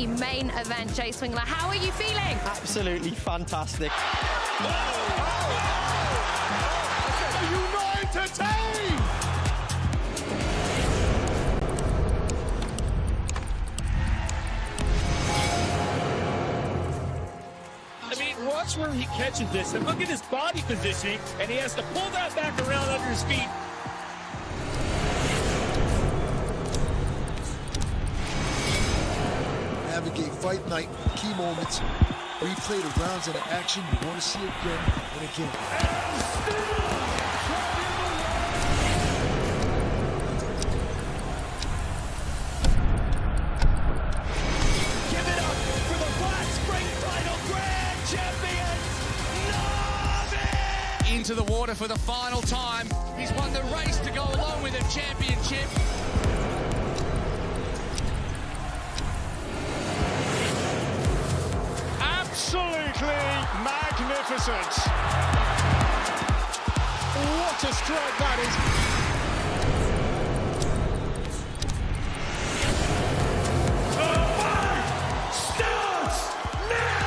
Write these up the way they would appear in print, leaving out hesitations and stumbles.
the main event. Jay Swingler, how are you feeling? Absolutely fantastic. Are you not entertained? I mean, watch where he catches this, and look at his body positioning, and he has to pull that back around under his feet. Navigate fight night, key moments, replay the rounds and the action you want to see again and again. Give it up for the Black Spring Final Grand Champions, Navi! Into the water for the final time. He's won the race to go along with a championship. Absolutely magnificent. What a stroke that is. The fight starts now!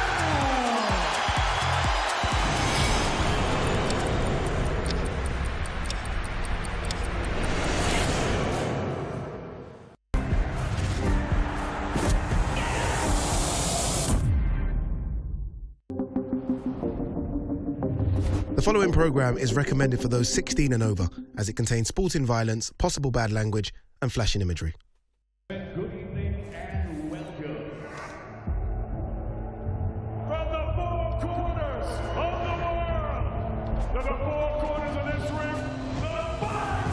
The following program is recommended for those 16 and over, as it contains sporting violence, possible bad language, and flashing imagery. Good evening and welcome. From the four corners of the world, to the four corners of this ring, the fight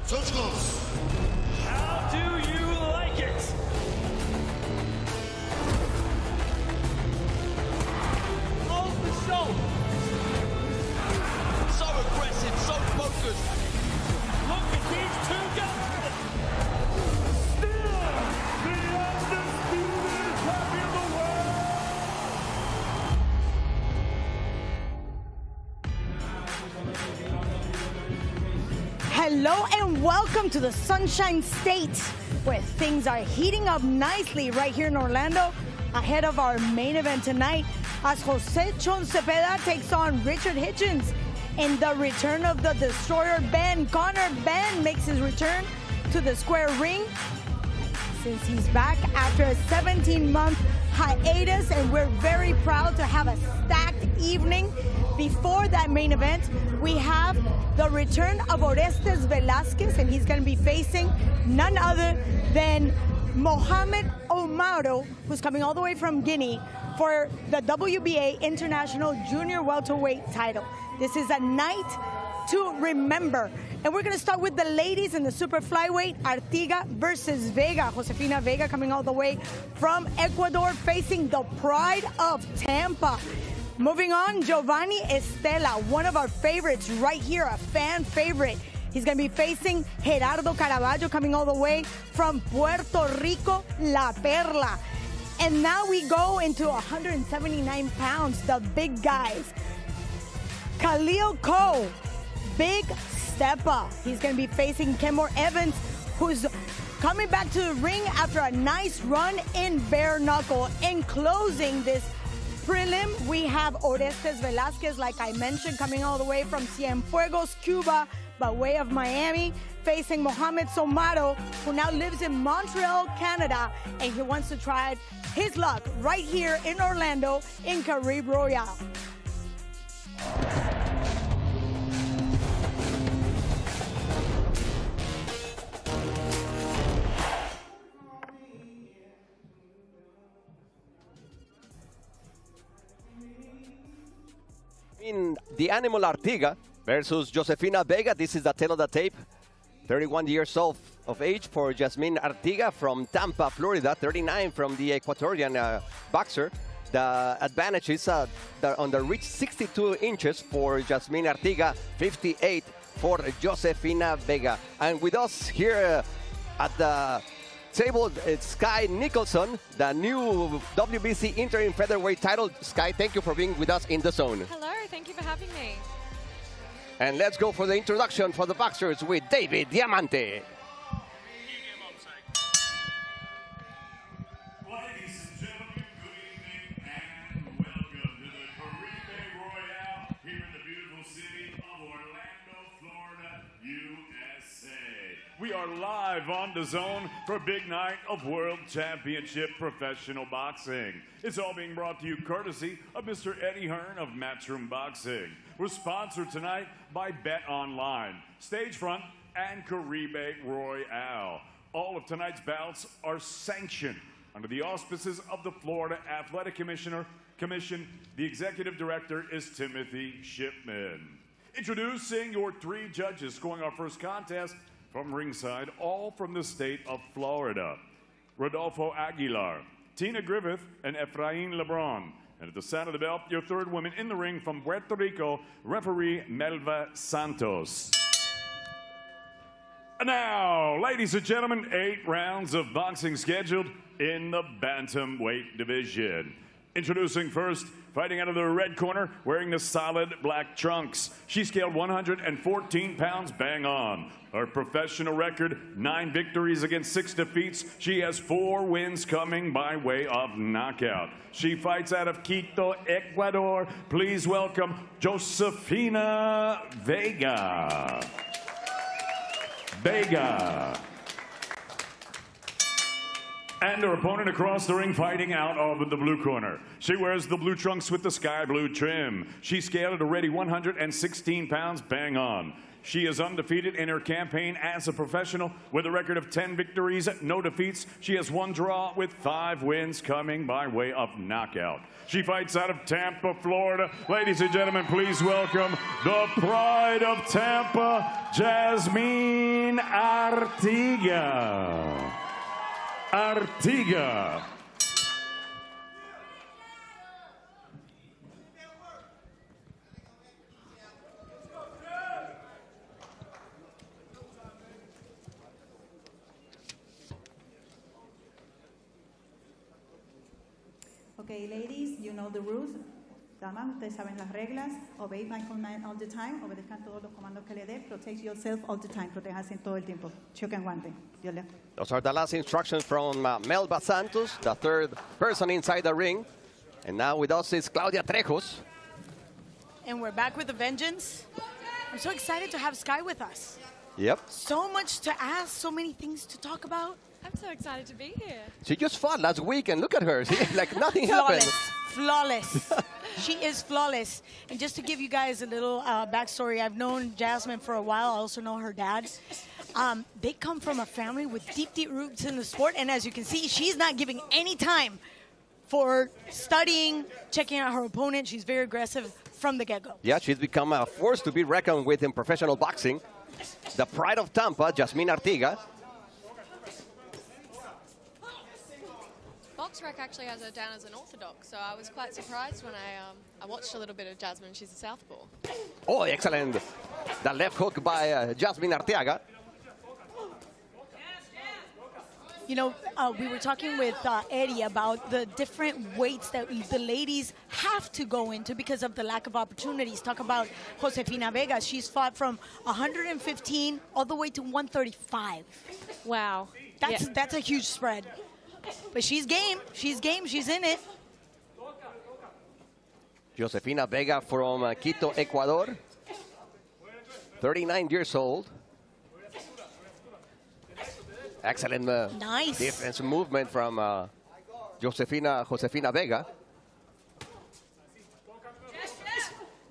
starts now! How do you like it? Off the show. So aggressive, so focused. Look at these two guys. Still the undisputed champion of the world. Hello and welcome to the Sunshine State, where things are heating up nicely right here in Orlando ahead of our main event tonight as Jose Zepeda takes on Richard Hitchins in the return of the Destroyer Ben. Connor Ben makes his return to the square ring since he's back after a 17-month hiatus, and we're very proud to have a stacked evening. Before that main event, we have the return of Orestes Velasquez, and he's going to be facing none other than Mohamed Omaro, who's coming all the way from Guinea for the WBA International Junior Welterweight title. This is a night to remember. And we're going to start with the ladies in the super flyweight, Artiga versus Vega. Josefina Vega coming all the way from Ecuador, facing the pride of Tampa. Moving on, Giovanni Estela, one of our favorites right here, a fan favorite. He's going to be facing Gerardo Caraballo, coming all the way from Puerto Rico, La Perla. And now we go into 179 pounds, the big guys. Khalil Cole, big step up. He's going to be facing Kenmore Evans, who's coming back to the ring after a nice run in bare knuckle. In closing this prelim, we have Orestes Velasquez, like I mentioned, coming all the way from Cienfuegos, Cuba, by way of Miami, facing Mohamed Somaro, who now lives in Montreal, Canada, and he wants to try his luck right here in Orlando in Caribe Royale. In the Animal Artiga versus Josefina Vega. This is the tail of the tape. 31 years of age for Jasmine Artiga from Tampa, Florida. 39 from the Ecuadorian boxer. The advantage is on the reach, 62 inches for Jasmine Artiga, 58 for Josefina Vega. And with us here at the table, it's Sky Nicholson, the new WBC interim featherweight title. Sky, thank you for being with us in the zone. Hello, thank you for having me. And let's go for the introduction for the boxers with David Diamante. Ladies and gentlemen, good evening and welcome to the Caribe Royale here in the beautiful city of Orlando, Florida, USA. We are live on DAZN for a big night of World Championship Professional Boxing. It's all being brought to you courtesy of Mr. Eddie Hearn of Matchroom Boxing. We're sponsored tonight by Bet Online, Stagefront, and Caribe Royale. All of tonight's bouts are sanctioned under the auspices of the Florida Athletic Commission. The executive director is Timothy Shipman. Introducing your three judges scoring our first contest from ringside, all from the state of Florida. Rodolfo Aguilar, Tina Griffith, and Efrain Lebron. And at the sound of the bell, your third woman in the ring from Puerto Rico, referee Melva Santos. And now, ladies and gentlemen, 8 rounds of boxing scheduled in the bantamweight division. Introducing first, fighting out of the red corner, wearing the solid black trunks. She scaled 114 pounds bang on. Her professional record, 9 victories against 6 defeats. She has 4 wins coming by way of knockout. She fights out of Quito, Ecuador. Please welcome Josefina Vega. And her opponent across the ring fighting out of the blue corner. She wears the blue trunks with the sky blue trim. She scaled already 116 pounds bang on. She is undefeated in her campaign as a professional with a record of 10 victories, no defeats. She has 1 draw with 5 wins coming by way of knockout. She fights out of Tampa, Florida. Ladies and gentlemen, please welcome the pride of Tampa, Jasmine Artiga. Okay, ladies, you know the rules. Damas, ustedes saben las reglas. Obey my command all the time. Obedezcan todos los comandos que le dé. Protect yourself all the time. Protéjanse todo el tiempo. Choque en guante. Those are the last instructions from Melba Santos, the third person inside the ring. And now with us is Claudia Trejos. And we're back with a vengeance. I'm so excited to have Sky with us. Yep. So much to ask, so many things to talk about. I'm so excited to be here. She just fought last week, and look at her. Like nothing happened. Flawless. She is flawless. And just to give you guys a little backstory, I've known Jasmine for a while. I also know her dad. They come from a family with deep, deep roots in the sport. And as you can see, she's not giving any time for studying, checking out her opponent. She's very aggressive from the get-go. Yeah, she's become a force to be reckoned with in professional boxing. The pride of Tampa, Jasmine Artiga. BoxRec actually has her down as an orthodox, so I was quite surprised when I watched a little bit of Jasmine. She's a southpaw. Oh, excellent. The left hook by Jasmine Arteaga. You know, we were talking with Eddie about the different weights that the ladies have to go into because of the lack of opportunities. Talk about Josefina Vega. She's fought from 115 all the way to 135. Wow. That's a huge spread. But she's game. She's game. She's in it. Josefina Vega from Quito, Ecuador. 39 years old. Excellent nice defense movement from Josefina Vega.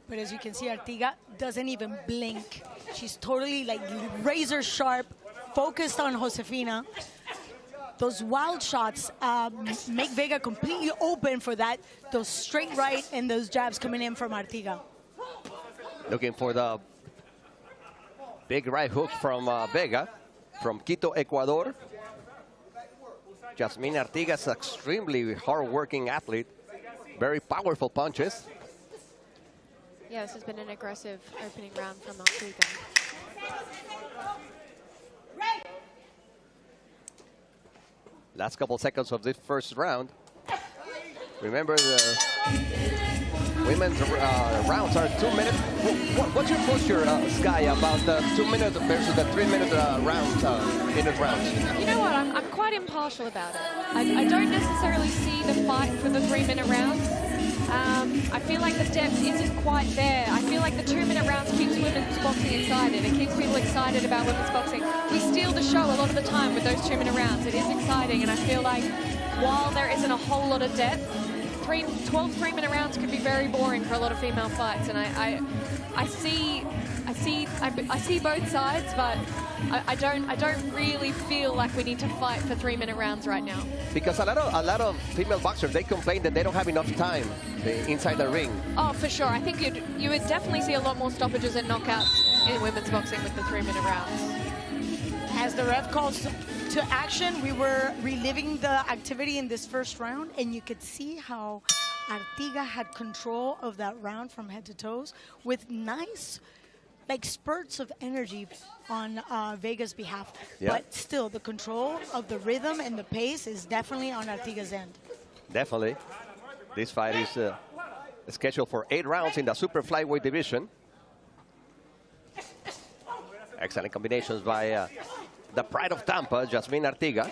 But as you can see, Artiga doesn't even blink. She's totally like razor sharp, focused on Josefina. Those wild shots make Vega completely open for that. Those straight right and those jabs coming in from Artiga. Looking for the big right hook from Vega from Quito, Ecuador. Jasmine Artiga is an extremely hard-working athlete. Very powerful punches. Yeah, this has been an aggressive opening round from Artiga. Last couple seconds of this first round. Remember the Women's rounds are 2 minutes. What's your posture, Sky, about the 2 minute versus the 3 minute rounds? You know what? I'm quite impartial about it. I don't necessarily see the fight for the 3 minute rounds. I feel like the depth isn't quite there. I feel like the 2 minute rounds keeps women's boxing excited. It keeps people excited about women's boxing. We steal the show a lot of the time with those 2 minute rounds. It is exciting, and I feel like while there isn't a whole lot of depth, 12 3-minute rounds could be very boring for a lot of female fights, and I see both sides, but I don't really feel like we need to fight for 3-minute rounds right now. Because a lot of female boxers, they complain that they don't have enough time inside the ring. Oh, for sure. I think you would definitely see a lot more stoppages and knockouts in women's boxing with the 3-minute rounds. As the ref calls to action, we were reliving the activity in this first round, and you could see how Artiga had control of that round from head to toes with nice spurts of energy on Vega's behalf. Yeah. But still, the control of the rhythm and the pace is definitely on Artiga's end. Definitely. This fight is scheduled for 8 rounds in the super flyweight division. Excellent combinations by the pride of Tampa, Jasmine Artiga.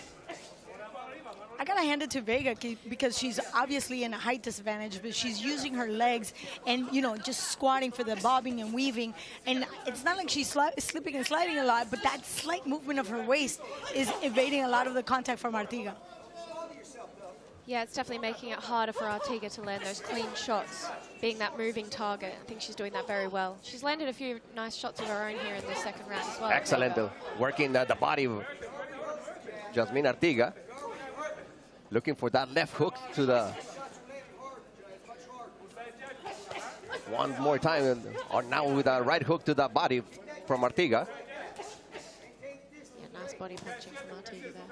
I gotta hand it to Vega because she's obviously in a height disadvantage, but she's using her legs and, just squatting for the bobbing and weaving. And it's not like she's slipping and sliding a lot, but that slight movement of her waist is evading a lot of the contact from Artiga. Yeah, it's definitely making it harder for Artiga to land those clean shots, being that moving target. I think she's doing that very well. She's landed a few nice shots of her own here in the second round as well. Excellent, working the body of Jasmine Artiga. Looking for that left hook to the... One more time, or now with a right hook to the body from Artiga. Yeah, nice body punching from Artiga there.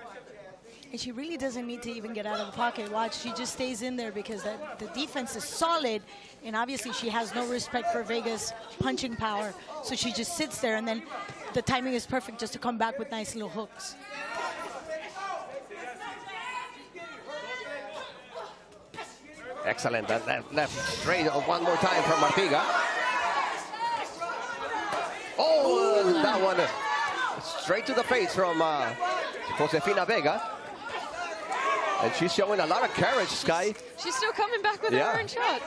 And she really doesn't need to even get out of the pocket. Watch, she just stays in there because the defense is solid, and obviously she has no respect for Vega's punching power. So she just sits there, and then the timing is perfect just to come back with nice little hooks. Excellent, that left straight one more time from Artiga. Oh, that one straight to the face from Josefina Vega. And she's showing a lot of courage, Sky. She's still coming back with her own shots.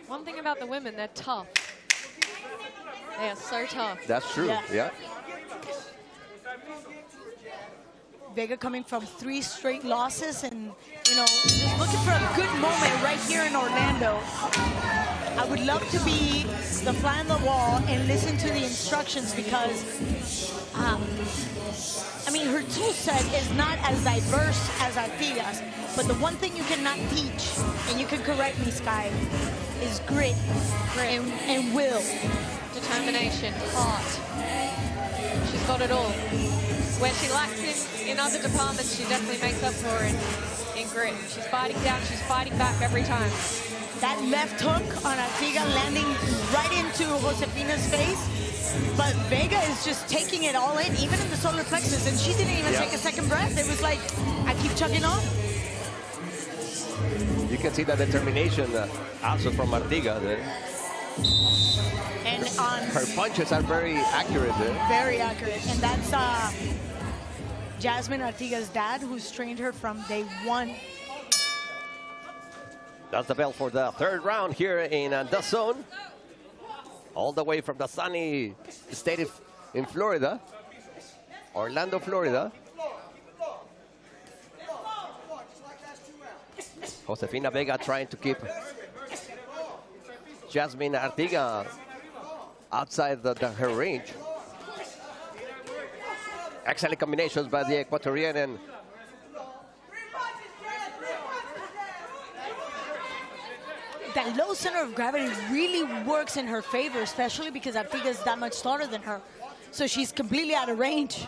One thing about the women, they're tough. They are so tough. That's true, yeah. Vega coming from 3 straight losses and, just looking for a good moment right here in Orlando. I would love to be the fly on the wall and listen to the instructions because, her tool set is not as diverse as Artiga's, but the one thing you cannot teach, and you can correct me, Sky, is grit. And will. Determination, heart. She's got it all. Where she lacks in other departments, she definitely makes up for it in grit. She's fighting down, she's fighting back every time. That left hook on Artiga landing right into Josefina's face. But Vega is just taking it all in, even in the solar plexus, and she didn't even take a second breath. It was like, I keep chugging on. You can see the determination also from Artiga there. And her punches are very accurate there. Very accurate, and that's Jasmine Artiga's dad, who's trained her from day one. That's the bell for the 3rd round here in DAZN. All the way from the sunny state in Florida, Orlando, Florida. Josefina Vega trying to keep Jasmine Artiga outside her range. Excellent combinations by the Ecuadorian. And that low center of gravity really works in her favor, especially because Artiga is that much taller than her. So she's completely out of range.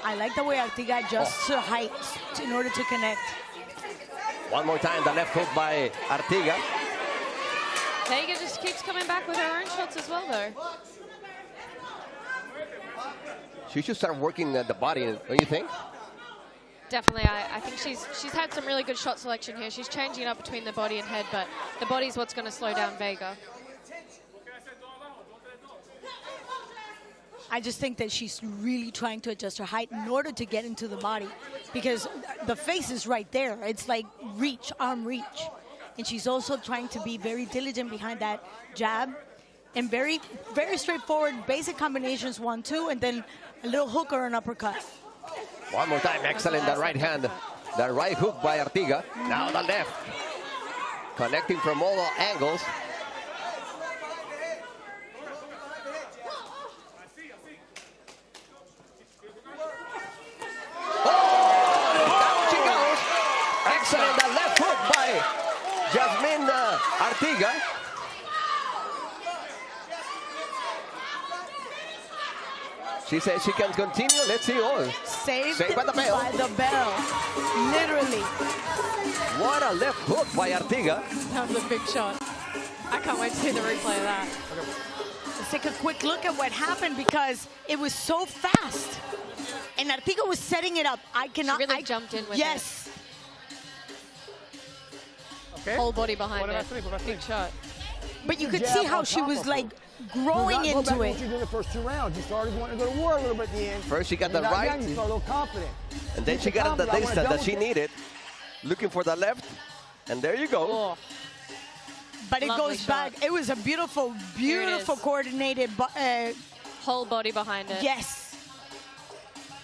I like the way Artiga adjusts her height in order to connect. One more time, the left hook by Artiga. Vega just keeps coming back with her own shots as well, though. She should start working at the body, don't you think? Definitely, I think she's had some really good shot selection here. She's changing it up between the body and head, but the body's what's going to slow down Vega. I just think that she's really trying to adjust her height in order to get into the body, because the face is right there. It's like reach, arm reach. And she's also trying to be very diligent behind that jab, and very, very straightforward, basic combinations, 1-2, and then a little hook or an uppercut. One more time, excellent, that right hand. That right hook by Artiga. Now the left. Connecting from all angles. Oh, down she goes. Excellent, the left hook by Jasmine Artiga. She says she can continue. Let's see all. Saved by the bell. By the bell. Literally. What a left hook by Artiga. That was a big shot. I can't wait to see the replay of that. Let's take a quick look at what happened, because it was so fast. And Artiga was setting it up. I cannot. She really jumped in with yes. it. Whole body behind it. Big shot. But you could see how she was like growing into it. What you did in the first 2 rounds. You started wanting to go to war a little bit at the end. First she got the right. You started a little confident. And then she got the distance that she needed. Looking for the left. And there you go. Oh. But it Lovely goes shot. back. It was a beautiful, beautiful coordinated. Whole body behind it. Yes.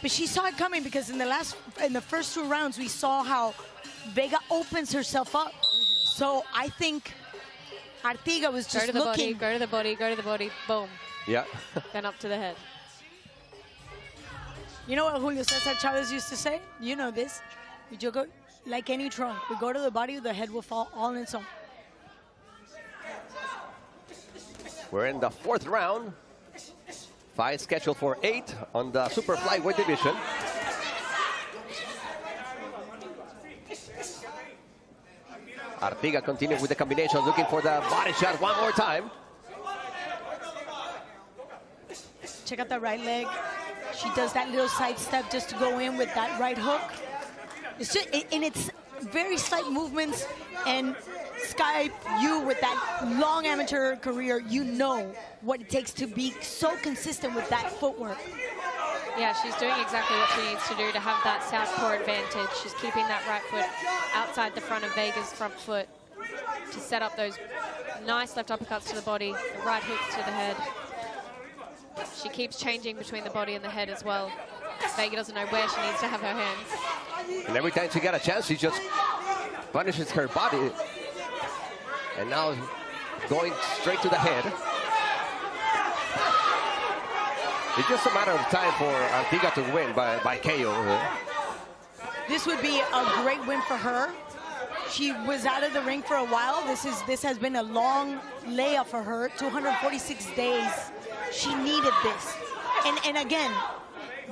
But she saw it coming, because in the first 2 rounds, we saw how Vega opens herself up. So I think Artiga was just looking. Go to the body, go to the body, boom. Yeah. Then up to the head. You know what Julio Cesar Chavez used to say? You know this. You go like any trunk. We go to the body, the head will fall all on its own. We're in the 4th round. 5 scheduled for 8 on the super flyweight division. Artiga continues with the combination, looking for the body shot one more time. Check out that right leg. She does that little side step just to go in with that right hook. It's just, and it's very slight movements. And Sky, you with that long amateur career, you know what it takes to be so consistent with that footwork. Yeah, she's doing exactly what she needs to do to have that southpaw advantage. She's keeping that right foot outside the front of Vega's front foot to set up those nice left uppercuts to the body, the right hooks to the head. She keeps changing between the body and the head as well. Vega doesn't know where she needs to have her hands. And every time she got a chance, she just punishes her body. And now going straight to the head. It's just a matter of time for Artiga to win by KO. This would be a great win for her. She was out of the ring for a while. This has been a long layoff for her, 246 days. She needed this. And again,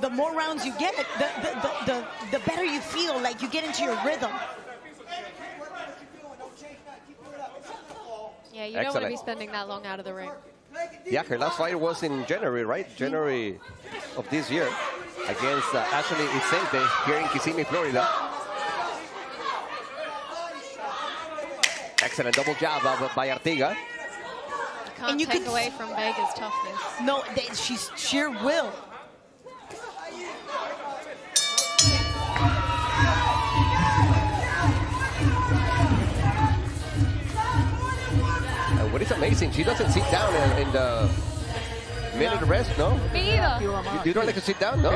the more rounds you get, the better you feel, like you get into your rhythm. Yeah, you don't want to be spending that long out of the ring. Yeah, her last fight was in January, right? January of this year against Ashley Vicente here in Kissimmee, Florida. Excellent double jab by Artiga. You can't take away from Vega's toughness. No, she's sheer will. What is amazing, she doesn't sit down in the minute rest, no? Me either. You don't like to sit down, no?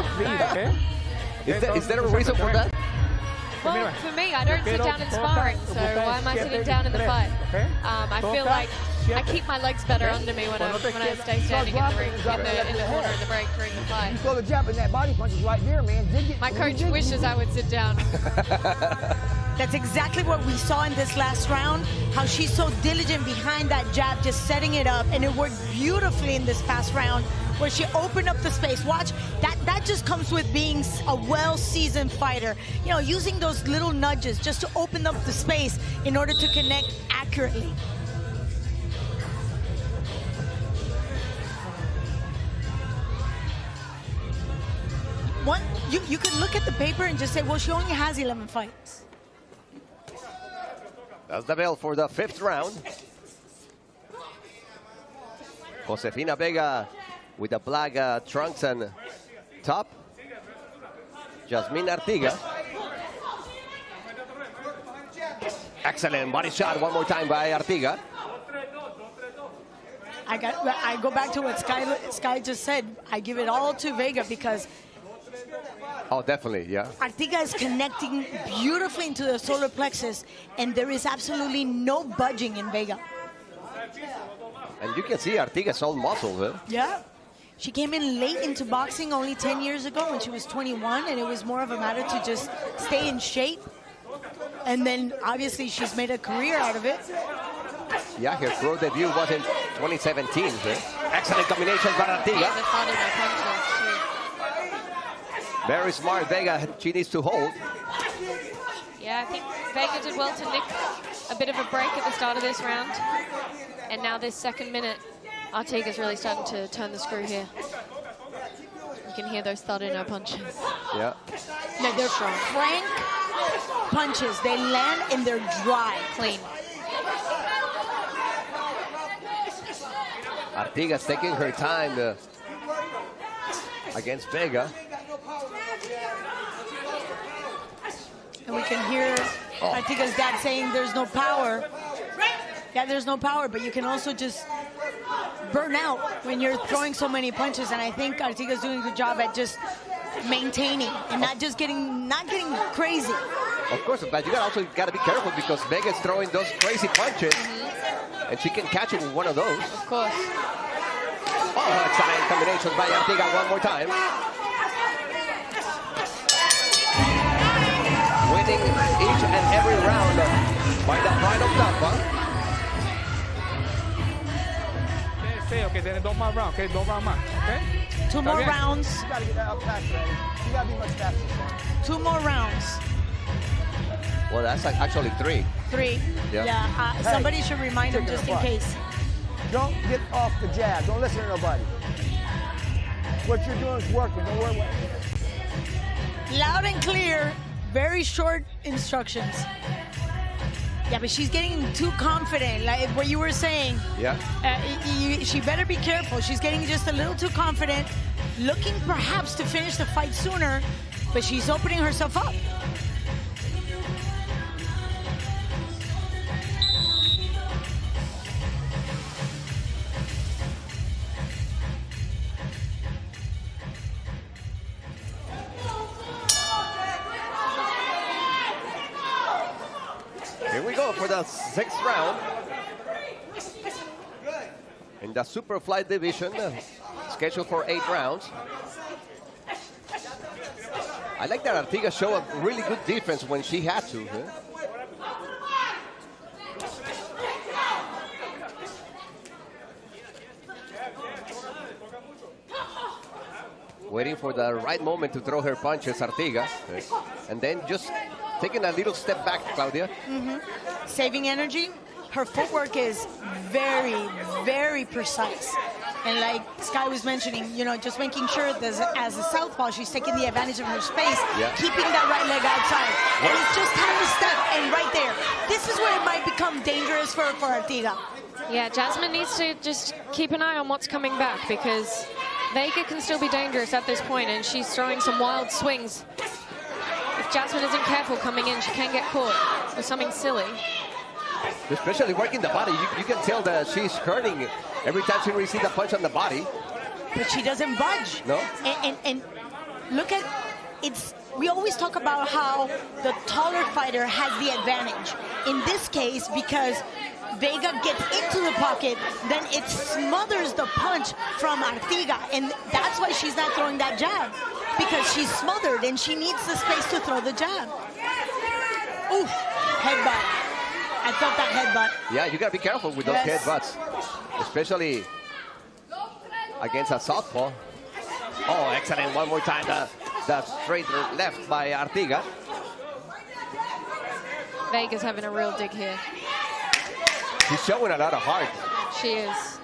Is there a reason for that? Well, for me, I don't sit down in sparring, so why am I sitting down in the fight? I feel like I keep my legs better under me when I stay standing in the ring, in the corner in the break during the fight. You throw the jab and that body punch is right there, man. My coach wishes I would sit down. That's exactly what we saw in this last round, how she's so diligent behind that jab, just setting it up, and it worked beautifully in this past round where she opened up the space. Watch, that just comes with being a well-seasoned fighter. You know, using those little nudges just to open up the space in order to connect accurately. you could look at the paper and just say, well, she only has 11 fights. That's the bell for the 5th round. Josefina Vega with the black trunks and top. Jasmine Artiga. Excellent body shot one more time by Artiga. I go back to what Sky just said. I give it all to Vega because Oh, definitely, yeah. Artiga is connecting beautifully into the solar plexus, and there is absolutely no budging in Vega. And you can see Artiga's all muscles, eh? Yeah. She came in late into boxing only 10 years ago when she was 21, and it was more of a matter to just stay in shape. And then, obviously, she's made a career out of it. Yeah, her pro debut was in 2017. Eh? Excellent combinations by Artiga. Very smart Vega, she needs to hold. Yeah, I think Vega did well to nick a bit of a break at the start of this round. And now this 2nd minute, Artiga's really starting to turn the screw here. You can hear those thud in her punches. Yeah. No, they're frank punches. They land and they're dry. Clean. Artiga's taking her time against Vega. And we can hear Artiga's dad saying there's no power. Yeah, there's no power, but you can also just burn out when you're throwing so many punches. And I think Artiga's doing a good job at just maintaining and not getting crazy. Of course, but you also got to be careful because Vega's throwing those crazy punches, and she can catch it with one of those. Of course. Oh, excellent combinations by Artiga one more time. Winning each and every round by the pride of Tampa. Okay, tiene 2 más rounds, okay? 2 rounds más, okay? 2 more rounds. You gotta get that up fast, ready. You gotta be much faster. 2 more rounds. Well, that's actually 3. 3. Yeah. Hey, somebody should remind him just in case. Don't get off the jab. Don't listen to nobody. What you're doing is working. Don't worry about it. Loud and clear. Very short instructions. Yeah, but she's getting too confident, like what you were saying. Yeah. She better be careful. She's getting just a little too confident, looking perhaps to finish the fight sooner, but she's opening herself up. Here we go for the 6th round. In the Superfly division, scheduled for 8 rounds. I like that Artiga showed a really good defense when she had to. Waiting for the right moment to throw her punches, Artiga. And then just taking a little step back, Claudia. Saving energy. Her footwork is very, very precise. And like Sky was mentioning, you know, just making sure that as a southpaw, she's taking the advantage of her space, keeping that right leg outside. And it's just half a step, and right there. This is where it might become dangerous for Artiga. Yeah, Jasmine needs to just keep an eye on what's coming back because Vega can still be dangerous at this point, and she's throwing some wild swings. If Jasmine isn't careful coming in, she can get caught with something silly. Especially working the body. You can tell that she's hurting every time she receives a punch on the body. But she doesn't budge. No. And look at, we always talk about how the taller fighter has the advantage. In this case, because Vega gets into the pocket, then it smothers the punch from Artiga. And that's why she's not throwing that jab. Because she's smothered and she needs the space to throw the jab. Oof, headbutt. I felt that headbutt. Yeah, you gotta be careful with those headbutts. Especially against a southpaw. Oh, excellent. One more time. The straight left by Artiga. Vega's having a real dig here. She's showing a lot of heart. She is.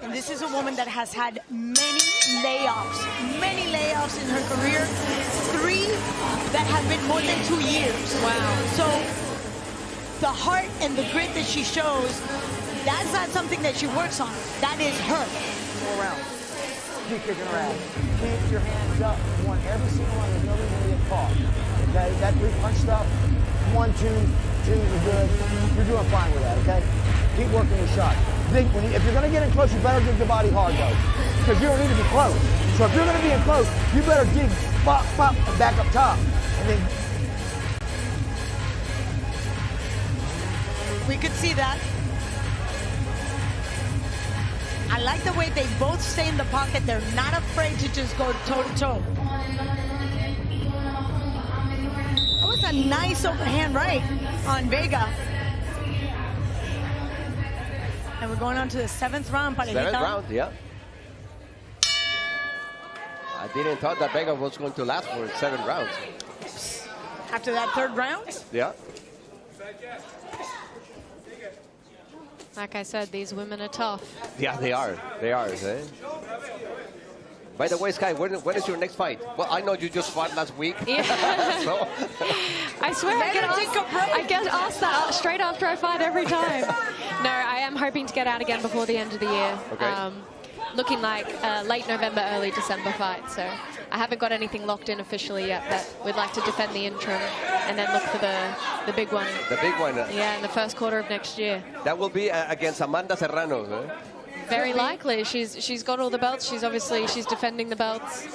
And this is a woman that has had many layoffs in her career. 3 that have been more than 2 years. Wow. So the heart and the grit that she shows, that's not something that she works on. That is her. 4 rounds. Keep kicking her ass. Keep your hands up. You want every single one. There's nobody going to get caught. Okay? That 3-punch stuff, 1, 2, 2 is good. You're doing fine with that, okay? Keep working your shot. If you're going to get in close, you better dig the body hard, though. Because you don't need to be close. So if you're going to be in close, you better dig, pop, pop, and back up top. And then... We could see that. I like the way they both stay in the pocket. They're not afraid to just go toe-to-toe. That was a nice overhand right on Vega. And we're going on to the 7th round, Parejita. 7th round, yeah. I didn't thought that Vega was going to last for 7 rounds. After that 3rd round? Yeah. Like I said, these women are tough. Yeah, they are. They are. Eh? By the way, Sky, when is your next fight? Well, I know you just fought last week. Yeah. So. I swear I get asked that straight after I fight every time. No, I am hoping to get out again before the end of the year. Okay. Looking like late November, early December fight. So I haven't got anything locked in officially yet, but we'd like to defend the interim and then look for the big one. The big one. Yeah, in the first quarter of next year. That will be against Amanda Serrano. Eh? Very likely. She's got all the belts. She's defending the belts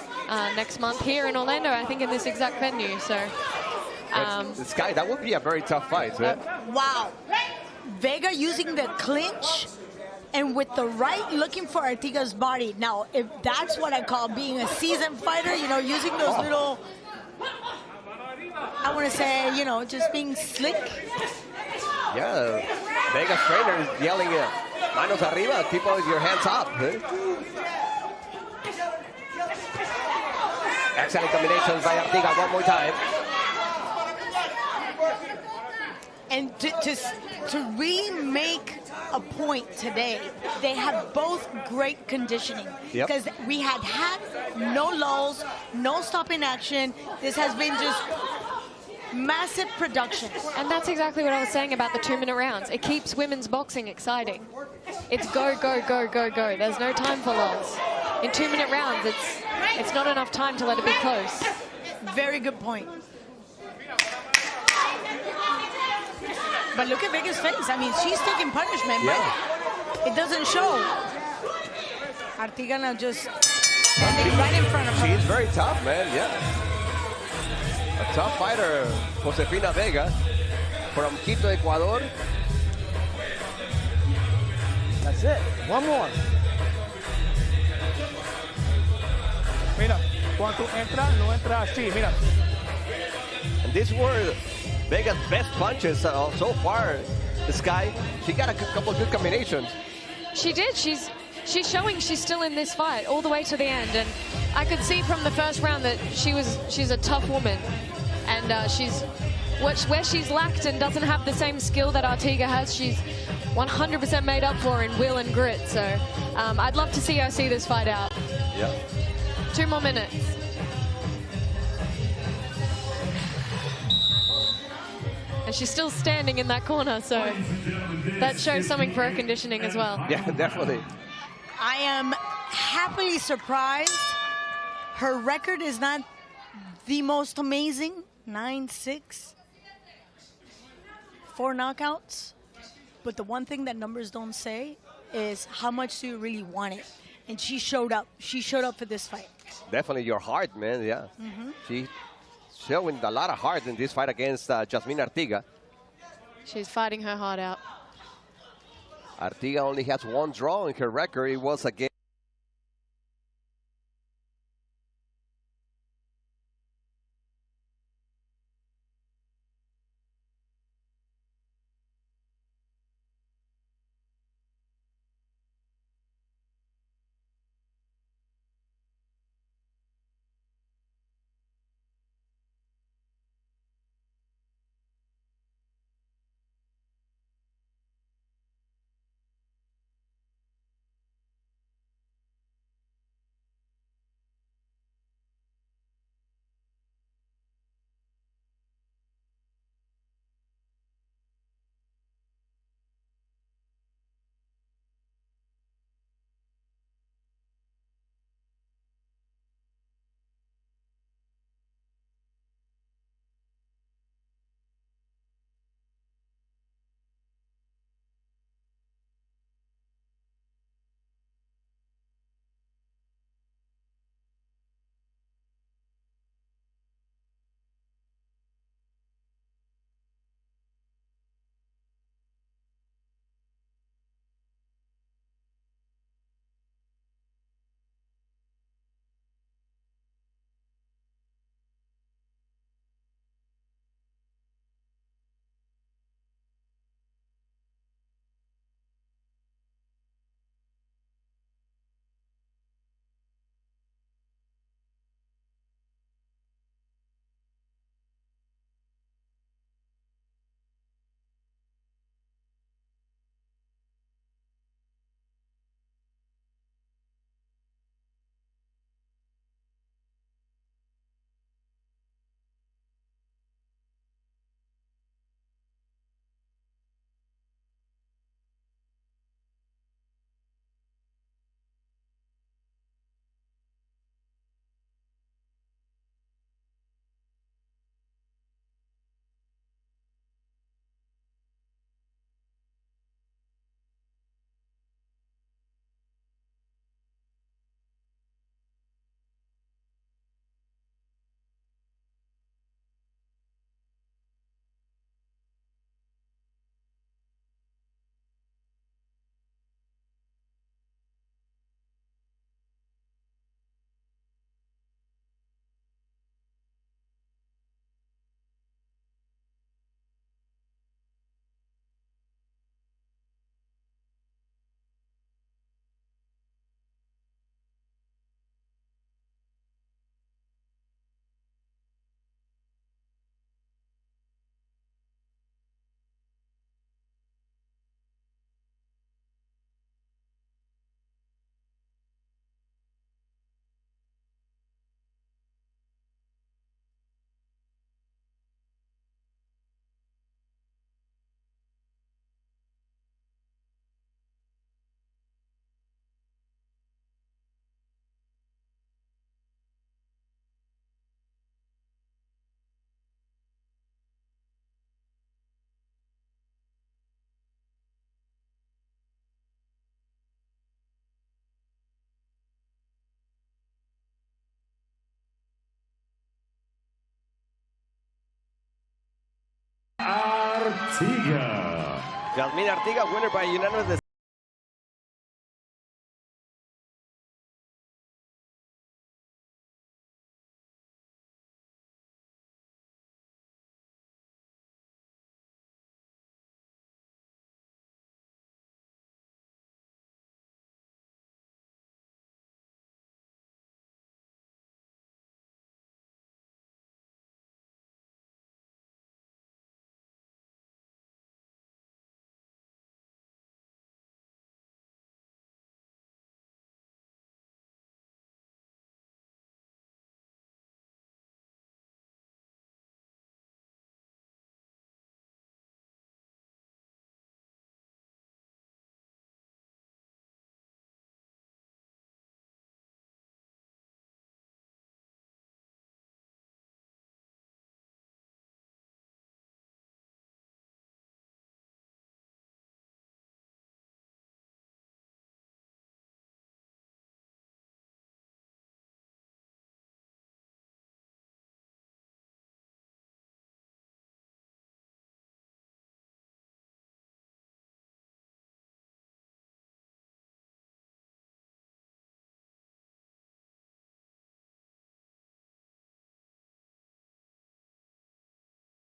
next month here in Orlando, I think in this exact venue. So Sky, that would be a very tough fight. Eh? Wow. Vega using the clinch and with the right looking for Artiga's body. Now, if that's what I call being a seasoned fighter, you know, using those little, I want to say, you know, just being slick. Yeah, Vega's trainer is yelling, manos arriba, keep your hands up. Eh? Excellent combinations by Artiga one more time. And to really make a point today, they have both great conditioning. Because we had no lulls, no stop in action. This has been just massive production. And that's exactly what I was saying about the 2-minute rounds. It keeps women's boxing exciting. It's go, go, go, go, go. There's no time for lulls. In 2-minute rounds, it's not enough time to let it be close. Very good point. But look at Vega's face. I mean, she's taking punishment, but it doesn't show. Artiga now just standing right in front of her. She's very tough, man, yeah. A tough fighter, Josefina Vega, from Quito, Ecuador. That's it. One more. Mira, cuando entra, no entra así, mira. And these were Vega's best punches so far. This guy, she got a couple of good combinations. She did. She's showing she's still in this fight all the way to the end, and I could see from the first round that she's a tough woman, and where she's lacked and doesn't have the same skill that Artiga has, she's 100% made up for in will and grit. So I'd love to see her see this fight out. Yeah. 2 more minutes. And she's still standing in that corner, so that shows something for her conditioning as well. Yeah, definitely. I am happily surprised. Her record is not the most amazing. 9-6. 4 knockouts. But the one thing that numbers don't say is how much do you really want it? And she showed up. She showed up for this fight. Definitely your heart, man, yeah. She showing a lot of heart in this fight against Jasmine Artiga. She's fighting her heart out. Artiga only has 1 draw in her record. It was against Artiga. Jasmine Artiga, winner by unanimous decision.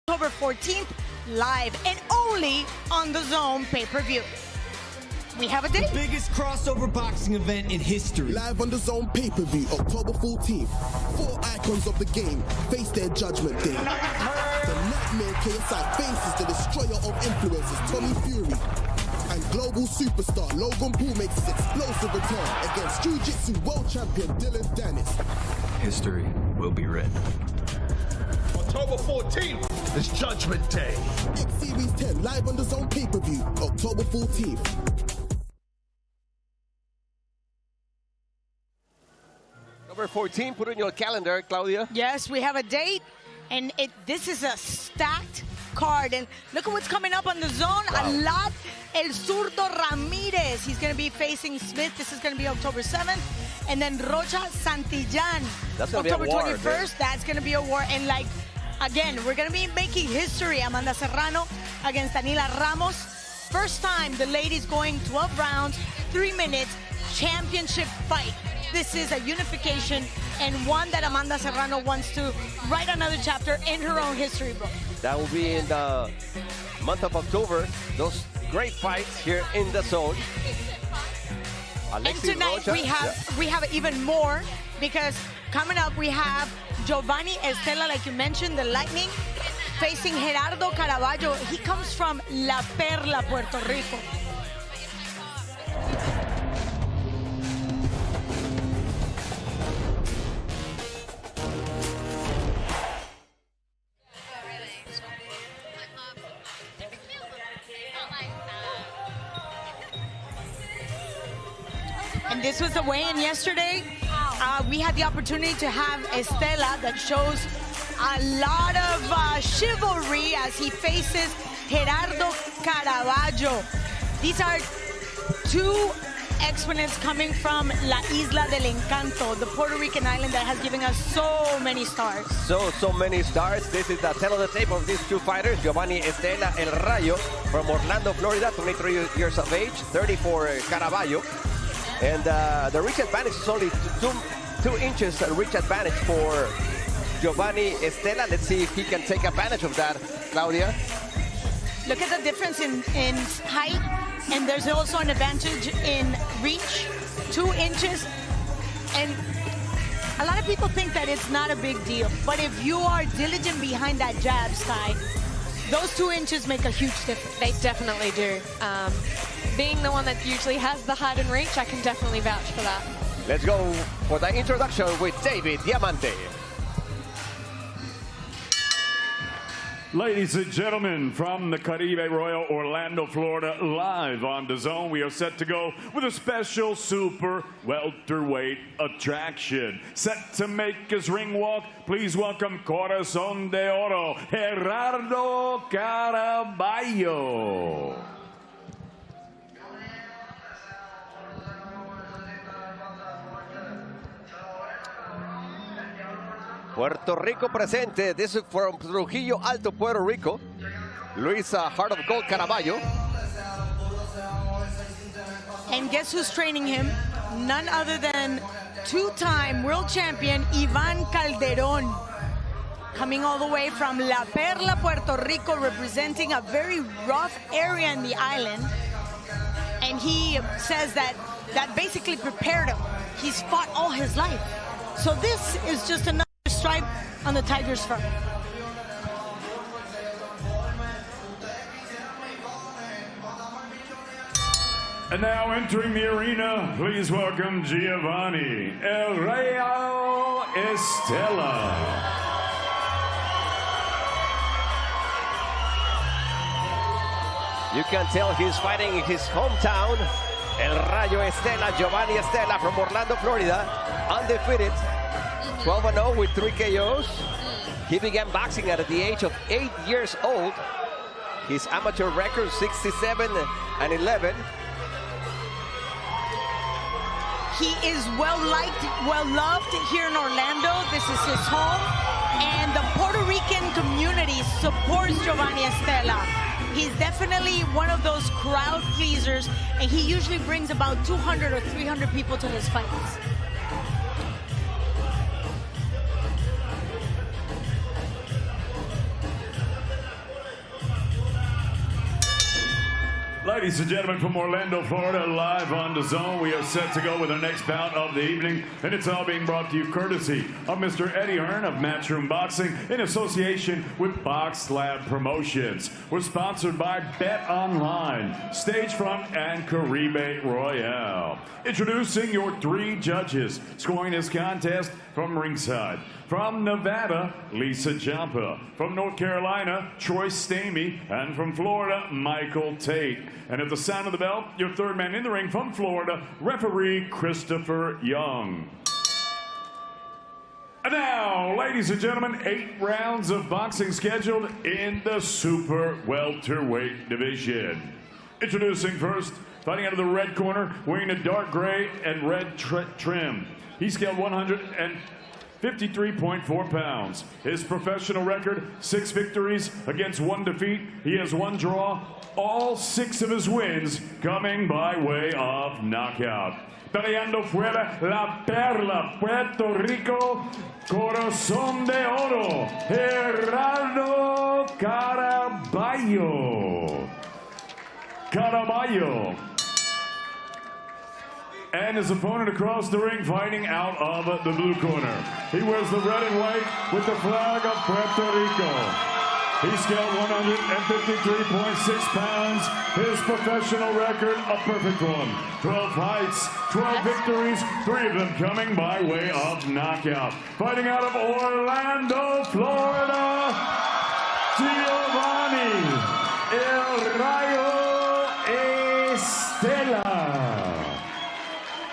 October 14th, live and only on the DAZN pay-per-view. We have a date. The biggest crossover boxing event in history. Live on the DAZN pay-per-view, October 14th. 4 icons of the game face their judgment day. The Nightmare KSI faces the destroyer of influences, Tommy Fury. And global superstar Logan Paul makes his explosive return against Jiu-Jitsu world champion Dylan Dennis. History will be written. October 14th is Judgment Day. X Series 10 live on the DAZN pay-per-view, October 14th. October 14, put it in your calendar, Claudia. Yes, we have a date, and this is a stacked card. And look at what's coming up on the DAZN. Wow. A lot. El Zurdo Ramirez. He's going to be facing Smith. This is going to be October 7th. And then Rocha Santillan. That's going to October be a war. 21st. That's going to be a war. And like, again, we're going to be making history. Amanda Serrano against Danila Ramos. First time the ladies going 12 rounds, 3 minutes, championship fight. This is a unification and one that Amanda Serrano wants to write another chapter in her own history book. That will be in the month of October. Those great fights here in the zone. Alexis and tonight Rocha, we have even more, because coming up we have Giovanni Estela, like you mentioned, the Lightning, facing Gerardo Caraballo. He comes from La Perla, Puerto Rico. And this was the weigh-in yesterday. We had the opportunity to have Estela that shows a lot of chivalry as he faces Gerardo Caraballo. These are 2 exponents coming from La Isla del Encanto, the Puerto Rican island that has given us so many stars. So many stars. This is the tale of the tape of these 2 fighters. Giovanni Estela El Rayo from Orlando, Florida, 23 years of age, 30 for Caraballo. And the reach advantage is only 2 inches reach advantage for Giovanni Estela. Let's see if he can take advantage of that, Claudia. Look at the difference in height, and there's also an advantage in reach, 2 inches. And a lot of people think that it's not a big deal, but if you are diligent behind that jab, Sky, those 2 inches make a huge difference. They definitely do. Being the one that usually has the height and reach, I can definitely vouch for that. Let's go for the introduction with David Diamante. Ladies and gentlemen, from the Caribe Royal, Orlando, Florida, live on DAZN, we are set to go with a special super welterweight attraction. Set to make his ring walk, please welcome Corazón de Oro, Gerardo Caraballo. Puerto Rico presente. This is from Trujillo Alto, Puerto Rico. Luis Heart of Gold Caraballo. And guess who's training him? None other than two-time world champion Ivan Calderon, coming all the way from La Perla, Puerto Rico, representing a very rough area in the island. And he says that basically prepared him. He's fought all his life. So this is just another stripe on the Tiger's fur. And now entering the arena, please welcome Giovanni El Rayo Estela. You can tell he's fighting in his hometown. El Rayo Estela, Giovanni Estela from Orlando, Florida. Undefeated, 12-0 with 3 KOs. He began boxing at the age of 8 years old. His amateur record, 67-11. He is well-liked, well-loved here in Orlando. This is his home. And the Puerto Rican community supports Giovanni Estela. He's definitely one of those crowd pleasers, and he usually brings about 200 or 300 people to his fights. Ladies and gentlemen, from Orlando, Florida, live on DAZN, we are set to go with our next bout of the evening, and it's all being brought to you courtesy of Mr. Eddie Hearn of Matchroom Boxing in association with Box Lab Promotions. We're sponsored by Bet Online, Stagefront, and Caribe Royale. Introducing your 3 judges scoring this contest from ringside. From Nevada, Lisa Ciampa. From North Carolina, Troy Stamey. And from Florida, Michael Tate. And at the sound of the bell, your third man in the ring from Florida, referee Christopher Young. And now, ladies and gentlemen, 8 rounds of boxing scheduled in the super welterweight division. Introducing first, fighting out of the red corner, wearing a dark gray and red trim. He scaled 153.4 pounds. His professional record, 6 victories against 1 defeat. He has 1 draw. All 6 of his wins coming by way of knockout. Peleando fuera La Perla, Puerto Rico, Corazón de Oro, Gerardo Caraballo. And his opponent across the ring fighting out of the blue corner. He wears the red and white with the flag of Puerto Rico. He scaled 153.6 pounds. His professional record, a perfect one. 12 fights, 12 victories, 3 of them coming by way of knockout. Fighting out of Orlando, Florida, Giovanni El Rayo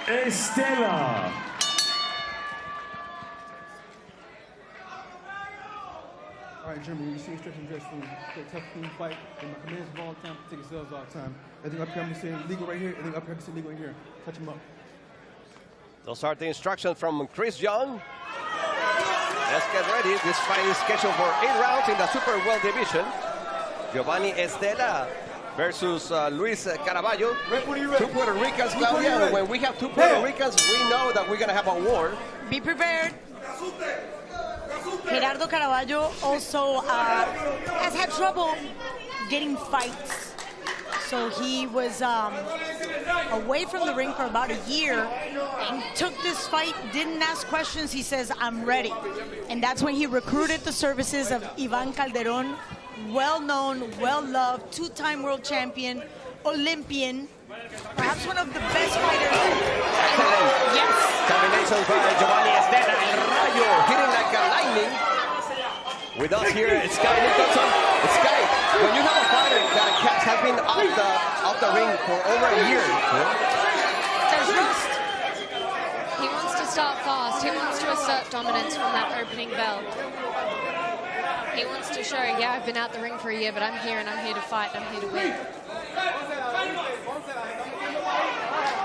Estela. All right, Jimmy, you see a stretch and dress room. Tough, clean fight. And my commands all the time, take yourselves all the time. Everything up here, I'm saying legal right here. Everything up here, I can say legal right here. Touch them up. Those are the instructions from Chris Young. Let's get ready. This fight is scheduled for 8 rounds in the super well division. Giovanni Estela versus Luis Caraballo. 2 Puerto Ricans, Claudia. When we have 2 Puerto Ricans, we know that we're going to have a war. Be prepared. Gerardo Caraballo also has had trouble getting fights. So he was away from the ring for about a year and took this fight, didn't ask questions. He says, I'm ready. And that's when he recruited the services of Ivan Calderon, well-known, well-loved, 2-time world champion, Olympian, perhaps one of the best fighters. Yes. Combination by Giovanni Estela, El Rayo, hitting like a lightning. With us here, Sky Nicholson. Sky, when you have a fighter that has been off the ring for over a year, there's rust. He wants to start fast. He wants to assert dominance from that opening bell. He wants to show, yeah, I've been out the ring for a year, but I'm here and I'm here to fight. I'm here to win.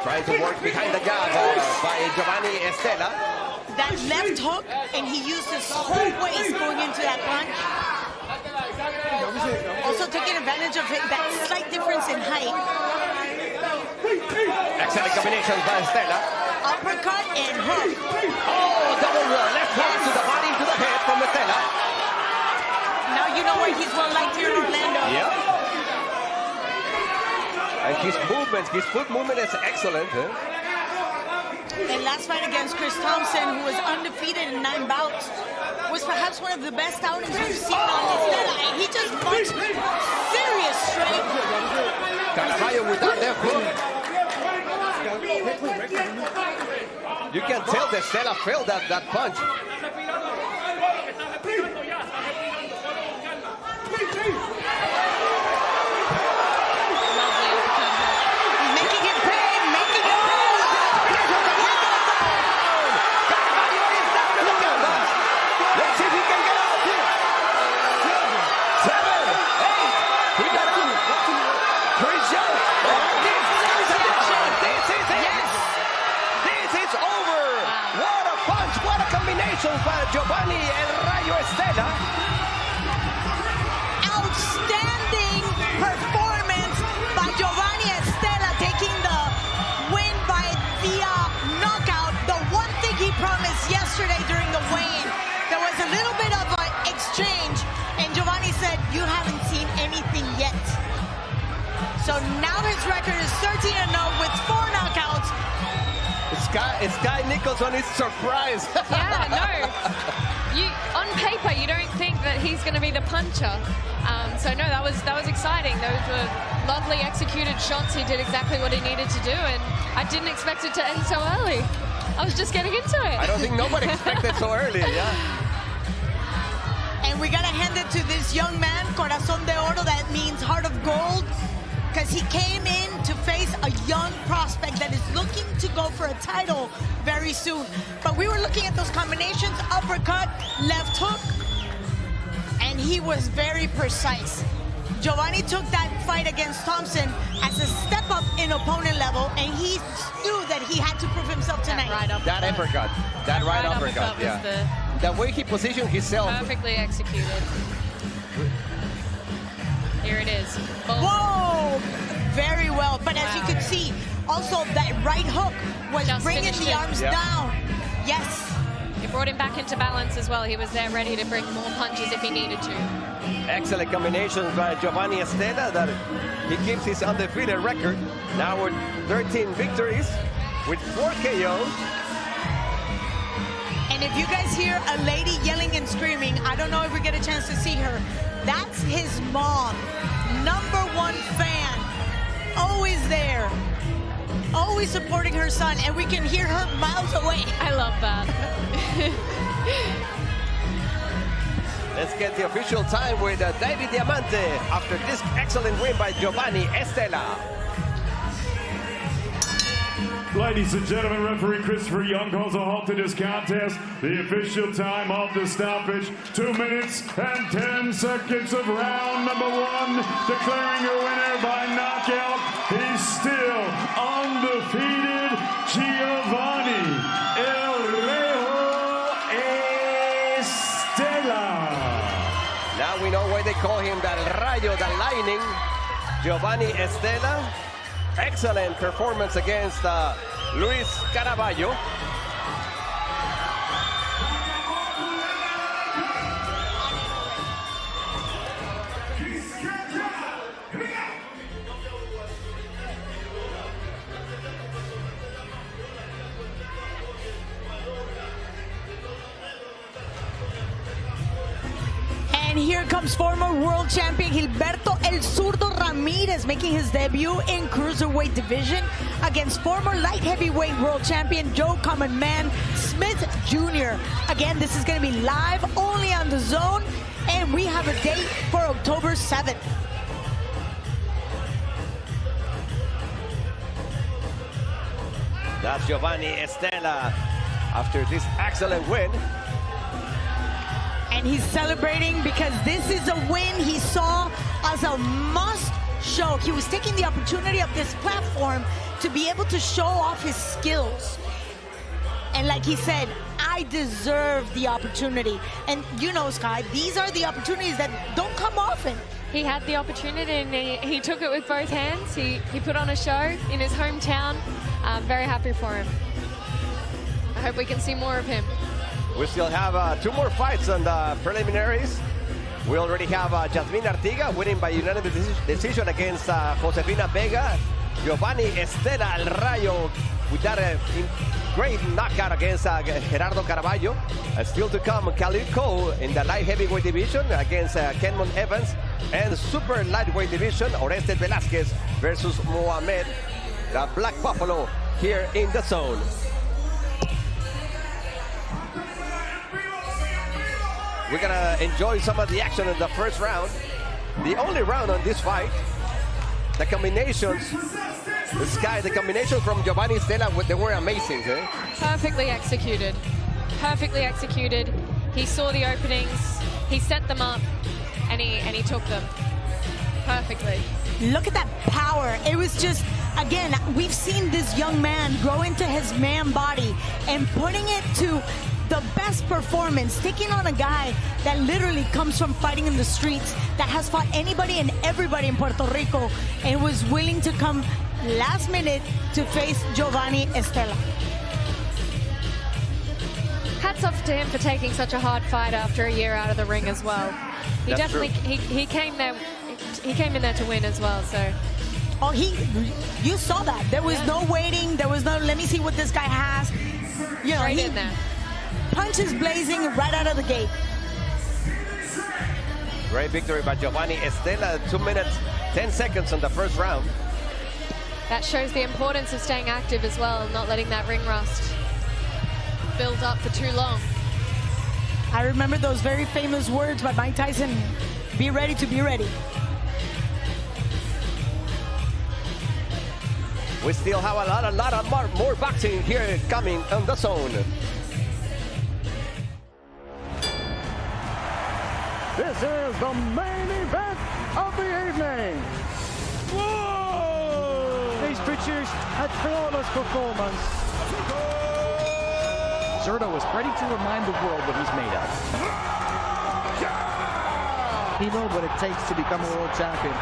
Trying to work behind the guard by Giovanni Estela. That left hook, and he used his whole waist going into that punch. Also taking advantage of that slight difference in height. Excellent combinations by Estela. Uppercut and hook. Oh, double left hook to the body, to the head from Estela. Now you know why he's well liked here in Orlando. Yep. And his movements, his foot movement is excellent. And last fight against Chris Thompson, who was undefeated in 9 bouts, was perhaps one of the best outings we've seen on Estela. And he just punched serious straight. Carvalho with that left hook. You can tell that Estela felt that punch. Making him pay, making him pay. Let's see if he can get out here. 7, 8. He got out. Chris Young. This is over. What a punch. What a combination by Giovanni El Rayo Estela. Outstanding performance by Giovanni Estela, taking the win by via knockout. The one thing he promised yesterday during the weigh-in, there was a little bit of an exchange, and Giovanni said, "You haven't seen anything yet." So now his record is 13-0 with 4 knockouts. Sky Nicholson is surprised. Yeah, no. On paper, you don't think that he's going to be the puncher. So no, that was exciting. Those were lovely executed shots. He did exactly what he needed to do, and I didn't expect it to end so early. I was just getting into it. I don't think nobody expected so early, yeah. And we gotta hand it to this young man, Corazón de Oro, that means heart of gold, because he came in to face a young prospect that is looking to go for a title very soon. But we were looking at those combinations, uppercut, left hook, and he was very precise. Giovanni took that fight against Thompson as a step up in opponent level, and he knew that he had to prove himself tonight. That uppercut. That right uppercut, yeah. The way he positioned himself. Perfectly executed. Here it is. Boom. Whoa! Very well. But as you could see, also that right hook was Just bringing the arms down. Yes. It brought him back into balance as well. He was there ready to bring more punches if he needed to. Excellent combinations by Giovanni Estela that he keeps his undefeated record. Now with 13 victories with 4 KOs. And if you guys hear a lady yelling and screaming, I don't know if we get a chance to see her. That's his mom, #1 fan, always there, always supporting her son, and we can hear her miles away. I love that. Let's get the official time with David Diamante after this excellent win by Giovanni Estela. Ladies and gentlemen, referee Christopher Young calls a halt to this contest. The official time of the stoppage, 2 minutes and 10 seconds of round #1. Declaring a winner by knockout, he's still undefeated, Giovanni El Rayo Estela. Now we know why they call him the Rayo, the Lightning. Giovanni Estela. Excellent performance against Luis Caraballo. And here comes former world champion Gilberto El Zurdo Ramirez making his debut in cruiserweight division against former light heavyweight world champion Joe Common Man Smith Jr. Again, this is going to be live only on DAZN, and we have a date for October 7th. That's Giovanni Estela after this excellent win. And he's celebrating because this is a win he saw as a must show. He was taking the opportunity of this platform to be able to show off his skills. And like he said, I deserve the opportunity. And you know, Sky, these are the opportunities that don't come often. He had the opportunity and he took it with both hands. He put on a show in his hometown. I'm very happy for him. I hope we can see more of him. We still have 2 more fights on the preliminaries. We already have Yasmin Artiga winning by unanimous decision against Josefina Vega. Giovanni Estela El Rayo with that great knockout against Gerardo Caraballo. Still to come, Khalid Cole in the light heavyweight division against Kenmon Evans. And super lightweight division, Orestes Velasquez versus Mohamed, the Black Buffalo, here in the zone. We're gonna enjoy some of the action in the first round. The only round on this fight. The combinations, the combinations from Giovanni Stella, they were amazing. Eh? Perfectly executed. Perfectly executed. He saw the openings, he set them up, and he took them perfectly. Look at that power. It was just, again, we've seen this young man grow into his man body and putting it to the best performance, taking on a guy that literally comes from fighting in the streets, that has fought anybody and everybody in Puerto Rico, and was willing to come last minute to face Giovanni Estela. Hats off to him for taking such a hard fight after a year out of the ring as well. He That's definitely he came there. He came in there to win as well. So. Oh, you saw that. There was no waiting. There was no, let me see what this guy has. You know, right in there. Punches blazing right out of the gate. Great victory by Giovanni Estela. 2 minutes, 10 seconds on the first round. That shows the importance of staying active as well, not letting that ring rust build up for too long. I remember those very famous words by Mike Tyson, be ready to be ready. We still have a lot of more boxing here coming on the zone. This is the main event of the evening. Whoa! He's produced a flawless performance. Zerto is ready to remind the world what he's made of. He knows what it takes to become a world champion.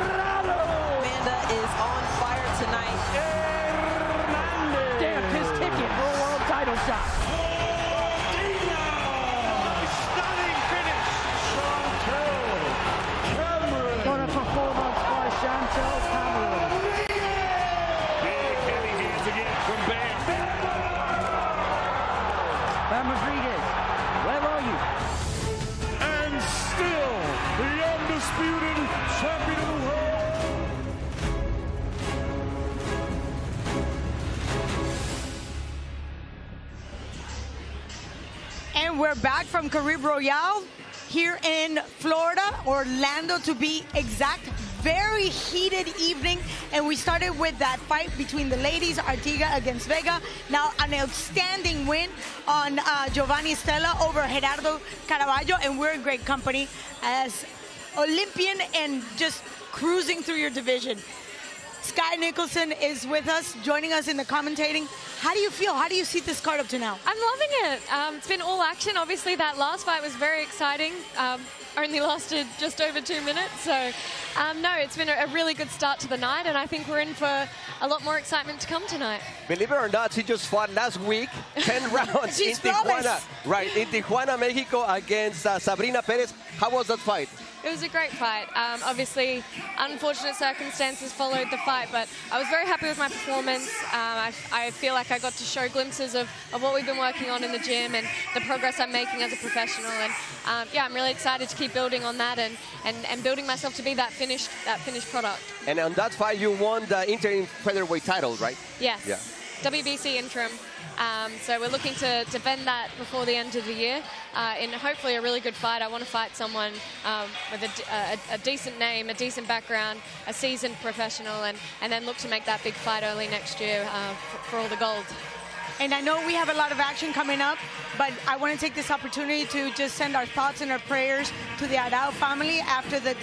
Amanda is on fire tonight. Damn, his ticket for a world title shot. Stunning finish. What a performance by Chantel Cameron. Big heavy hands again from Bam. Bam Rodriguez, where are you? And still the undisputed champion of the world. And we're back from Carib Royale here in Florida, Orlando to be exact. Very heated evening, and we started with that fight between the ladies, Artiga against Vega. Now an outstanding win on Giovanni Stella over Gerardo Caraballo, and we're in great company as Olympian and just cruising through your division. Sky Nicholson is with us, joining us in the commentating. How do you feel? How do you see this card up to now? I'm loving it. It's been all action. Obviously, that last fight was very exciting. Only lasted just over 2 minutes. So, no, it's been a really good start to the night, and I think we're in for a lot more excitement to come tonight. Believe it or not, she just fought last week, 10 rounds in Tijuana. Right, in Tijuana, Mexico against Sabrina Perez. How was that fight? It was a great fight. Obviously, unfortunate circumstances followed the fight, but I was very happy with my performance. I feel like I got to show glimpses of what we've been working on in the gym and the progress I'm making as a professional. And yeah, I'm really excited to keep building on that and building myself to be that finished product. And on that fight, you won the interim featherweight title, right? Yes. Yeah. WBC interim. So we're looking to defend that before the end of the year in hopefully a really good fight. I want to fight someone with a decent name, a decent background, a seasoned professional, and then look to make that big fight early next year for all the gold. And I know we have a lot of action coming up, but I want to take this opportunity to just send our thoughts and our prayers to the Arau family after the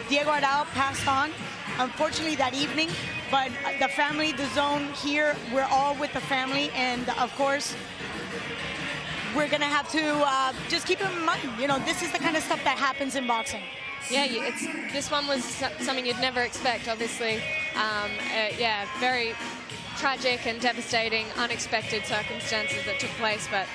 Diego Arau passed on. unfortunately, that evening. But the family, the zone here, we're all with the family. And, of course, we're going to have to just keep in mind, you know, this is the kind of stuff that happens in boxing. Yeah, this one was something you'd never expect, obviously. Yeah, very tragic and devastating, unexpected circumstances that took place. But,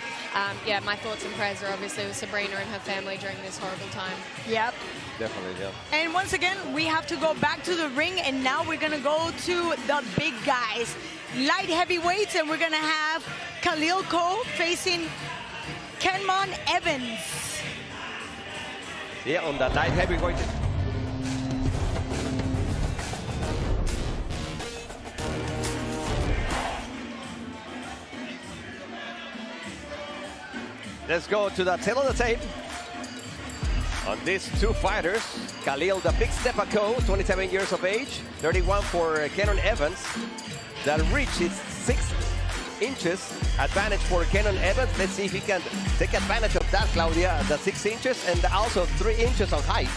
yeah, my thoughts and prayers are obviously with Sabrina and her family during this horrible time. Yep. Definitely, yeah. And once again, we have to go back to the ring, and now we're going to go to the big guys. Light heavyweights, and we're going to have Khalil Cole facing Kenmon Evans. Yeah, on the light heavyweight. Let's go to the tail of the tape. On these two fighters, Khalil, the big step ago, 27 years of age, 31 for Kenmon Evans. The reach is 6 inches advantage for Kenmon Evans. Let's see if he can take advantage of that, Claudia. The 6 inches and also 3 inches of height.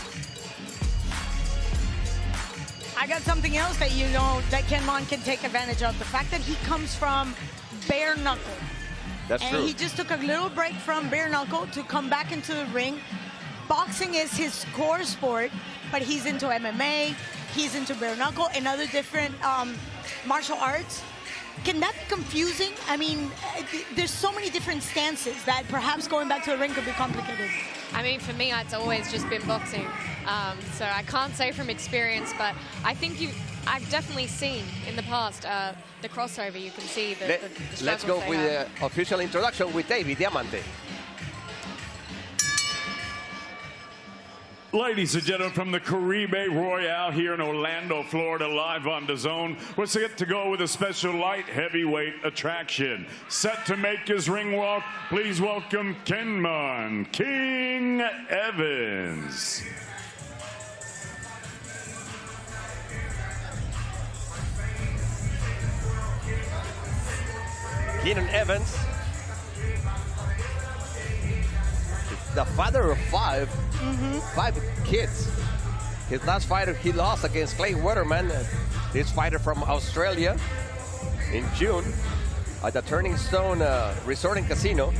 I got something else that you know that Kenmon can take advantage of. The fact that he comes from bare knuckle. That's and true. He just took a little break from bare knuckle to come back into the ring. Boxing is his core sport, but he's into MMA, he's into bare knuckle and other different martial arts. Can that be confusing? I mean, there's so many different stances that perhaps going back to the ring could be complicated. I mean, for me, it's always just been boxing. So I can't say from experience, but I think I've definitely seen in the past the crossover. You can see the Let's go with the official introduction with David Diamante. Ladies and gentlemen, from the Caribe Royale here in Orlando, Florida, live on DAZN, we're set to go with a special light heavyweight attraction. Set to make his ring walk, please welcome Kenmon King Evans. Kenmon Evans, the father of 5 kids. His last fighter he lost against Clay Waterman, this fighter from Australia, in June at the Turning Stone Resort and Casino.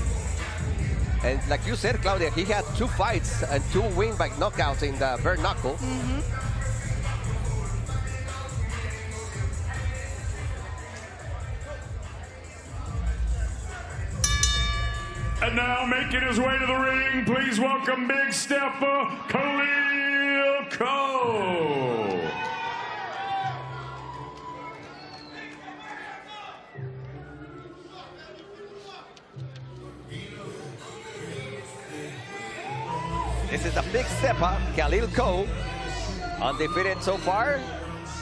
And like you said, Claudia, he had 2 fights and 2 wins by knockouts in the bare knuckle. And now making his way to the ring, please welcome Big Stepper Khalil Cole. This is the big stepper, Khalil Cole, undefeated so far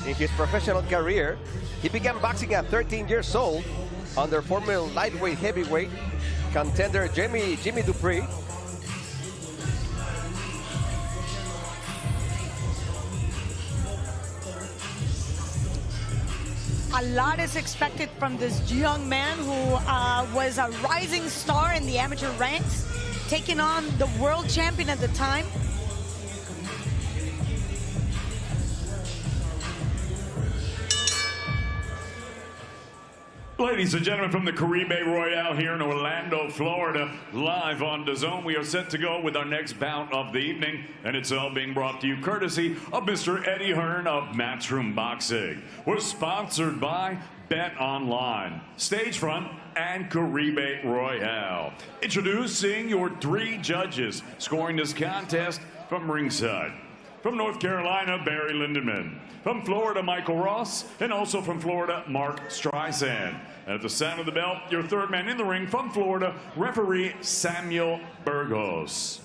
in his professional career. He began boxing at 13 years old under former lightweight heavyweight contender Jimmy Dupree. A lot is expected from this young man who was a rising star in the amateur ranks, taking on the world champion at the time. Ladies and gentlemen, from the Caribe Royale here in Orlando, Florida, live on DAZN, we are set to go with our next bout of the evening, and it's all being brought to you courtesy of Mr. Eddie Hearn of Matchroom Boxing. We're sponsored by Bet Online, Stagefront, and Caribe Royale. Introducing your 3 judges scoring this contest from ringside. From North Carolina, Barry Lindenman. From Florida, Michael Ross. And also from Florida, Mark Streisand. And at the sound of the bell, your 3rd man in the ring from Florida, referee Samuel Burgos.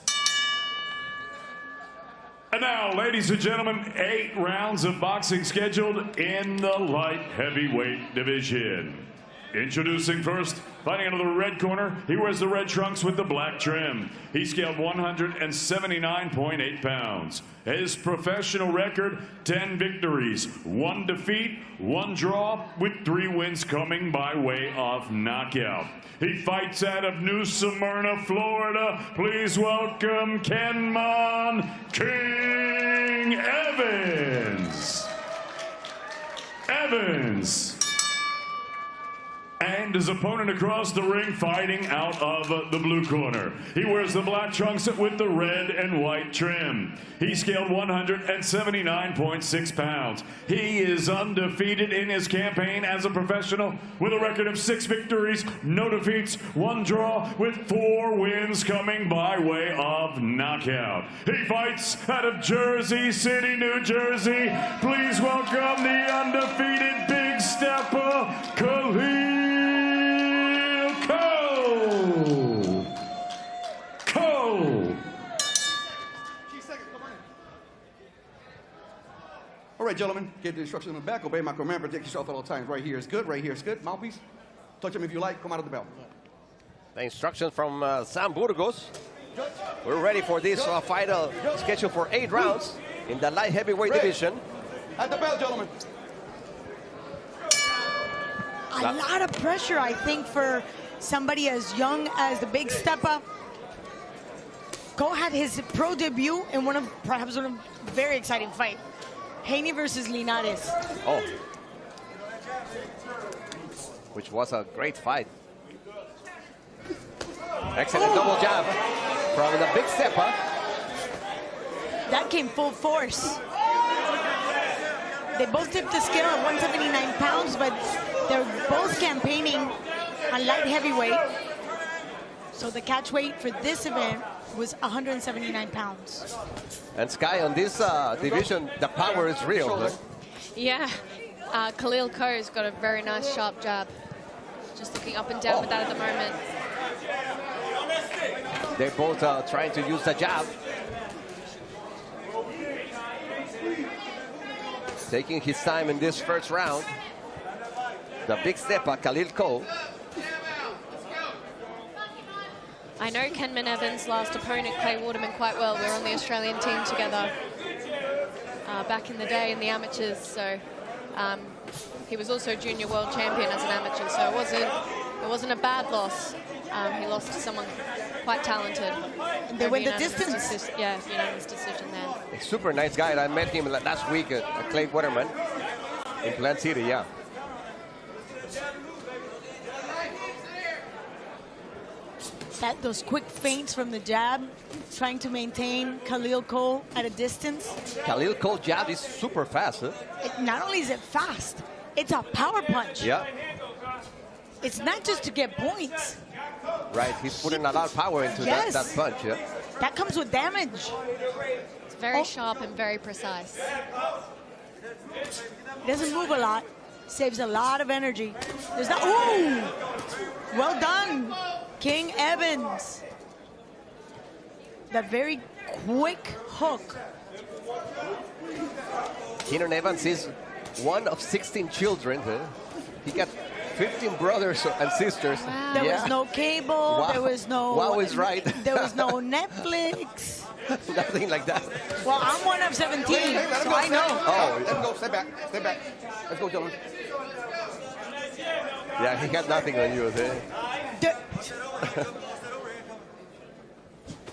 And now, ladies and gentlemen, 8 rounds of boxing scheduled in the light heavyweight division. Introducing first, fighting out of the red corner, he wears the red trunks with the black trim. He scaled 179.8 pounds. His professional record, 10 victories, 1 defeat, 1 draw, with 3 wins coming by way of knockout. He fights out of New Smyrna, Florida. Please welcome Kenmon King Evans. Evans. And his opponent across the ring fighting out of the blue corner. He wears the black trunks with the red and white trim. He scaled 179.6 pounds. He is undefeated in his campaign as a professional with a record of 6 victories, no defeats, 1 draw, with 4 wins coming by way of knockout. He fights out of Jersey City, New Jersey. Please welcome the undefeated Big Stepper, Khalil. All right, gentlemen, get the instructions on the back. Obey my command. Protect yourself at all times. Right here is good. Right here is good. Mouthpiece. Touch him if you like. Come out of the bell. The instructions from Sam Burgos. We're ready for this fight scheduled for 8 rounds in the light heavyweight division. At the bell, gentlemen. A lot of pressure, I think, for somebody as young as the Big Stepper. Cole had his pro debut in perhaps one of very exciting fight. Haney versus Linares. Oh. Which was a great fight. Excellent double jab from the Big Stepper. That came full force. They both tipped the scale at 179 pounds, but they're both campaigning on light heavyweight. So the catch weight for this event was 179 pounds. And Sky, on this division, the power is real. Right? Yeah, Khalil Koh's got a very nice sharp jab. Just looking up and down with that at the moment. They're both trying to use the jab. Taking his time in this first round. The Big Stepper, Khalil Koh. I know Kenman Evans' last opponent, Clay Waterman, quite well. We were on the Australian team together back in the day in the amateurs. So he was also junior world champion as an amateur. So it wasn't a bad loss. He lost to someone quite talented. They went the distance. Yeah, unanimous decision there. A super nice guy. I met him last week at Clay Waterman in Plant City, yeah. Those quick feints from the jab, trying to maintain Khalil Koh at a distance. Khalil Koh's jab is super fast. Huh? Not only is it fast, it's a power punch. Yeah. It's not just to get points. Right, he's putting a lot of power into that punch. Yeah. That comes with damage. It's very sharp and very precise. He doesn't move a lot, saves a lot of energy. There's that. Ooh! Well done, King Evans. That very quick hook. Keenan Evans is one of 16 children. Huh? He got 15 brothers and sisters. Wow. There was no cable. Wow. There was no. Wow is right. There was no Netflix. Nothing like that. Well, I'm one of 17, so I know. Oh, let's go. Stay back. Stay back. Let's go, gentlemen. Yeah, he had nothing on you. Huh?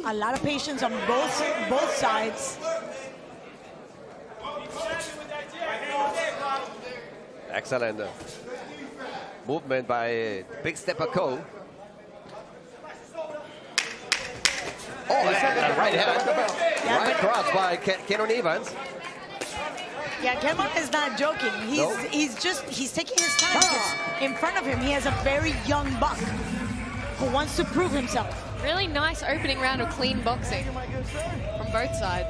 A lot of patience on both sides. Excellent movement by Big Stepper Koh. Oh, yeah, right hand. Right cross by Kenon Evans. Yeah, Kenman is not joking. He's taking his time. In front of him, he has a very young buck who wants to prove himself. Really nice opening round of clean boxing from both sides.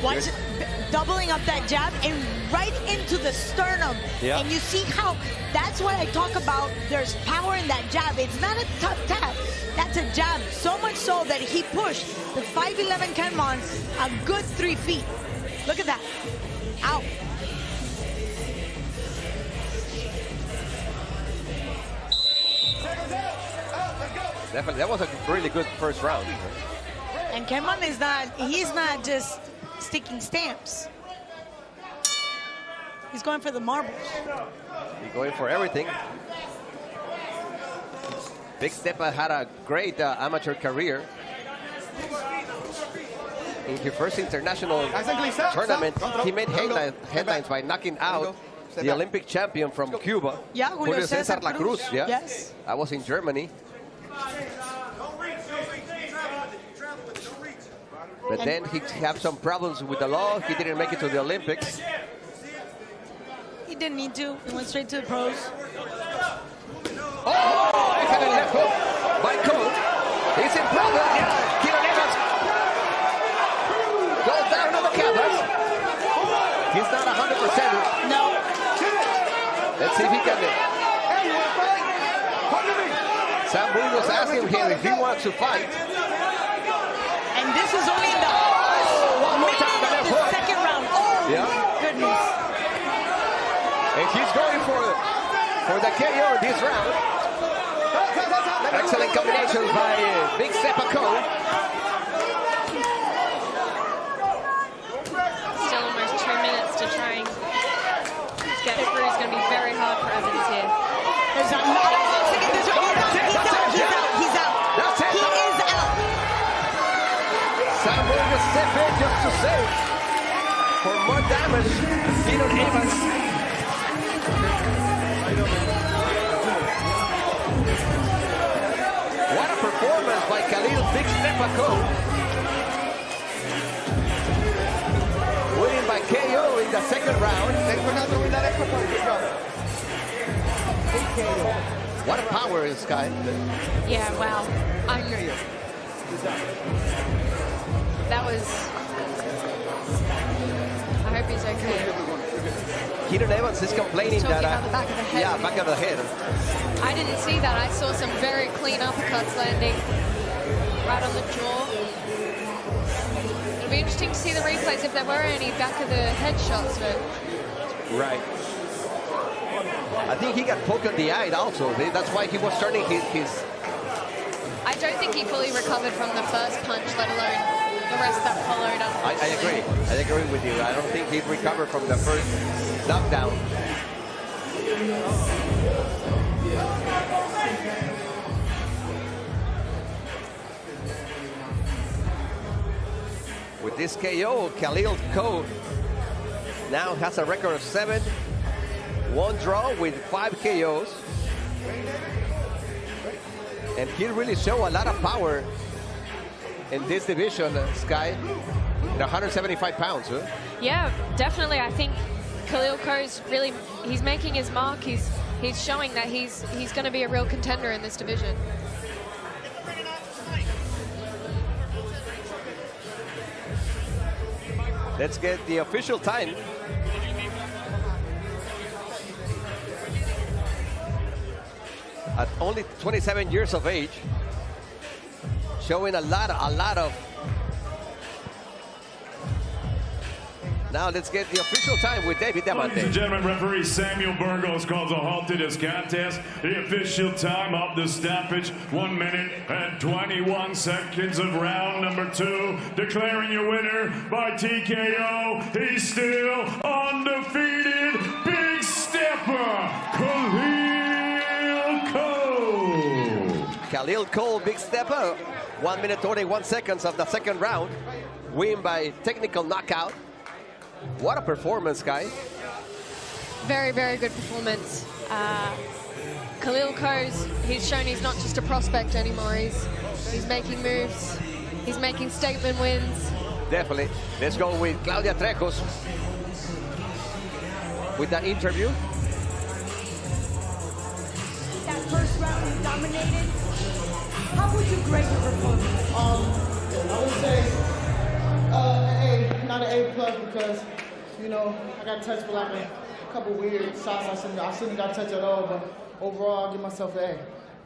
Watch doubling up that jab and right into the sternum. Yeah. And you see how, that's what I talk about. There's power in that jab. It's not a tough tap. That's a jab. So much so that he pushed the 5'11" Kenman a good 3 feet. Look at that. Ow. Definitely, that was a really good first round. And Kenman is not, he's not just sticking stamps. He's going for the marbles. He's going for everything. Big Zepeda had a great amateur career. In his first international tournament, he made headlines by knocking out the Olympic champion from Cuba, Yeah, Julio Cesar La Cruz. Yeah, Yes. I was in Germany. But then he had some problems with the law. He didn't make it to the Olympics. He didn't need to. He went straight to the pros. Oh, excellent left hook by Cole. He's in problem. Yeah, Kieran Evans goes down on the canvas. He's not 100%. No. Let's see if he can. Sam Burgos asking him if he wants to fight. And this is only in the one more time, the left hook. second round. Oh, Yeah. goodness. And he's going for the KO in this round. Excellent combinations by Big Zepeda. Still almost 2 minutes to try and get through. It's going to be very hard for Evans here. He's out. He's out. That's it. He is out. Sam Burgos step in just to save for more damage. Kieran Evans. What a performance by Khalil Big Zepeda. Winning by KO in the second round. What a power in this guy. Yeah, wow. That was... I hope he's okay. Kieran Evans is complaining He's talking that... about the back of the head. Yeah, back of the head. I didn't see that. I saw some very clean uppercuts landing right on the jaw. It'll be interesting to see the replays if there were any back of the head shots. But Right. I think he got poked in the eye also. That's why he was turning his... I don't think he fully recovered from the first punch, let alone the rest that followed up. I agree. I agree with you. I don't think he'd recover from the first knockdown. With this KO, Khalil Cole now has a record of 7, 1 draw with 5 KOs. And he really showed a lot of power in this division, Sky, at 175 pounds. Huh? Yeah, definitely. I think Khalil Coe's really, he's making his mark. He's showing that he's going to be a real contender in this division. Let's get the official time. At only 27 years of age, showing a lot of. Now let's get the official time with David Diamante. Ladies and gentlemen, referee Samuel Burgos calls a halt to this contest. The official time of the stoppage, 1 minute and 21 seconds of round number 2. Declaring your winner by TKO, he's still undefeated, Big Stepper, Khalil Cole. Khalil Cole, Big Stepper, 1 minute 21 seconds of the second round. Win by technical knockout. What a performance, Guy. Very, very good performance. Khalil Coe's, he's shown he's not just a prospect anymore. He's making moves. He's making statement wins. Definitely. Let's go with Claudia Trejos with that interview. That first round you dominated. How would you grade your performance? I would say not an A plus because, you know, I got touched for like a couple weird shots. I shouldn't have got touched at all, but overall, I'll give myself an A.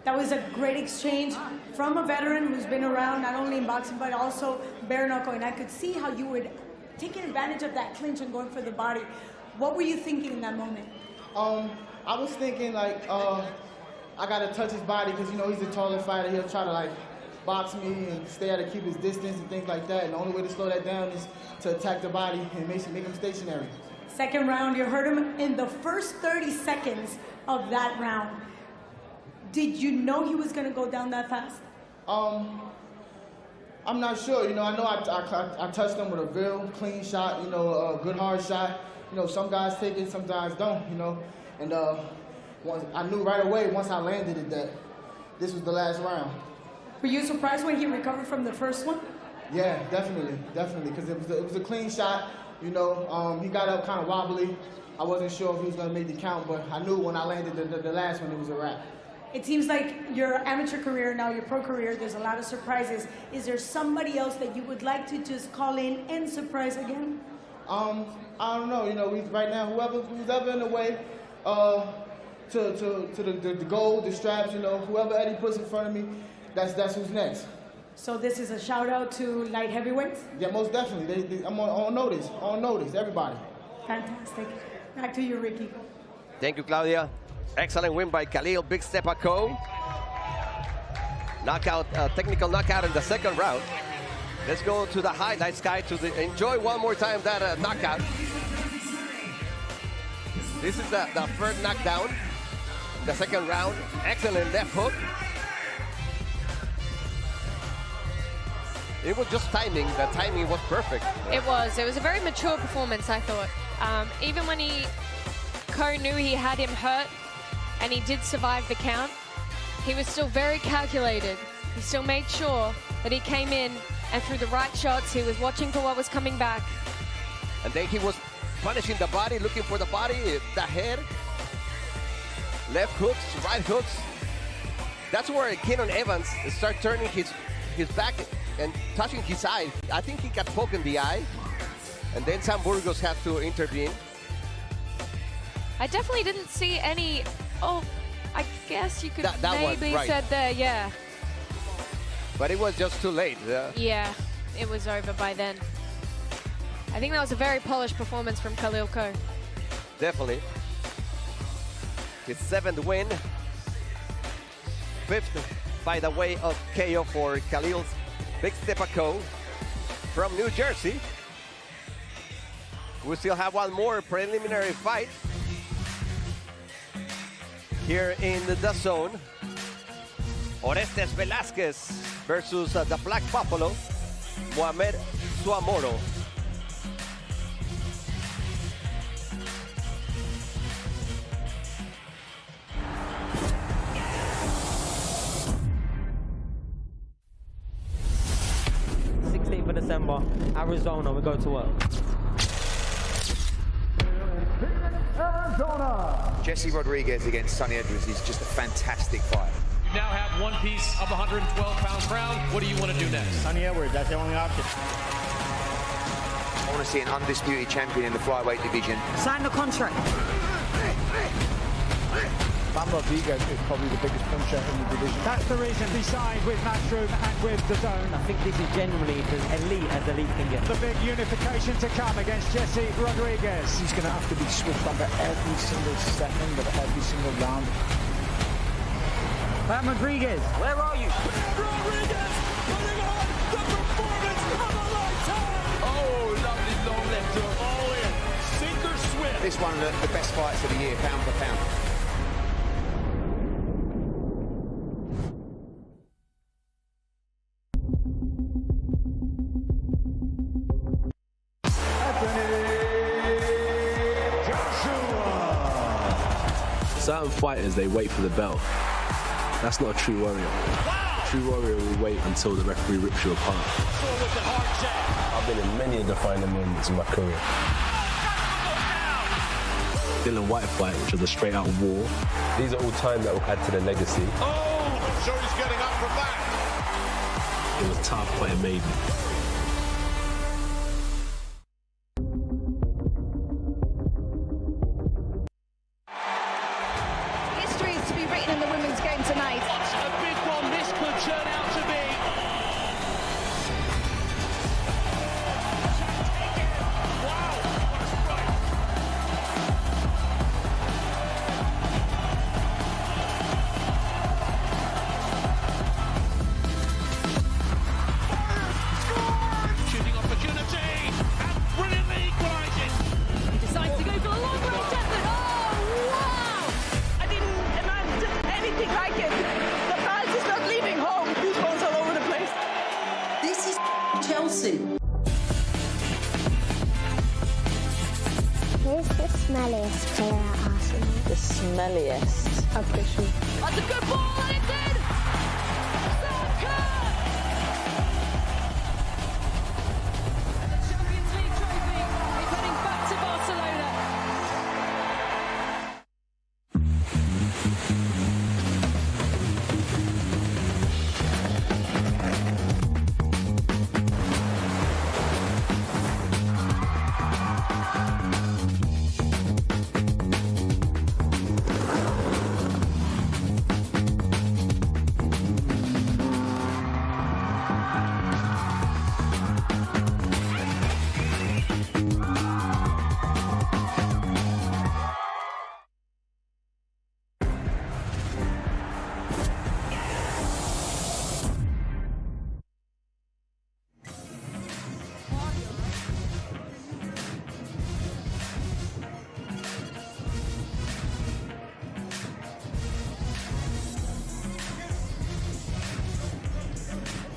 That was a great exchange from a veteran who's been around not only in boxing but also bare knuckle, and I could see how you were taking advantage of that clinch and going for the body. What were you thinking in that moment? I was thinking like I gotta touch his body because, you know, he's a taller fighter. He'll try to like box me and stay out to keep his distance and things like that. And the only way to slow that down is to attack the body and make him stationary. Second round, you heard him in the first 30 seconds of that round. Did you know he was going to go down that fast? I'm not sure. You know, I know I touched him with a real clean shot, you know, a good hard shot. You know, some guys take it, some guys don't, you know. And I knew right away once I landed it that this was the last round. Were you surprised when he recovered from the first one? Yeah, definitely, because it was a clean shot. You know, he got up kind of wobbly. I wasn't sure if he was going to make the count, but I knew when I landed the last one, it was a wrap. It seems like your amateur career, now your pro career, there's a lot of surprises. Is there somebody else that you would like to just call in and surprise again? I don't know. You know, right now, who's ever in the way to the goal, the straps, you know, whoever Eddie puts in front of me, that's who's next. So this is a shout out to light heavyweights? Yeah, most definitely. I'm on notice, everybody. Fantastic. Back to you, Ricky. Thank you, Claudia. Excellent win by Khalil Big Stepa Ko. Knockout, technical knockout in the second round. Let's go to the highlights, Sky, enjoy one more time that knockout. This is the first knockdown, the second round. Excellent left hook. It was just timing. The timing was perfect. It was a very mature performance, I thought. Even when Ko knew he had him hurt and he did survive the count, he was still very calculated. He still made sure that he came in and threw the right shots. He was watching for what was coming back. And then he was punishing the body, looking for the body, the head. Left hooks, right hooks. That's where Keenan Evans started turning his back and touching his eye. I think he got poked in the eye. And then Sam Burgos had to intervene. I definitely didn't see any, I guess you could that maybe one, right. said there, yeah. But it was just too late. Yeah, it was over by then. I think that was a very polished performance from Khalil Ko. Definitely. His 7th win. 5th by the way of KO for Khalil Big Stepa Ko from New Jersey. We still have one more preliminary fight here in the DAZN. Orestes Velasquez versus the Black Buffalo, Mohamed Suamoro. December, Arizona, we go to work. Arizona. Jesse Rodriguez against Sonny Edwards is just a fantastic fight. You now have one piece of 112-pound crown. What do you want to do next? Sonny Edwards, that's the only option. I want to see an undisputed champion in the flyweight division. Sign the contract. Sam Rodriguez is probably the biggest puncher in the division. That's the reason we signed with Matchroom and with DAZN. I think this is genuinely as elite can get. The big unification to come against Jesse Rodriguez. He's going to have to be switched on for every single second of every single round. Sam Rodriguez, where are you? Rodriguez putting on the performance of a lifetime. Oh, lovely long left hook. All in. Sinker swift. This one of the best fights of the year, pound for pound. Certain fighters, they wait for the bell. That's not a true warrior. Wow. True warrior will wait until the referee rips you apart. I've been in many defining moments in my career. Dylan White fight, which was a straight-out war. These are all time that will add to the legacy. Oh, I'm sure he's getting up from that. It was tough, but it made me. Decides to go smelliest. That's a good ball, and it's in! And the Champions League trophy is heading back to Barcelona.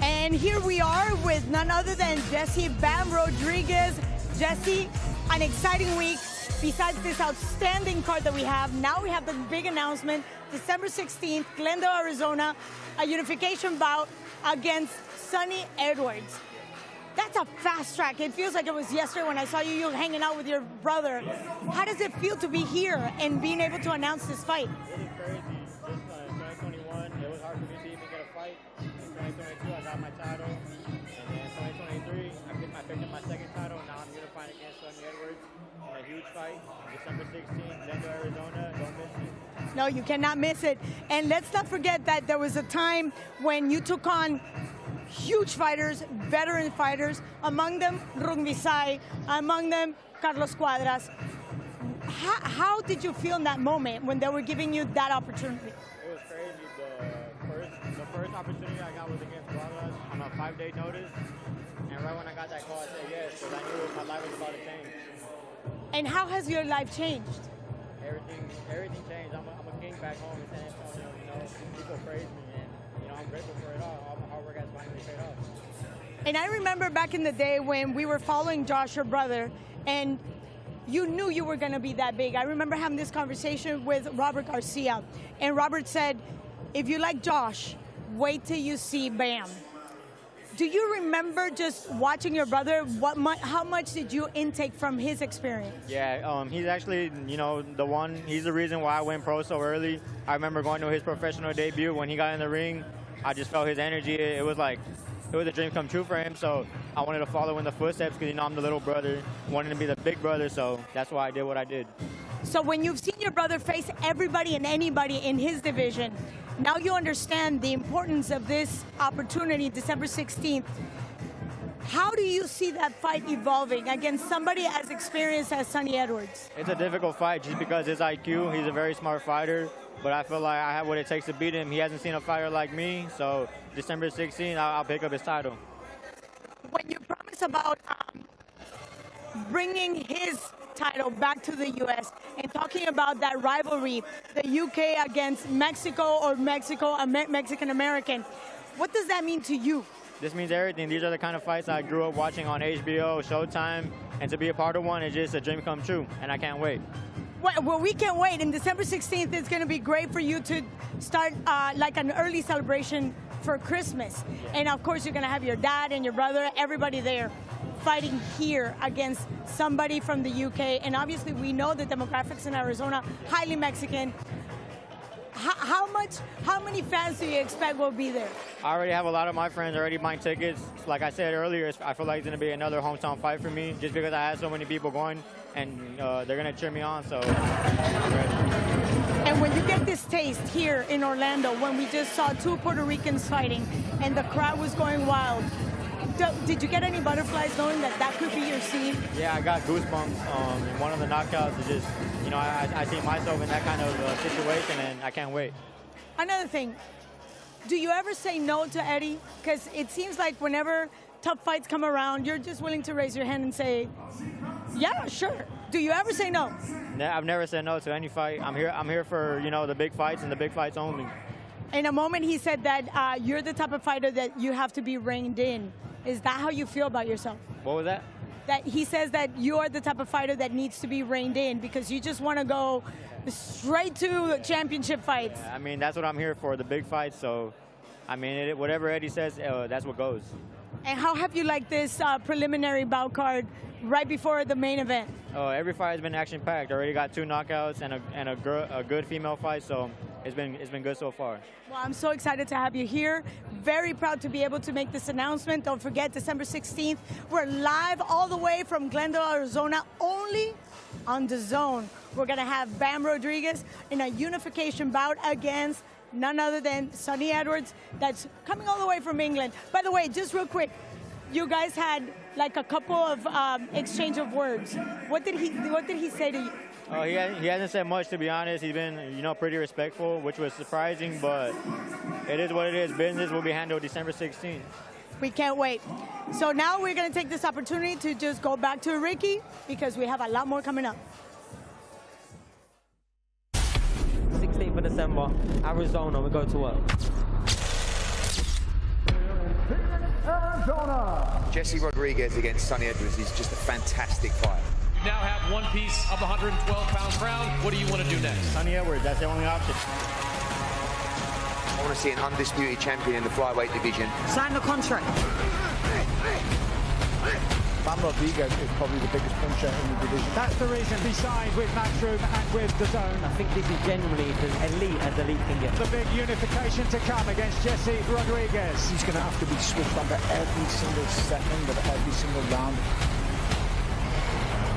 And here we are with none other than Jesse Bam Rodriguez. Jesse, an exciting week. Besides this outstanding card that we have, now we have the big announcement, December 16th, Glendale, Arizona, a unification bout against Sonny Edwards. That's a fast track. It feels like it was yesterday when I saw you hanging out with your brother. How does it feel to be here and being able to announce this fight? Really crazy. Just 2021, it was hard for me to even get a fight. In 2022, I got my title. And then 2023, I picked up my second title. Now I'm unifying against Sonny Edwards in a huge fight. December 16th, Glendale, Arizona. Don't miss it. No, you cannot miss it. And let's not forget that there was a time when you took on huge fighters, veteran fighters, among them Rungvisai, among them Carlos Cuadras. How did you feel in that moment when they were giving you that opportunity? It was crazy. The first opportunity I got was against Cuadras on a 5-day notice. And right when I got that call, I said yes, because I knew my life was about to change. And how has your life changed? Everything changed. I'm a king back home in San Antonio. You know, people praise me, and I'm grateful for it all. All my hard work has finally paid off. And I remember back in the day when we were following Josh, your brother, and you knew you were going to be that big. I remember having this conversation with Robert Garcia, and Robert said, if you like Josh, wait till you see Bam. Do you remember just watching your brother? How much did you intake from his experience? Yeah, he's actually, he's the reason why I went pro so early. I remember going to his professional debut. When he got in the ring, I just felt his energy. It was a dream come true for him, so I wanted to follow in the footsteps because, I'm the little brother, wanted to be the big brother, so that's why I did what I did. So when you've seen your brother face everybody and anybody in his division, now you understand the importance of this opportunity, December 16th. How do you see that fight evolving against somebody as experienced as Sonny Edwards? It's a difficult fight just because his IQ, he's a very smart fighter, but I feel like I have what it takes to beat him. He hasn't seen a fighter like me, so December 16th, I'll pick up his title. When you promise about bringing his title back to the U.S. and talking about that rivalry, the U.K. against Mexico or Mexican-American, what does that mean to you? This means everything. These are the kind of fights I grew up watching on HBO, Showtime, and to be a part of one is just a dream come true, and I can't wait. Well, we can't wait, and December 16th is going to be great for you to start like an early celebration for Christmas. And of course, you're going to have your dad and your brother, everybody there, fighting here against somebody from the UK. And obviously, we know the demographics in Arizona, highly Mexican. How many fans do you expect will be there? I already have a lot of my friends already buying tickets. Like I said earlier, I feel like it's going to be another hometown fight for me just because I had so many people going, and they're going to cheer me on, so I'm ready. And when you get this taste here in Orlando, when we just saw two Puerto Ricans fighting and the crowd was going wild, did you get any butterflies knowing that that could be your scene? Yeah, I got goosebumps. In one of the knockouts, it's just, I see myself in that kind of situation, and I can't wait. Another thing, do you ever say no to Eddie? Because it seems like whenever tough fights come around, you're just willing to raise your hand and say, yeah, sure. Do you ever say no? I've never said no to any fight. I'm here for, the big fights and the big fights only. In a moment, he said that you're the type of fighter that you have to be reined in. Is that how you feel about yourself? What was that? that he says that you're the type of fighter that needs to be reined in because you just want to go straight to the championship fights. I mean, that's what I'm here for, the big fights. So, I mean, whatever Eddie says, that's what goes. And how have you liked this preliminary bout card right before the main event? Oh, every fight has been action-packed. Already got 2 knockouts and a good female fight, so it's been good so far. Well, I'm so excited to have you here. Very proud to be able to make this announcement. Don't forget, December 16th, we're live all the way from Glendale, Arizona, only on DAZN. We're going to have Bam Rodriguez in a unification bout against none other than Sonny Edwards, that's coming all the way from England. By the way, just real quick, you guys had like a couple of exchange of words. What did he say to you? Oh, he hasn't said much, to be honest. He's been, pretty respectful, which was surprising, but it is what it is. Business will be handled December 16th. We can't wait. So now we're going to take this opportunity to just go back to Ricky because we have a lot more coming up. 16th of December, Arizona, we go to work. Jesse Rodriguez against Sonny Edwards is just a fantastic fight. You now have one piece of the 112-pound crown. What do you want to do next? Sonny Edwards, that's the only option. I want to see an undisputed champion in the flyweight division. Sign the contract. Bam Rodriguez is probably the biggest puncher in the division. That's the reason he signed with Matchroom and with DAZN. I think this is genuinely as elite can get. The big unification to come against Jesse Rodriguez. He's going to have to be switched under every single second of every single round.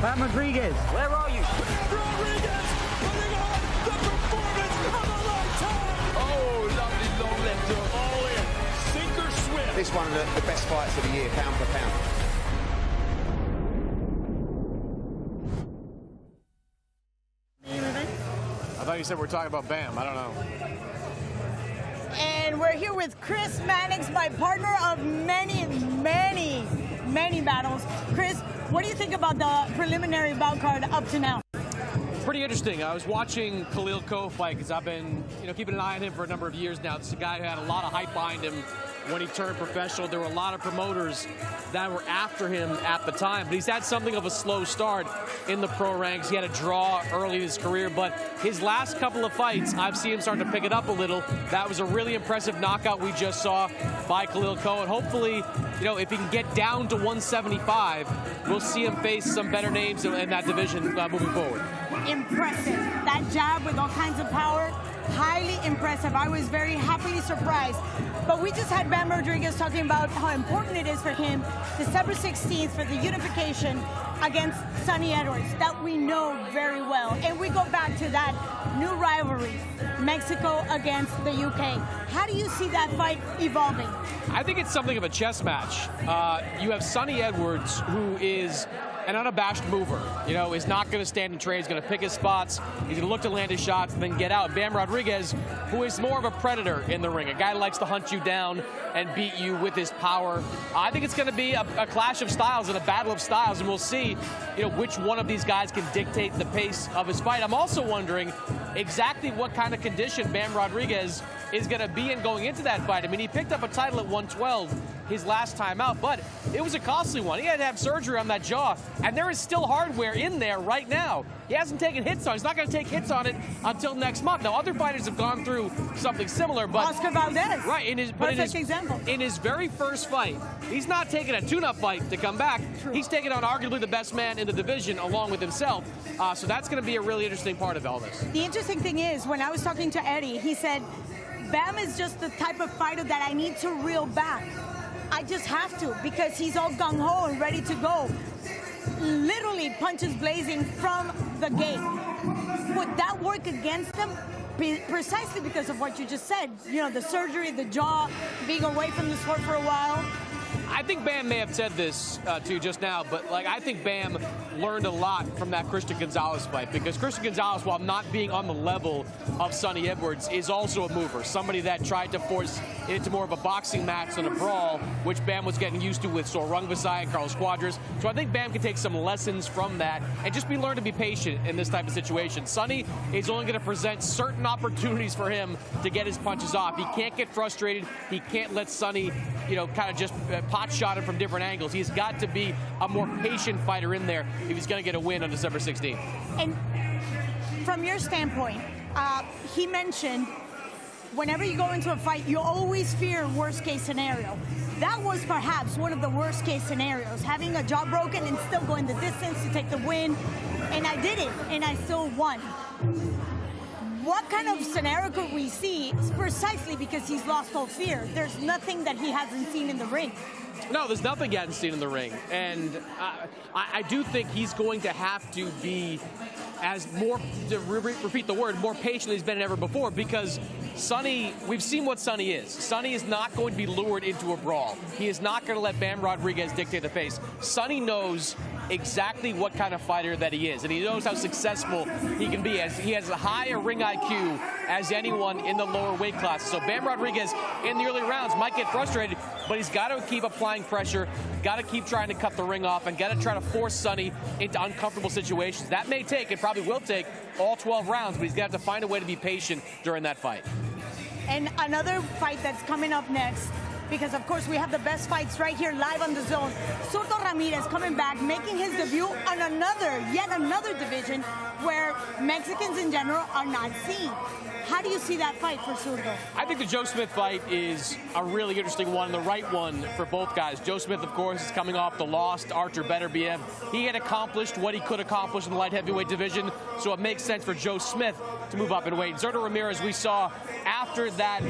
Bam Rodriguez, where are you? Bam Rodriguez putting on the performance of a lifetime. Oh, lovely long left hook. All in. Sink or swim. This one of the best fights of the year, pound for pound. I thought you said we're talking about Bam. I don't know. And we're here with Chris Mannix, my partner of many battles. Chris, what do you think about the preliminary bout card up to now? Pretty interesting. I was watching Khalil Ko fight because I've been, keeping an eye on him for a number of years now. This is a guy who had a lot of hype behind him when he turned professional. There were a lot of promoters that were after him at the time, but he's had something of a slow start in the pro ranks. He had a draw early in his career, but his last couple of fights, I've seen him starting to pick it up a little. That was a really impressive knockout we just saw by Khalil Ko, and hopefully, if he can get down to 175, we'll see him face some better names in that division moving forward. Impressive. That jab with all kinds of power, highly impressive. I was very happily surprised. But we just had Bam Rodriguez talking about how important it is for him December 16th for the unification against Sonny Edwards, that we know very well. And we go back to that new rivalry, Mexico against the UK. How do you see that fight evolving? I think it's something of a chess match. You have Sonny Edwards, who is an unabashed mover, is not going to stand and trade. He's going to pick his spots. He's going to look to land his shots and then get out. Bam Rodriguez, who is more of a predator in the ring, a guy who likes to hunt you down and beat you with his power. I think it's going to be a clash of styles and a battle of styles, and we'll see, which one of these guys can dictate the pace of his fight. I'm also wondering exactly what kind of condition Bam Rodriguez is going to be in going into that fight. I mean, he picked up a title at 112 his last time out, but it was a costly one. He had to have surgery on that jaw, and there is still hardware in there right now. He hasn't taken hits on it. He's not going to take hits on it until next month. Now, other fighters have gone through something similar, but Oscar Valdez. Right, perfect example. In his very first fight, he's not taking a tune-up fight to come back. True. He's taking on arguably the best man in the division along with himself. So that's going to be a really interesting part of all this. The interesting thing is, when I was talking to Eddie, he said, Bam is just the type of fighter that I need to reel back. I just have to, because he's all gung-ho and ready to go. Literally punches blazing from the gate. Would that work against him? Precisely because of what you just said. The surgery, the jaw, being away from the sport for a while. I think Bam may have said this to you just now, but I think Bam learned a lot from that Christian Gonzalez fight, because Christian Gonzalez, while not being on the level of Sonny Edwards, is also a mover, somebody that tried to force it into more of a boxing match than a brawl, which Bam was getting used to with Sor Rungvisai and Carlos Cuadras. So I think Bam can take some lessons from that and just learn to be patient in this type of situation. Sonny is only going to present certain opportunities for him to get his punches off. He can't get frustrated. He can't let Sonny, kind of just pot shot him from different angles. He's got to be a more patient fighter in there if he's going to get a win on December 16th. And from your standpoint, he mentioned whenever you go into a fight, you always fear worst case scenario. That was perhaps one of the worst case scenarios, having a jaw broken and still going the distance to take the win. And I did it, and I still won. What kind of scenario could we see? It's precisely because he's lost all fear. There's nothing that he hasn't seen in the ring. No, there's nothing he hasn't seen in the ring. And I do think he's going to have to be as more, to repeat the word, more patient than he's been ever before, because Sonny, we've seen what Sonny is. Sonny is not going to be lured into a brawl. He is not going to let Bam Rodriguez dictate the pace. Sonny knows exactly what kind of fighter that he is, and he knows how successful he can be. As he has a higher ring IQ as anyone in the lower weight class. So Bam Rodriguez in the early rounds might get frustrated, but he's got to keep applying pressure, got to keep trying to cut the ring off, and got to try to force Sonny into uncomfortable situations. That may take, it probably will take, all 12 rounds, but he's going to have to find a way to be patient during that fight. And another fight that's coming up next, because of course we have the best fights right here live on DAZN. Zurdo Ramirez coming back, making his debut on yet another division where Mexicans in general are not seen. How do you see that fight for Zurdo? I think the Joe Smith fight is a really interesting one, the right one for both guys. Joe Smith, of course, is coming off the loss to Artur Beterbiev. He had accomplished what he could accomplish in the light heavyweight division, so it makes sense for Joe Smith to move up in weight. Zurdo Ramirez, we saw after that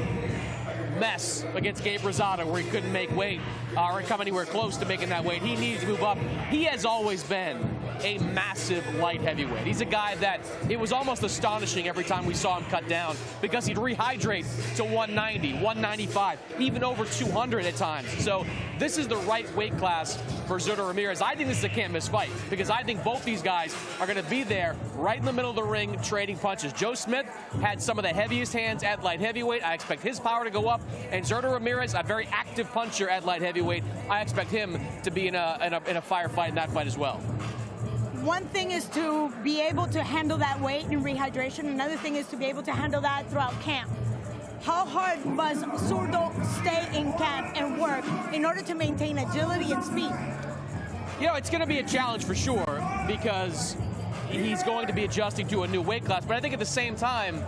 mess against Gabe Rosado where he couldn't make weight or come anywhere close to making that weight. He needs to move up. He has always been a massive light heavyweight. He's a guy that it was almost astonishing every time we saw him cut down because he'd rehydrate to 190, 195, even over 200 at times. So this is the right weight class for Zurdo Ramirez. I think this is a can't-miss fight because I think both these guys are going to be there right in the middle of the ring trading punches. Joe Smith had some of the heaviest hands at light heavyweight. I expect his power to go up. And Zurdo Ramirez, a very active puncher at light heavyweight. I expect him to be in a firefight in that fight as well. One thing is to be able to handle that weight and rehydration. Another thing is to be able to handle that throughout camp. How hard must Zurdo stay in camp and work in order to maintain agility and speed? You know, it's going to be a challenge for sure because he's going to be adjusting to a new weight class. But I think at the same time,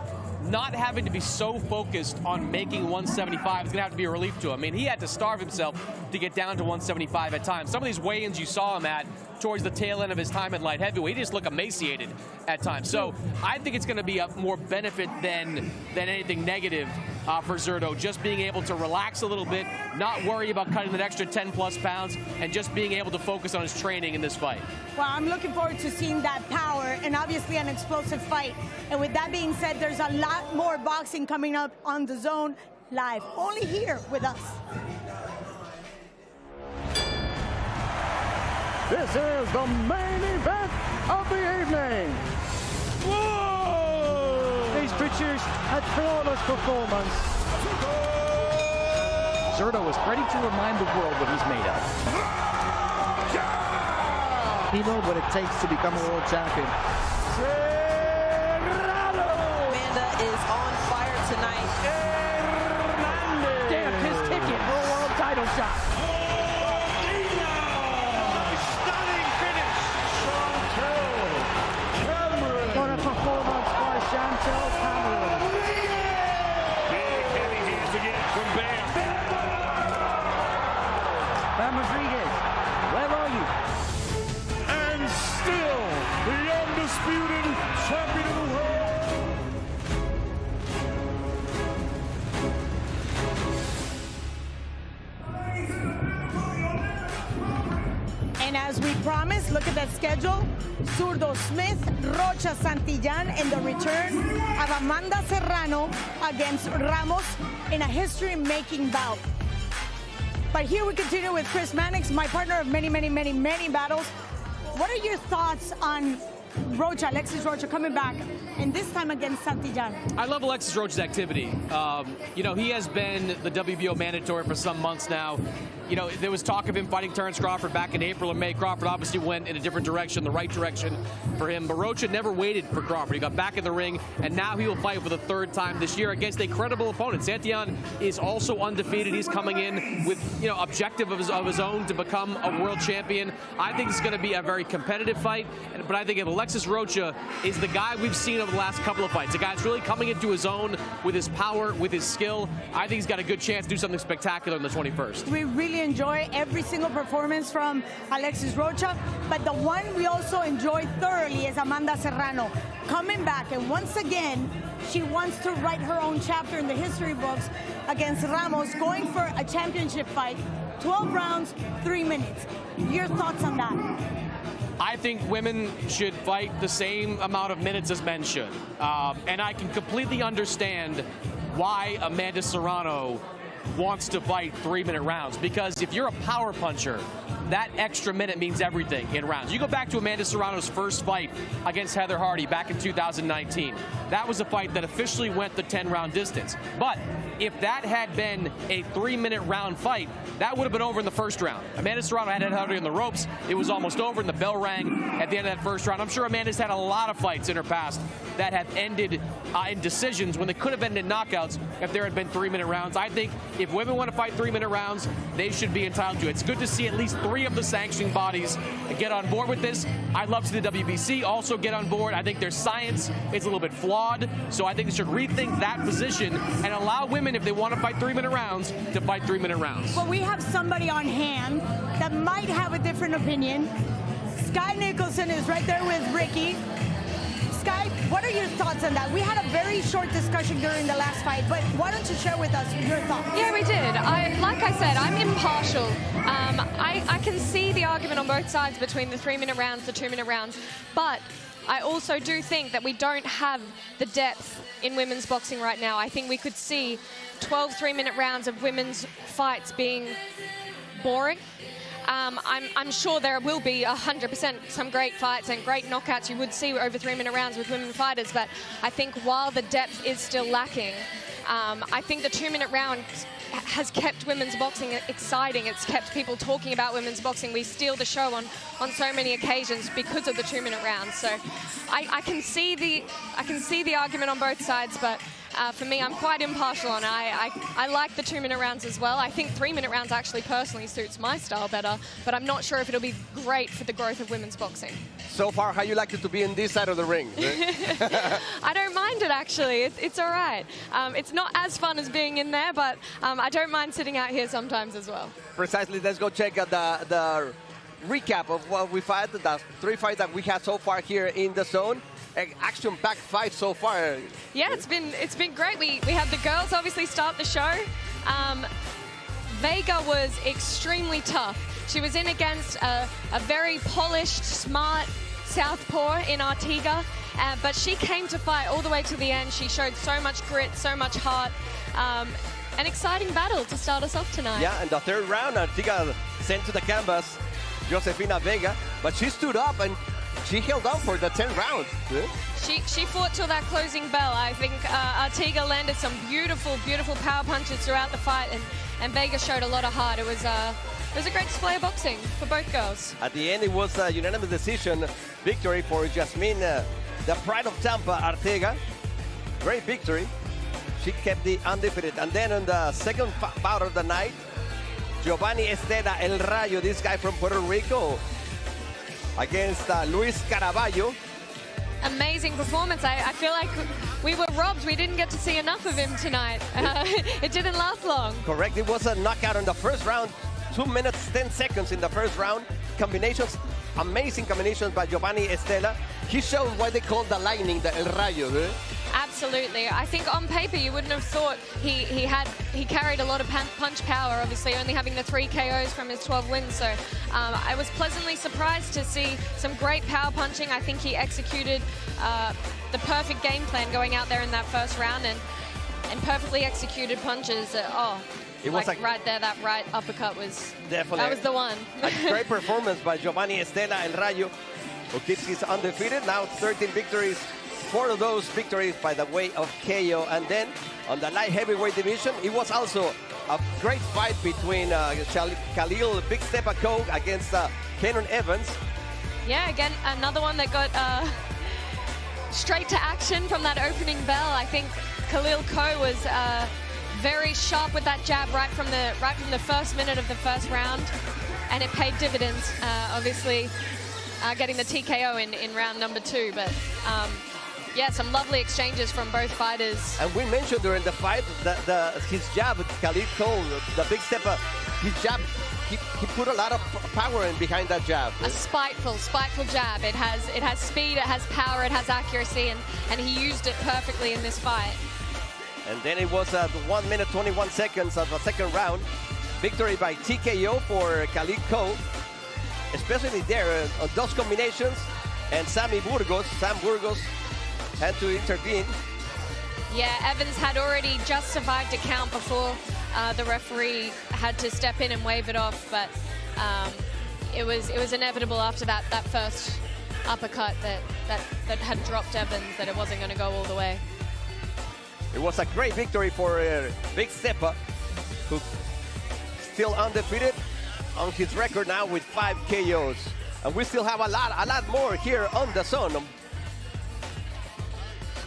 not having to be so focused on making 175 is going to have to be a relief to him. I mean, he had to starve himself to get down to 175 at times. Some of these weigh-ins you saw him at towards the tail end of his time at light heavyweight, he just looked emaciated at times. So I think it's going to be a more benefit than anything negative for Zurdo, just being able to relax a little bit, not worry about cutting that extra 10-plus pounds, and just being able to focus on his training in this fight. Well, I'm looking forward to seeing that power and obviously an explosive fight. And with that being said, there's a lot more boxing coming up on DAZN live, only here with us. This is the main event of the evening. Whoa! He's produced a flawless performance. Zurdo is ready to remind the world what he's made of. He knows what it takes to become a world champion. Amanda is on fire tonight. Damn, his ticket for a world title shot. Stunning finish. What a performance by Chantel Cameron. Big heavy hands again from Bam. Bam Rodriguez, where are you? And still the undisputed champion of the world. And as we promised, look at that schedule. Zurdo Smith, Rocha Santillan, and the return of Amanda Serrano against Ramos in a history-making bout. But here we continue with Chris Mannix, my partner of many, many, many, many battles. What are your thoughts on Rocha, Alexis Rocha, coming back, and this time against Santillán. I love Alexis Rocha's activity. You know, he has been the WBO mandatory for some months now. You know, there was talk of him fighting Terrence Crawford back in April or May. Crawford obviously went in a different direction, the right direction for him. But Rocha never waited for Crawford. He got back in the ring, and now he will fight for the third time this year against a credible opponent. Santillán is also undefeated. He's coming in with, you know, objective of his own to become a world champion. I think it's going to be a very competitive fight, but I think if Alexis Rocha is the guy we've seen over the last couple of fights, a guy that's really coming into his own with his power, with his skill, I think he's got a good chance to do something spectacular on the 21st. We really enjoy every single performance from Alexis Rocha, but the one we also enjoy thoroughly is Amanda Serrano coming back, and once again she wants to write her own chapter in the history books against Ramos, going for a championship fight, 12 rounds, 3 minutes. Your thoughts on that? I think women should fight the same amount of minutes as men should. And I can completely understand why Amanda Serrano wants to fight 3-minute rounds, because if you're a power puncher, that extra minute means everything in rounds. You go back to Amanda Serrano's first fight against Heather Hardy back in 2019. That was a fight that officially went the 10-round distance. But if that had been a 3-minute round fight, that would have been over in the first round. Amanda Serrano had Heather Hardy in the ropes. It was almost over, and the bell rang at the end of that first round. I'm sure Amanda's had a lot of fights in her past that have ended in decisions when they could have ended in knockouts if there had been 3-minute rounds. I think if women want to fight 3-minute rounds, they should be entitled to it. It's good to see at least 3 of the sanctioning bodies get on board with this. I'd love to see the WBC also get on board. I think their science is a little bit flawed, so I think they should rethink that position and allow women, if they want to fight 3-minute rounds, to fight 3-minute rounds. But we have somebody on hand that might have a different opinion. Sky Nicholson is right there with Ricky. Sky, what are your thoughts on that? We had a very short discussion during the last fight, but why don't you share with us your thoughts? Yeah, we did. Like I said, I'm impartial. I can see the argument on both sides between the 3-minute rounds, the 2-minute rounds, but I also do think that we don't have the depth in women's boxing right now. I think we could see 12 3-minute rounds of women's fights being boring. I'm sure there will be 100% some great fights and great knockouts you would see over 3-minute rounds with women fighters, but I think while the depth is still lacking, I think the 2-minute round has kept women's boxing exciting. It's kept people talking about women's boxing. We steal the show on so many occasions because of the 2-minute rounds. So I can see the argument on both sides, but for me, I'm quite impartial on it. I like the 2-minute rounds as well. I think 3-minute rounds actually personally suits my style better, but I'm not sure if it'll be great for the growth of women's boxing. So far, how you like it to be in this side of the ring? I don't mind it, actually. It's all right. It's not as fun as being in there, but I don't mind sitting out here sometimes as well. Precisely. Let's go check out the recap of what we fought, the 3 fights that we had so far here in the zone. Action-packed fight so far. Yeah, it's been great. We had the girls obviously start the show. Vega was extremely tough. She was in against a very polished, smart southpaw in Artiga, but she came to fight all the way to the end. She showed so much grit, so much heart. An exciting battle to start us off tonight. Yeah, and the 3rd round, Artiga sent to the canvas Josefina Vega, but she stood up and she held on for the 10 rounds. She fought till that closing bell. I think Artiga landed some beautiful, beautiful power punches throughout the fight, and Vega showed a lot of heart. It was a great display of boxing for both girls. At the end, it was a unanimous decision victory for Jasmine, the pride of Tampa, Artiga. Great victory. She kept the undefeated. And then on the second bout of the night, Giovanni Estela El Rayo, this guy from Puerto Rico, against Luis Caraballo. Amazing performance. I feel like we were robbed. We didn't get to see enough of him tonight. It didn't last long. Correct. It was a knockout in the first round. 2 minutes, 10 seconds in the first round. Combinations, amazing combinations by Giovanni Estela. He showed why they call the lightning, the El Rayo. Absolutely. I think on paper you wouldn't have thought he carried a lot of punch power, obviously only having the 3 KOs from his 12 wins. So I was pleasantly surprised to see some great power punching. I think he executed the perfect game plan going out there in that first round and perfectly executed punches. It was like right there, that right uppercut was definitely, that was the one. A great performance by Giovanni Estela El Rayo. who keeps his undefeated. Now 13 victories, 4 of those victories by the way of KO. And then on the light heavyweight division, it was also a great fight between Khalil Big Steppa Coe against Kenan Evans. Yeah, again, another one that got straight to action from that opening bell. I think Khalil Coe was very sharp with that jab right from the first minute of the first round, and it paid dividends. Obviously, getting the TKO in round number 2, but yeah, some lovely exchanges from both fighters. And we mentioned during the fight that his jab, Khalil Coe, the Big Steppa, his jab, he put a lot of power in behind that jab. A spiteful jab. It has speed, it has power, it has accuracy, and he used it perfectly in this fight. And then it was 1 minute 21 seconds of the second round. Victory by TKO for Khalil Coe, especially there on those combinations. And Sam Burgos had to intervene. Yeah, Evans had already just survived a count before the referee had to step in and wave it off, but it was inevitable after that first uppercut that had dropped Evans, that it wasn't going to go all the way. It was a great victory for Big Steppa, who still undefeated on his record now with 5 KOs. And we still have a lot more here on DAZN.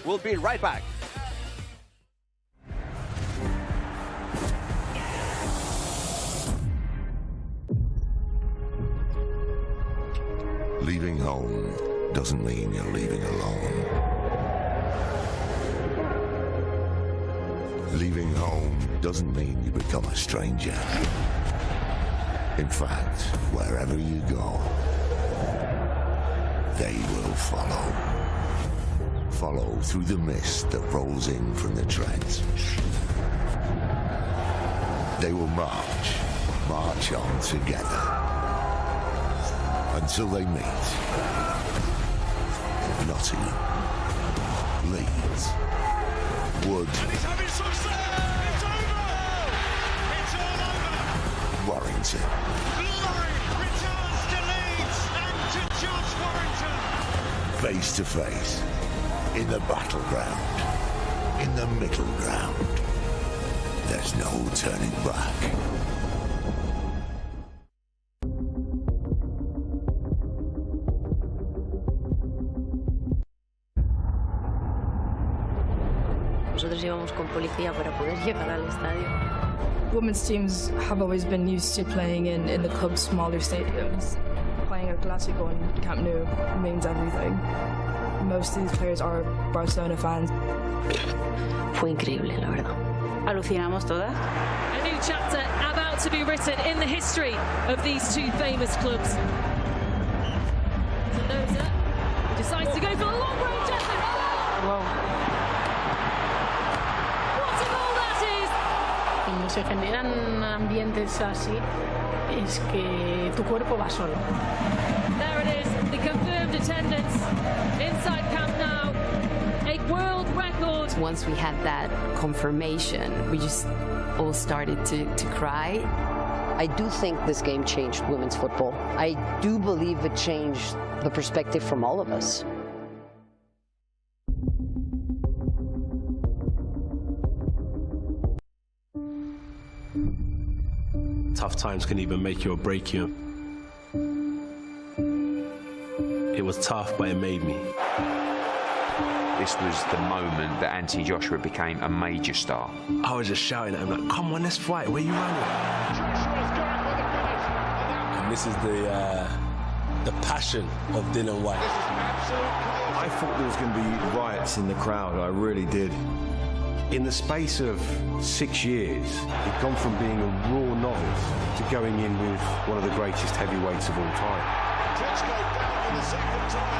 We'll be right back. Leaving home doesn't mean you're leaving alone. Leaving home doesn't mean you become a stranger. In fact, wherever you go, they will follow. Follow through the mist that rolls in from the treads. They will march on together, until they meet Nottingham, Leeds, Wood, Warrington. Face to face, in the battleground, in the middle ground. There's no turning back. Nosotros íbamos con policía para poder llegar al estadio. Women's teams have always been used to playing in the club's smaller stadiums. Playing at Clásico in Camp Nou means everything. Most of these players are Barcelona fans. Fue increíble, la verdad. Alucinamos todas. A new chapter about to be written in the history of these two famous clubs. Mendoza decides to go for the long range effort. What a goal that is! Cuando se generan ambientes así, es que tu cuerpo va solo. There it is, the confirmed attendance inside Camp Nou. A world record. Once we had that confirmation, we just all started to cry. I do think this game changed women's football. I do believe it changed the perspective from all of us. Tough times can even make you or break you. It was tough, but it made me. This was the moment that Anthony Joshua became a major star. I was just shouting at him like, come on, let's fight, where you running? And this is the passion of Dylan White. I thought there was going to be riots in the crowd, I really did. In the space of 6 years, he'd gone from being a raw novice to going in with one of the greatest heavyweights of all time. For the second time,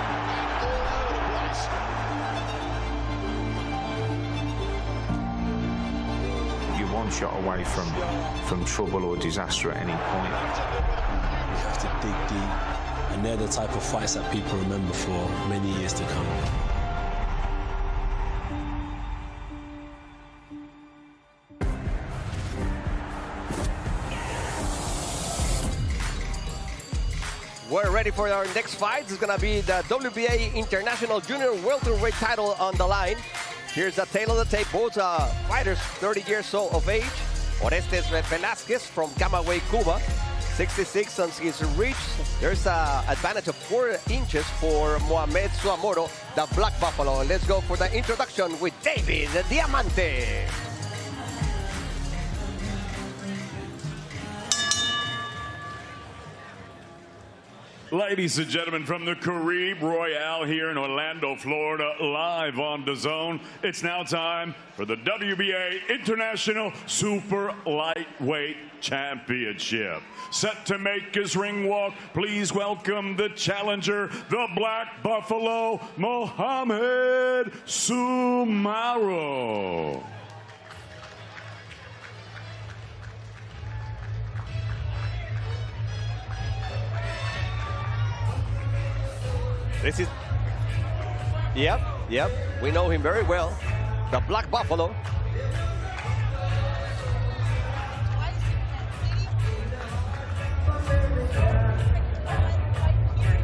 all over the place. You're one shot away from trouble or disaster at any point. You have to dig deep, and they're the type of fights that people remember for many years to come. We're ready for our next fight. It's going to be the WBA International Junior Welterweight title on the line. Here's the tail of the tape. Both fighters 30 years old of age. Orestes Velasquez from Camagüey, Cuba. 66 on his reach. There's an advantage of 4 inches for Mohamed Suamoro, the Black Buffalo. Let's go for the introduction with David Diamante. Ladies and gentlemen, from the Caribe Royale here in Orlando, Florida, live on DAZN, it's now time for the WBA International Super Lightweight Championship. Set to make his ring walk, please welcome the challenger, the Black Buffalo, Mohamed Suamoro. This is, yep, we know him very well. The Black Buffalo.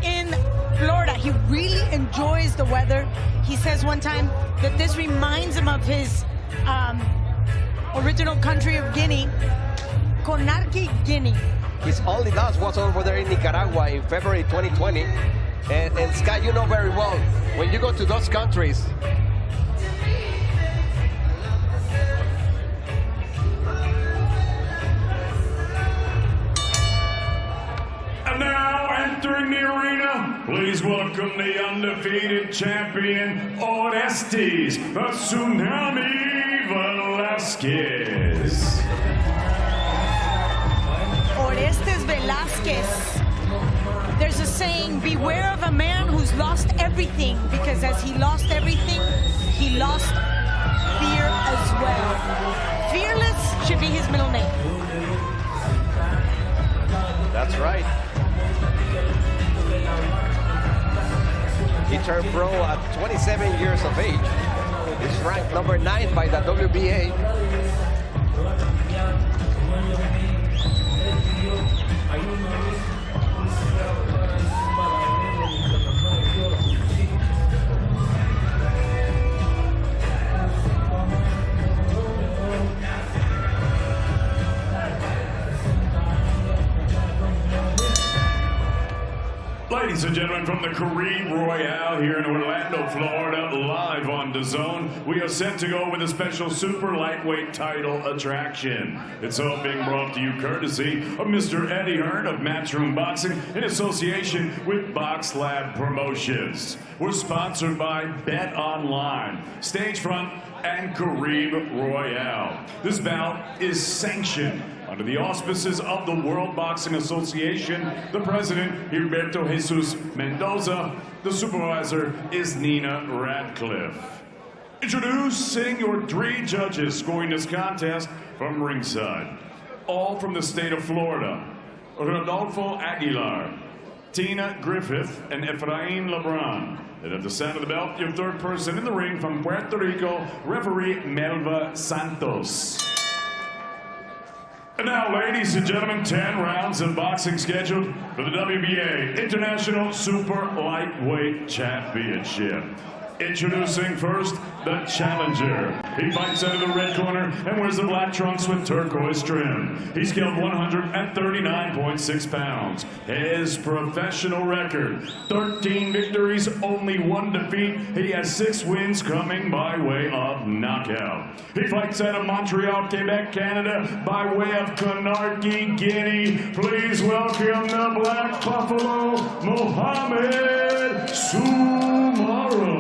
In Florida, he really enjoys the weather. He says one time that this reminds him of his original country of Guinea, Conakry, Guinea. His only loss was over there in Nicaragua in February 2020. And Scott, you know very well, when you go to those countries, and now entering the arena, please welcome the undefeated champion, Orestes the Tsunami Velasquez. Orestes Velasquez. There's a saying, beware of a man who's lost everything, because as he lost everything, he lost fear as well. Fearless should be his middle name. That's right. He turned pro at 27 years of age. He's ranked number 9 by the WBA. Ladies and gentlemen, from the Caribe Royale here in Orlando, Florida, live on DAZN, we are set to go with a special super lightweight title attraction. It's all being brought to you courtesy of Mr. Eddie Hearn of Matchroom Boxing in association with Box Lab Promotions. We're sponsored by Bet Online, Stagefront, and Caribe Royale. This bout is sanctioned under the auspices of the World Boxing Association. The president, Gilberto Jesus Mendoza. The supervisor is Nina Radcliffe. Introducing your 3 judges scoring this contest from ringside. All from the state of Florida. Rodolfo Aguilar, Tina Griffith, and Efrain Lebron. And at the sound of the belt, your 3rd person in the ring from Puerto Rico, referee Melva Santos. And now, ladies and gentlemen, 10 rounds of boxing scheduled for the WBA International Super Lightweight Championship. Introducing first, the challenger. He fights out of the red corner and wears the black trunks with turquoise trim. He's scaled 139.6 pounds. His professional record, 13 victories, only 1 defeat. He has 6 wins coming by way of knockout. He fights out of Montreal, Quebec, Canada, by way of Conakry, Guinea. Please welcome the Black Buffalo, Mohamed Suamoro.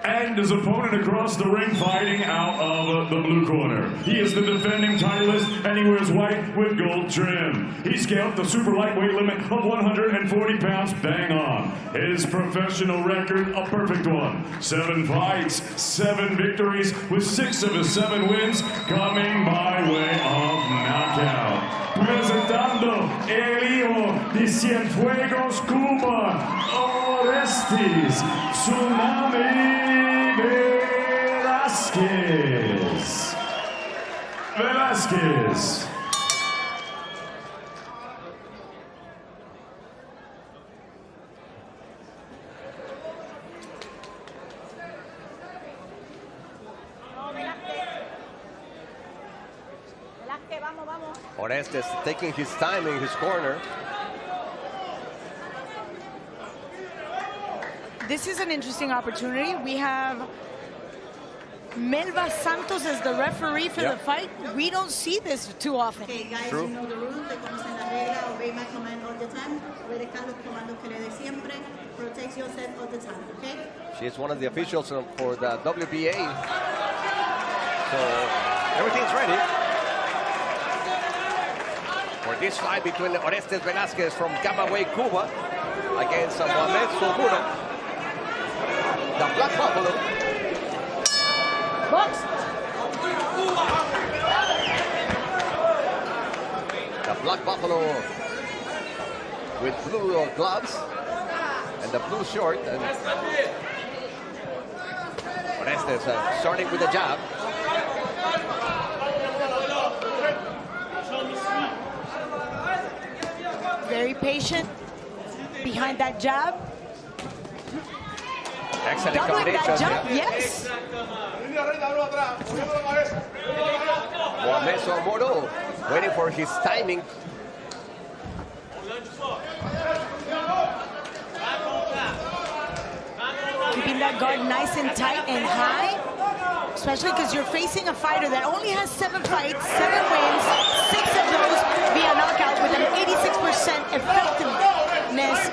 And his opponent across the ring fighting out of the blue corner. He is the defending titleist and he wears white with gold trim. He scaled the super lightweight limit of 140 pounds bang on. His professional record, a perfect one. 7 fights, 7 victories with 6 of his 7 wins coming by way of knockout. Presentando el hijo de Cienfuegos, Cuba, Orestes Tsunami Velasquez. Orestes taking his time in his corner. This is an interesting opportunity. We have Melva Santos as the referee for the fight. We don't see this too often. Okay, guys, True. you know the rules. They conocen la regla. Obey my command all the time. Obedezcan los comandos que le dé siempre. Protect yourself all the time, okay? She is one of the officials for the WBA. So everything's ready for this fight between Orestes Velasquez from Camagüey, Cuba, against Mohamed Soburo, the Black Buffalo. Box. The Black Buffalo with blue gloves and the blue short. And Orestes starting with the jab. Very patient behind that jab. Excellent Doubling combination. that jump, yes. Mohamed Soburo waiting for his timing. Keeping that guard nice and tight and high, especially because you're facing a fighter that only has 7 fights, 7 wins, 6 of those via knockout with an 86% effectiveness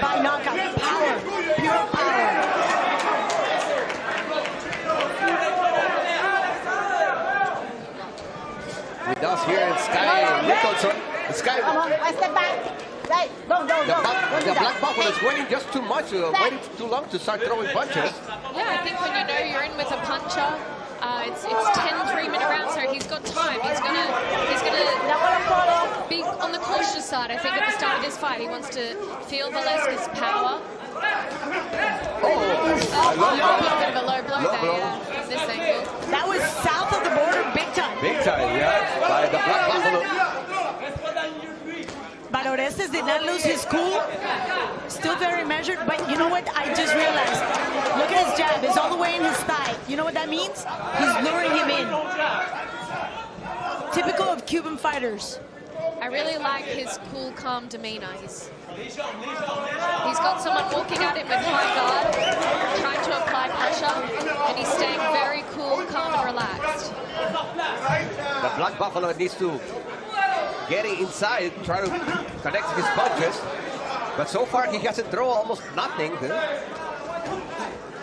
by knockout. Power, pure power. With us here in Sky Richardson. Sky. Come on, I step back. Hey, go. The Black Buffalo is waiting just too much, waiting too long to start throwing punches. Yeah, I think when you know you're in with a puncher, it's 10 3-minute rounds, so he's got time. He's gonna be on the cautious side. I think at the start of this fight, he wants to feel Velasquez's power. Oh, a bit of a low blow there, yeah, from this angle. That was south of the border, big time. Big time, yeah, by the Black Buffalo. But Orestes did not lose his cool. Still very measured, but you know what? I just realized. Look at his jab. It's all the way in his thigh. You know what that means? He's luring him in. Typical of Cuban fighters. I really like his cool, calm demeanor. He's got someone walking at him with high guard, trying to apply pressure, and he's staying very cool, calm, and relaxed. The Black Buffalo needs to get inside, try to connect his punches, but so far he hasn't thrown almost nothing.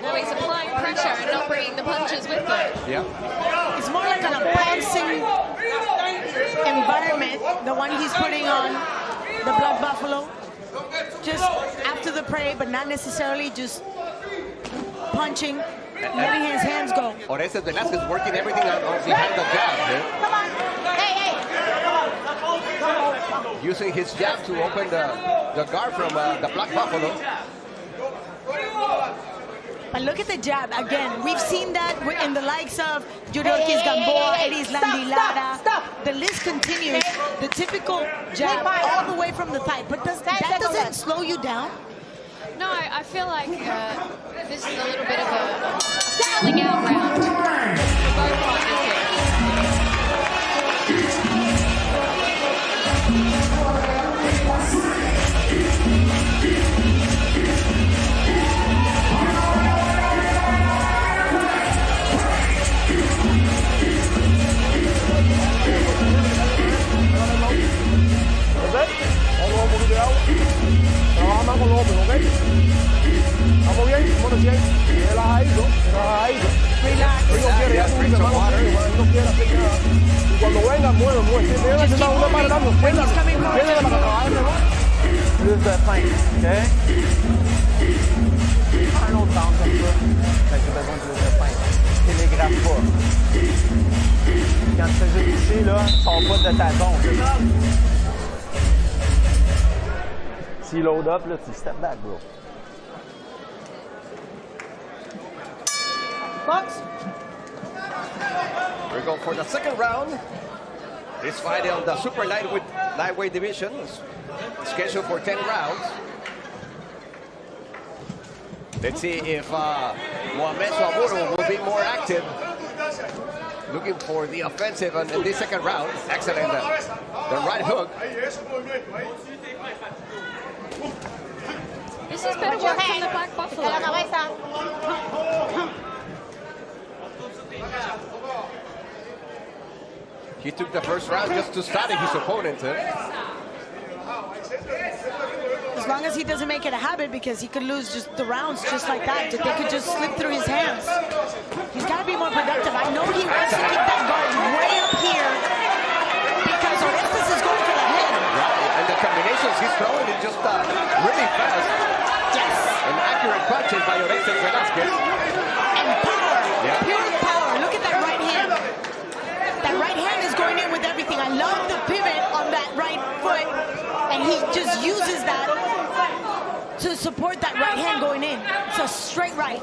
Well, he's applying pressure and not bringing the punches with him. Yeah. It's more like an bouncing environment, the one he's putting on the Black Buffalo. Just after the prey, but not necessarily just punching, letting his hands go. Orestes Velasquez working everything behind the jab. Come on. Hey. Using his jab to open the guard from the Black Buffalo. But look at the jab again. We've seen that in the likes of Yuriorkis Gamboa, Eris Lara. The list continues. The typical jab all the way from the thigh. But that doesn't slow you down? No, I feel like this is a little bit of a feeling out round for both fighters here. Trabajamos con los hombres, ¿ok? ¿Estamos bien? Bueno, sí, relajadito. Él no quiere, ya tú dices, mano, él no quiere hacer nada. Y cuando venga, mueve. Si te llevan sentado una para atrás, tiene para trabajar mejor. Use the plank, okay? Arnold down comme ça. Fait que j'ai besoin de le plank. Télégraphe pas. Quand tu fais juste toucher, là, sors pas de ta zone. Si load up, là, tu step back, bro. Box. We go for the second round. This fight on the super lightweight division is scheduled for 10 rounds. Let's see if Mohamed Soburo will be more active looking for the offensive in this second round. Excellent. The right hook. This is better work from the Black Buffalo. He took the first round just to study his opponent. As long as he doesn't make it a habit, because he could lose just the rounds just like that. They could just slip through his hands. He's got to be more productive. I know he wants to keep that guard way up here because Orestes is going for the head. Right, and the combinations he's throwing is just really fast. Yes. And accurate punches by Orestes Velasquez. And power. Yeah. Pure power. Look at that right hand. That right hand is going in with everything. I love the pivot on that right foot. And he just uses that to support that right hand going in. It's a straight right.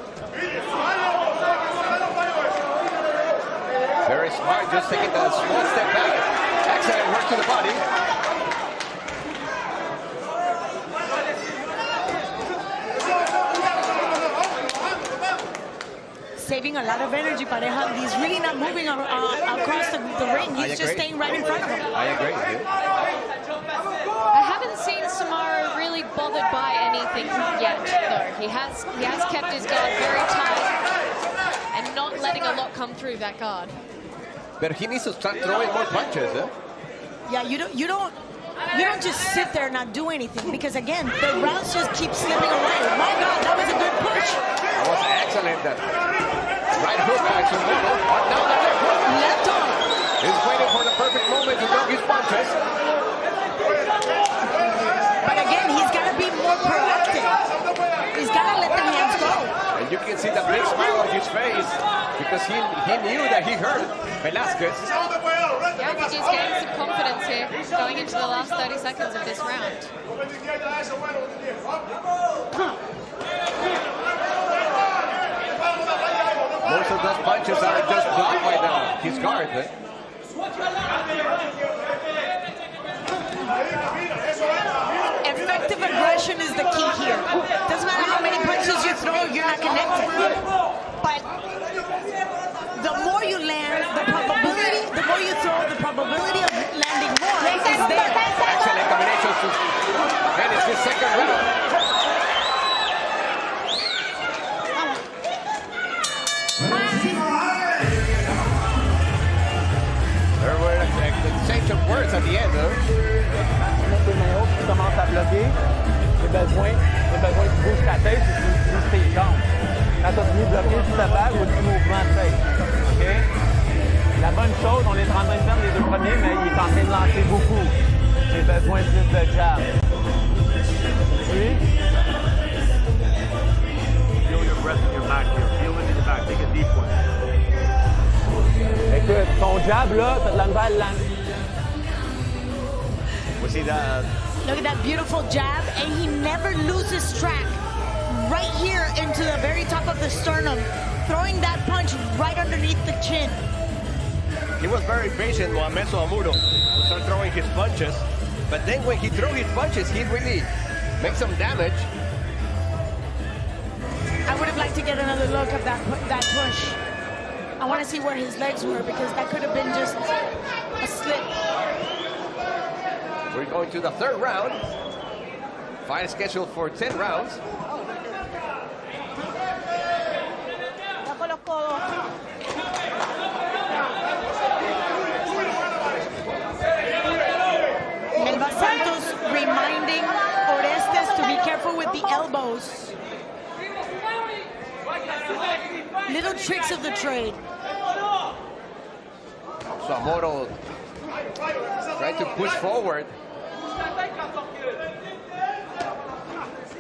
Very smart, just taking a small step back. Excellent work to the body. Saving a lot of energy, Pareja. He's really not moving across the ring. He's just staying right in front of him. I agree. I haven't seen Samaro really bothered by anything yet, though. He has kept his guard very tight and not letting a lot come through that guard. But he needs to start throwing more punches. Yeah, you don't just sit there and not do anything, because again, the rounds just keep slipping away. My God, that was a good push. That was excellent. Right hook by Samaro. Now the left hook. Left hook. He's waiting for the perfect moment to throw his punches. But again, he's got to be more proactive. He's got to let the hands go. And you can see the big smile on his face because he knew that he hurt Velasquez. Yeah, I think he's gaining some confidence here going into the last 30 seconds of this round. Most of those punches are just blocked by his guard. Effective aggression is the key here. Doesn't matter how many punches you throw, you're not connected. But the more you land, the more you throw, the probability of landing more is there. Excellent combinations to finish the second round. There were exchange of words at the end. Mettre les mains hautes, tu commences à bloquer. J'ai besoin que tu bouges ta tête et que tu bouges tes jambes. Quand tu as fini de bloquer, tu te bagues ou tu mouvement de tête. OK? La bonne chose, on est en train de faire les deux premiers, mais il est en train de lancer beaucoup. J'ai besoin de plus de jab. Oui? Feel your breath in your back here. Feel it in your back. Take a deep one. Écoute, ton jab là, t'as de la misère à le lancer. Look at that beautiful jab, and he never loses track. Right here into the very top of the sternum, throwing that punch right underneath the chin. He was very patient, Mohamed Soamuro, to start throwing his punches. But then when he threw his punches, he really makes some damage. I would have liked to get another look at that push. I want to see where his legs were, because that could have been just a slip. We're going to the third round. Fight scheduled for 10 rounds. Melba Santos reminding Orestes to be careful with the elbows. Little tricks of the trade. Soamuro trying to push forward.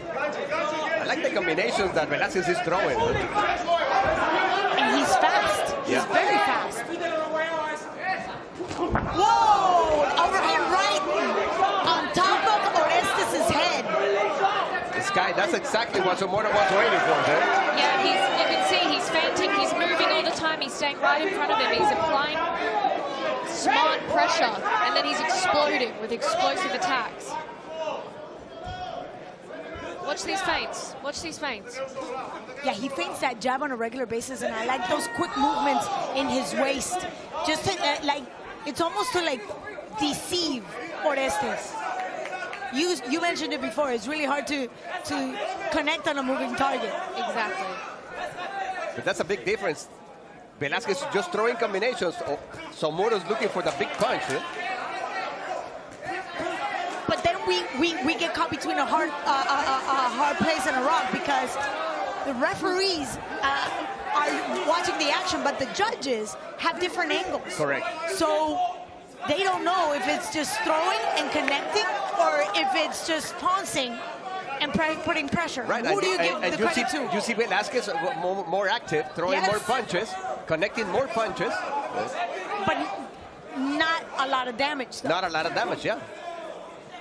I like the combinations that Velasquez is throwing. And he's fast. He's very fast. Whoa! Overhand right on top of Orestes' head. This guy, that's exactly what Soamuro was waiting for. Yeah, you can see he's fainting. He's moving all the time. He's staying right in front of him. He's applying smart pressure, and then he's exploding with explosive attacks. Watch these feints. Watch these feints. Yeah, he feints that jab on a regular basis, and I like those quick movements in his waist. Just to, like, it's almost to like deceive Orestes. You mentioned it before. It's really hard to connect on a moving target. Exactly. But that's a big difference. Velasquez just throwing combinations. So Moro's looking for the big punch. But then we get caught between a hard place and a rock, because the referees are watching the action, but the judges have different angles. Correct. So they don't know if it's just throwing and connecting, or if it's just pouncing and putting pressure. Right. Who do you give the credit to? You see Velasquez more active, throwing more punches, connecting more punches. But not a lot of damage, though. Not a lot of damage, yeah.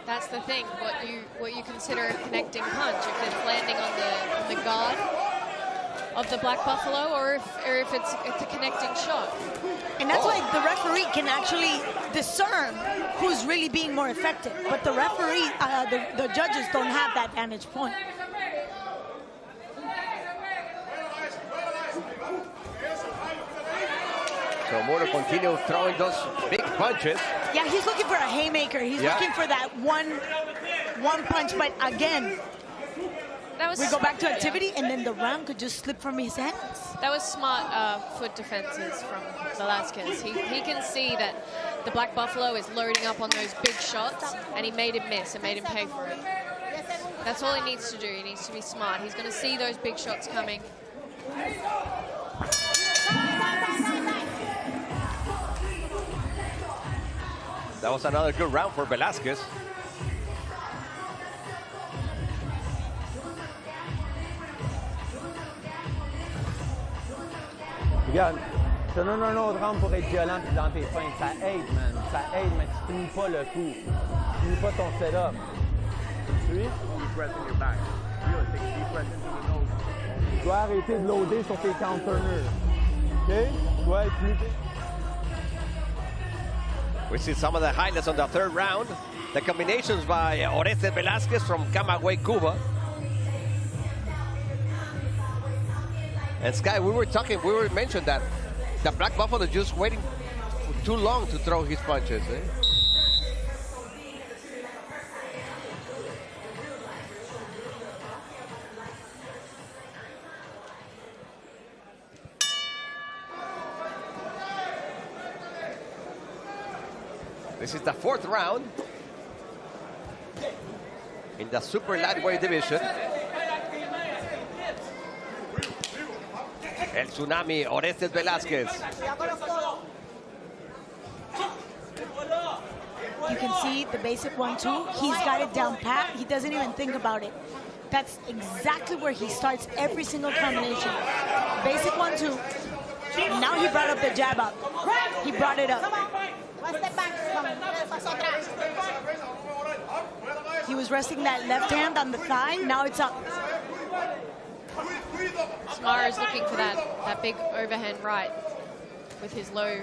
That's the thing. What you consider a connecting punch, if it's landing on the guard of the Black Buffalo, or if it's a connecting shot. And that's why the referee can actually discern who's really being more effective. But the referee, the judges don't have that vantage point. So Moro continues throwing those big punches. Yeah, he's looking for a haymaker. He's looking for that one punch. But again, we go back to activity, and then the round could just slip from his hands. That was smart foot defenses from Velasquez. He can see that the Black Buffalo is loading up on those big shots, and he made him miss and made him pay for it. That's all he needs to do. He needs to be smart. He's going to see those big shots coming. That was another good round for Velasquez. Regarde, te donne un autre round pour être violent puis dans tes feintes. Ça aide, man. Ça aide, mais tu finis pas le coup. Tu finis pas ton setup. Tu suis? Deep breath in your back. Really take a deep breath into the nose. Tu dois arrêter de loader sur tes counterners. OK? Tu dois être plus... We see some of the highlights on the third round. The combinations by Orestes Velasquez from Camagüey, Cuba. And Sky, we were mentioned that the Black Buffalo just waiting for too long to throw his punches. This is the fourth round in the super lightweight division. El Tsunami, Orestes Velasquez. You can see the basic 1-2. He's got it down pat. He doesn't even think about it. That's exactly where he starts every single combination. Basic 1-2. Now he brought up the jab up. He brought it up. He was resting that left hand on the thigh. Now it's up. Samara is looking for that big overhand right with his low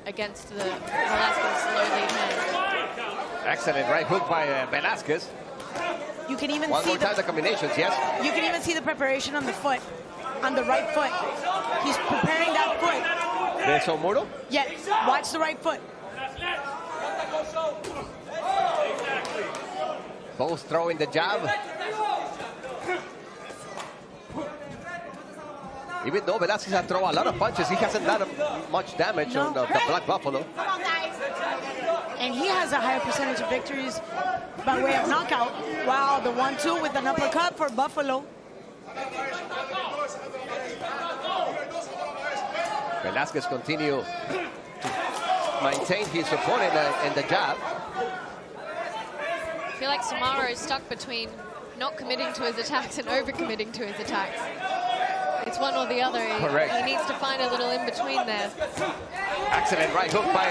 against the Velasquez low lead hand. Excellent right hook by Velasquez. You can even One see more time the combinations, yes. You can even see the preparation on the foot, on the right foot. He's preparing that foot. Beso Moro? Yeah, watch the right foot. Both throwing the jab. Even though Velasquez has thrown a lot of punches, he hasn't done much damage on the Black Buffalo. And he has a higher percentage of victories by way of knockout. Wow, the 1-2 with an uppercut for Buffalo. Velasquez continue to maintain his opponent in the jab. I feel like Samara is stuck between not committing to his attacks and over-committing to his attacks. It's one or the other. Correct. He needs to find a little in-between there. Excellent right hook by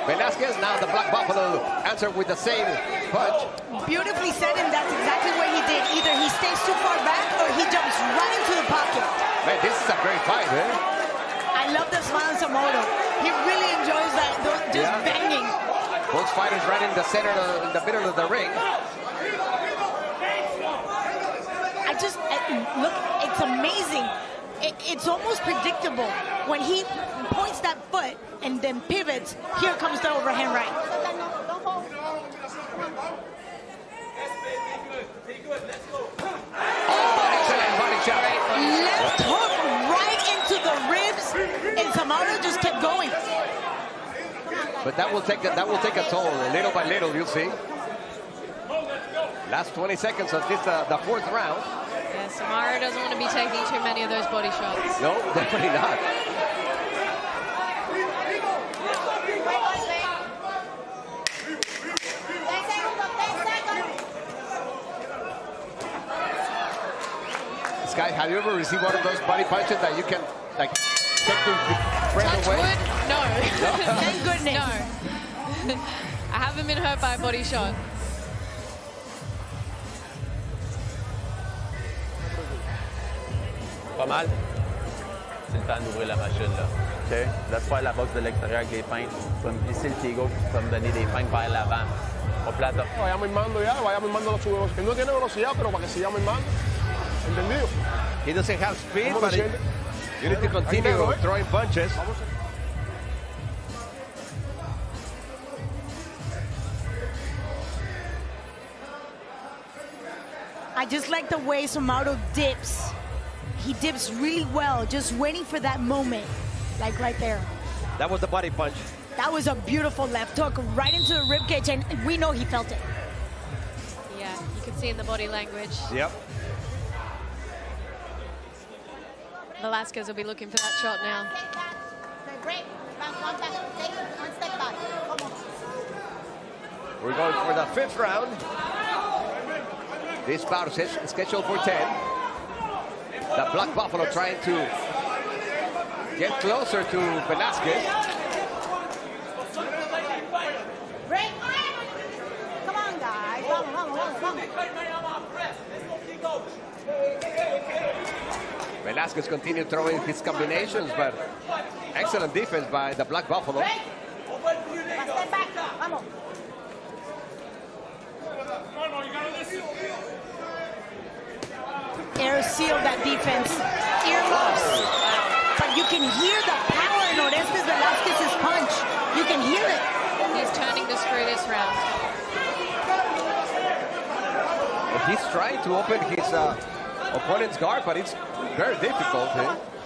Velasquez. Now the Black Buffalo answer with the same punch. Beautifully said, and that's exactly what he did. Either he stays too far back or he jumps right into the pocket. Man, this is a great fight, eh? I love the smile on Samoto. He really enjoys that, just banging. Both fighters right in the center, in the middle of the ring. look, it's amazing. It's almost predictable. When he points that foot and then pivots, here comes the overhand right. Left hook right into the ribs, and Zamora just kept going. But that will take a toll, little by little, you'll see. Last 20 seconds of this, the fourth round. Yeah, Samara doesn't want to be taking too many of those body shots. No, definitely not. Sky, have you ever received one of those body punches that you can, like, take the breath away? Wood? No. Thank goodness. No. I haven't been hurt by a body shot. Pas mal. C'est le temps d'ouvrir la machine, là. OK? Laisse faire la boxe de l'extérieur avec les feintes. Tu vas me plisser le pied gauche, tu vas me donner des feintes vers l'avant. Au plateau. Vayamos armando ya, vayamos armando la velocidad. Él no tiene velocidad, pero para que sigamos armando. ¿Entendido? He doesn't have speed, but you need to continue throwing punches. I just like the way Samaro dips. He dips really well, just waiting for that moment, like right there. That was the body punch. That was a beautiful left hook right into the ribcage, and we know he felt it. Yeah, you can see in the body language. Yep. Velasquez will be looking for that shot now. We're going for the fifth round. This bout is scheduled for 10. The Black Buffalo trying to get closer to Velasquez. Break. Come on, guys. Vamos. Velasquez continued throwing his combinations, but excellent defense by the Black Buffalo. Step back. Vamos. Air sealed that defense. Earmuffs. But you can hear the power in Orestes Velasquez's punch. You can hear it. He's turning the screw this round. Well, he's trying to open his opponent's guard, but it's very difficult.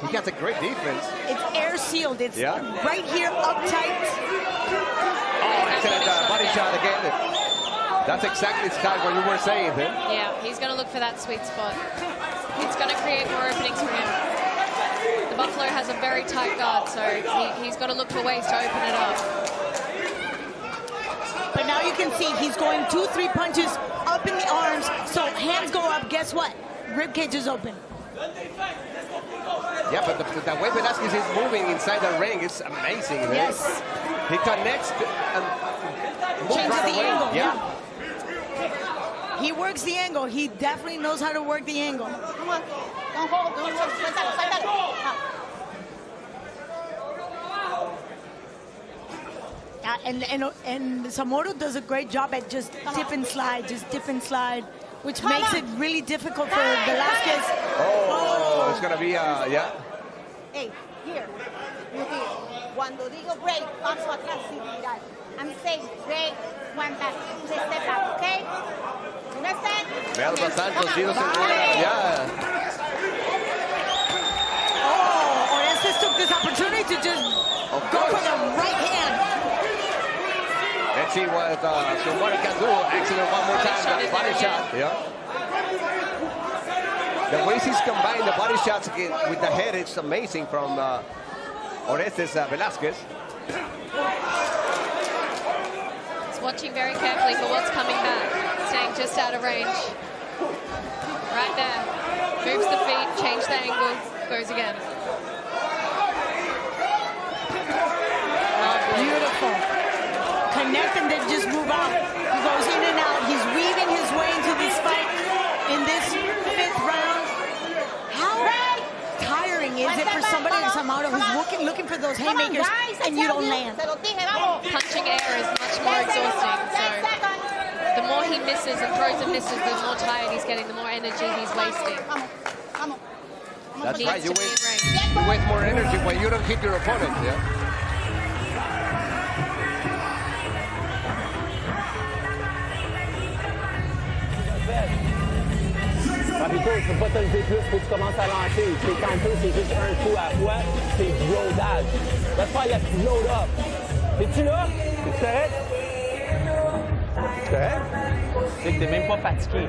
He has a great defense. It's air sealed. It's right here, uptight. Oh, excellent body shot again. That's exactly, Scott, what you were saying. Yeah, he's going to look for that sweet spot. It's going to create more openings for him. The Buffalo has a very tight guard, so he's got to look for ways to open it up. But now you can see he's going 2-3 punches up in the arms, so hands go up. Guess what? Rib cage is open. Yeah, but the way Velasquez is moving inside the ring is amazing. Yes. He connects and moves changes right the away. angle. Yeah. He works the angle. He definitely knows how to work the angle. Come on. Don't hold. Suéltalo. And Zamora does a great job at just dip and slide, which makes it really difficult for Velasquez. Oh, it's going to be, yeah. Hey, here. You hear. Cuando digo break, paso atrás sin tirar. I'm saying break, one back, step back, okay? Understand? Melba Santos, sí, yeah. Oh, Orestes took this opportunity to just go for the right hand. Let's see what somebody can do. Excellent, one more time, that body shot. Yeah. The ways he's combined the body shots with the head, it's amazing from Orestes Velasquez. He's watching very carefully for what's coming back, staying just out of range. Right there. Moves the feet, change the angle, goes again. Oh, beautiful. Connect and then just move out. He goes in and out. He's weaving his way into this fight in this fifth round. How tiring is it for somebody like Zamora who's looking for those haymakers and you don't land? Punching air is much more exhausting, so the more he misses and throws and misses, the more tired he's getting, the more energy he's wasting. That's right. You waste more energy when you don't hit your opponent. Yeah. Rabito, je peux pas te lever plus, faut que tu commences à lancer. Tes counters, c'est juste un coup à la fois, c'est du loadage. Va te faire la petite load up. Es-tu là? Es-tu correct? Es-tu correct? Tu sais que t'es même pas fatigué.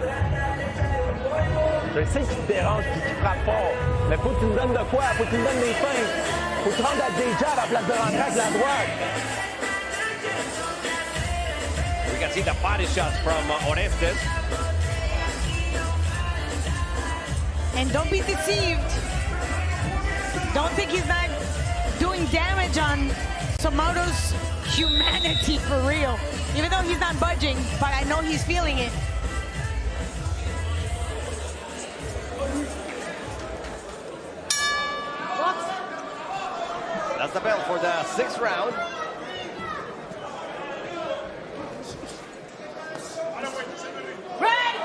Je sais qu'il te dérange et qu'il frappe fort, mais faut que tu me donnes de quoi? Faut que tu me donnes des feintes. Faut que tu rentres à des jabs à la place de rentrer avec la droite. We can see the body shots from Orestes. And don't be deceived. Don't think he's not doing damage on Somoto's humanity for real. Even though he's not budging, but I know he's feeling it. That's the bell for the 6th round. Ready?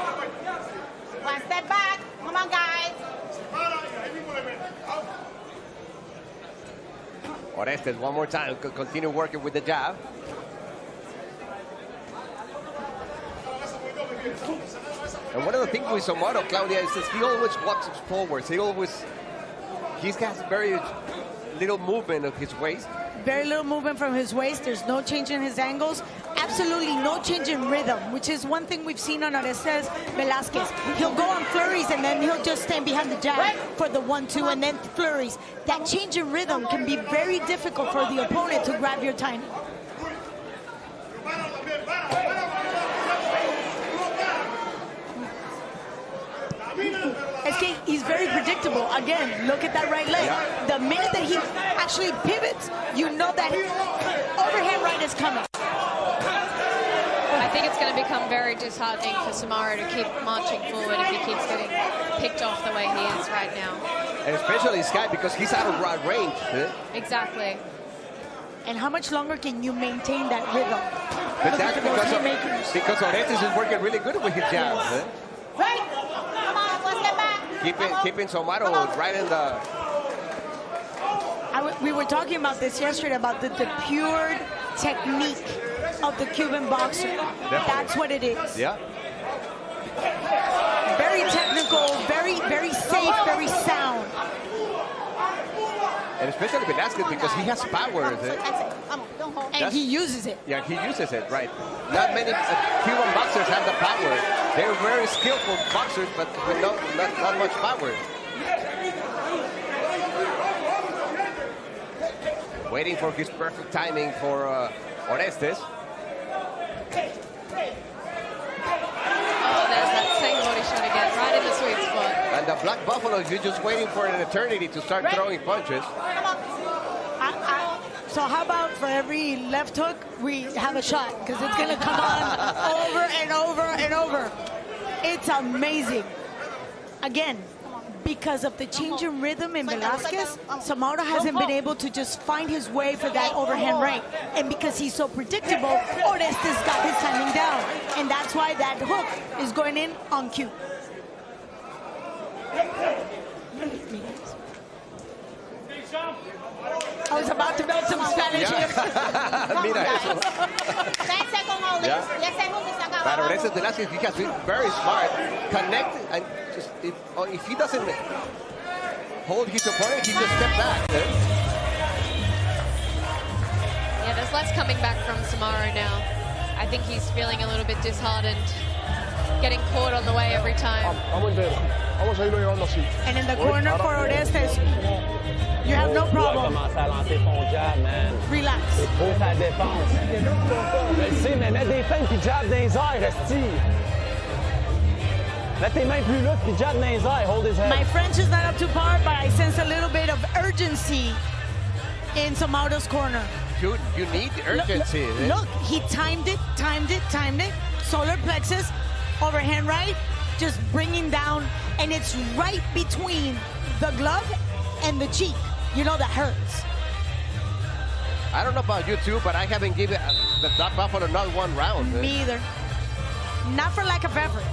One step back. Come on, guys. Orestes, one more time, continue working with the jab. And one of the things with Somoto, Claudia, is that he always walks forwards. He has very little movement of his waist. Very little movement from his waist. There's no change in his angles. Absolutely no change in rhythm, which is one thing we've seen on Orestes Velasquez. He'll go on flurries and then he'll just stand behind the jab for the 1-2 and then flurries. That change in rhythm can be very difficult for the opponent to grab your timing. He's very predictable. Again, look at that right leg. Yeah. The minute that he actually pivots, you know that overhand right is coming. I think it's going to become very disheartening for Samara to keep marching forward if he keeps getting picked off the way he is right now. And especially Sky, because he's out of range. Exactly. And how much longer can you maintain that rhythm? But that's because Orestes is working really good with his jabs. Yes. Right. Come on, one step back. Keeping Somoto right in the... We were talking about this yesterday, about the pure technique of the Cuban boxer. Definitely. That's what it is. Yeah. Very technical, very safe, very sound. And especially Velasquez, because he has power. And he uses it. Yeah, he uses it, right. Not many Cuban boxers have the power. They're very skillful boxers, but with not much power. Waiting for his perfect timing for Orestes. Oh, there's that same body shot again, right in the sweet spot. And the Black Buffalo, you're just waiting for an eternity to start throwing punches. So how about for every left hook, we have a shot, because it's going to come on over and over and over. It's amazing. Again, because of the change in rhythm in Velasquez, Somoto hasn't been able to just find his way for that overhand right. And because he's so predictable, Orestes got his timing down. And that's why that hook is going in on cue. I was about to build some Spanish. Mira eso. Yeah. But Orestes Velasquez, he has been very smart. Connect, and just if he doesn't hold his opponent, he just step back. Yeah, there's less coming back from Samara now. I think he's feeling a little bit disheartened, getting caught on the way every time. And in the corner for Orestes, you have no problem. Relax. Je sais, mais mets des feintes puis jab dans les airs, resti. Mets tes mains plus lourdes puis jab dans les airs, hold his head. My French is not up to par, but I sense a little bit of urgency in Somoto's corner. You need urgency. Look, he timed it. Solar plexus, overhand right, just bringing down, and it's right between the glove and the cheek. You know that hurts. I don't know about you two, but I haven't given the Black Buffalo not one round. Me either. Not for lack of effort.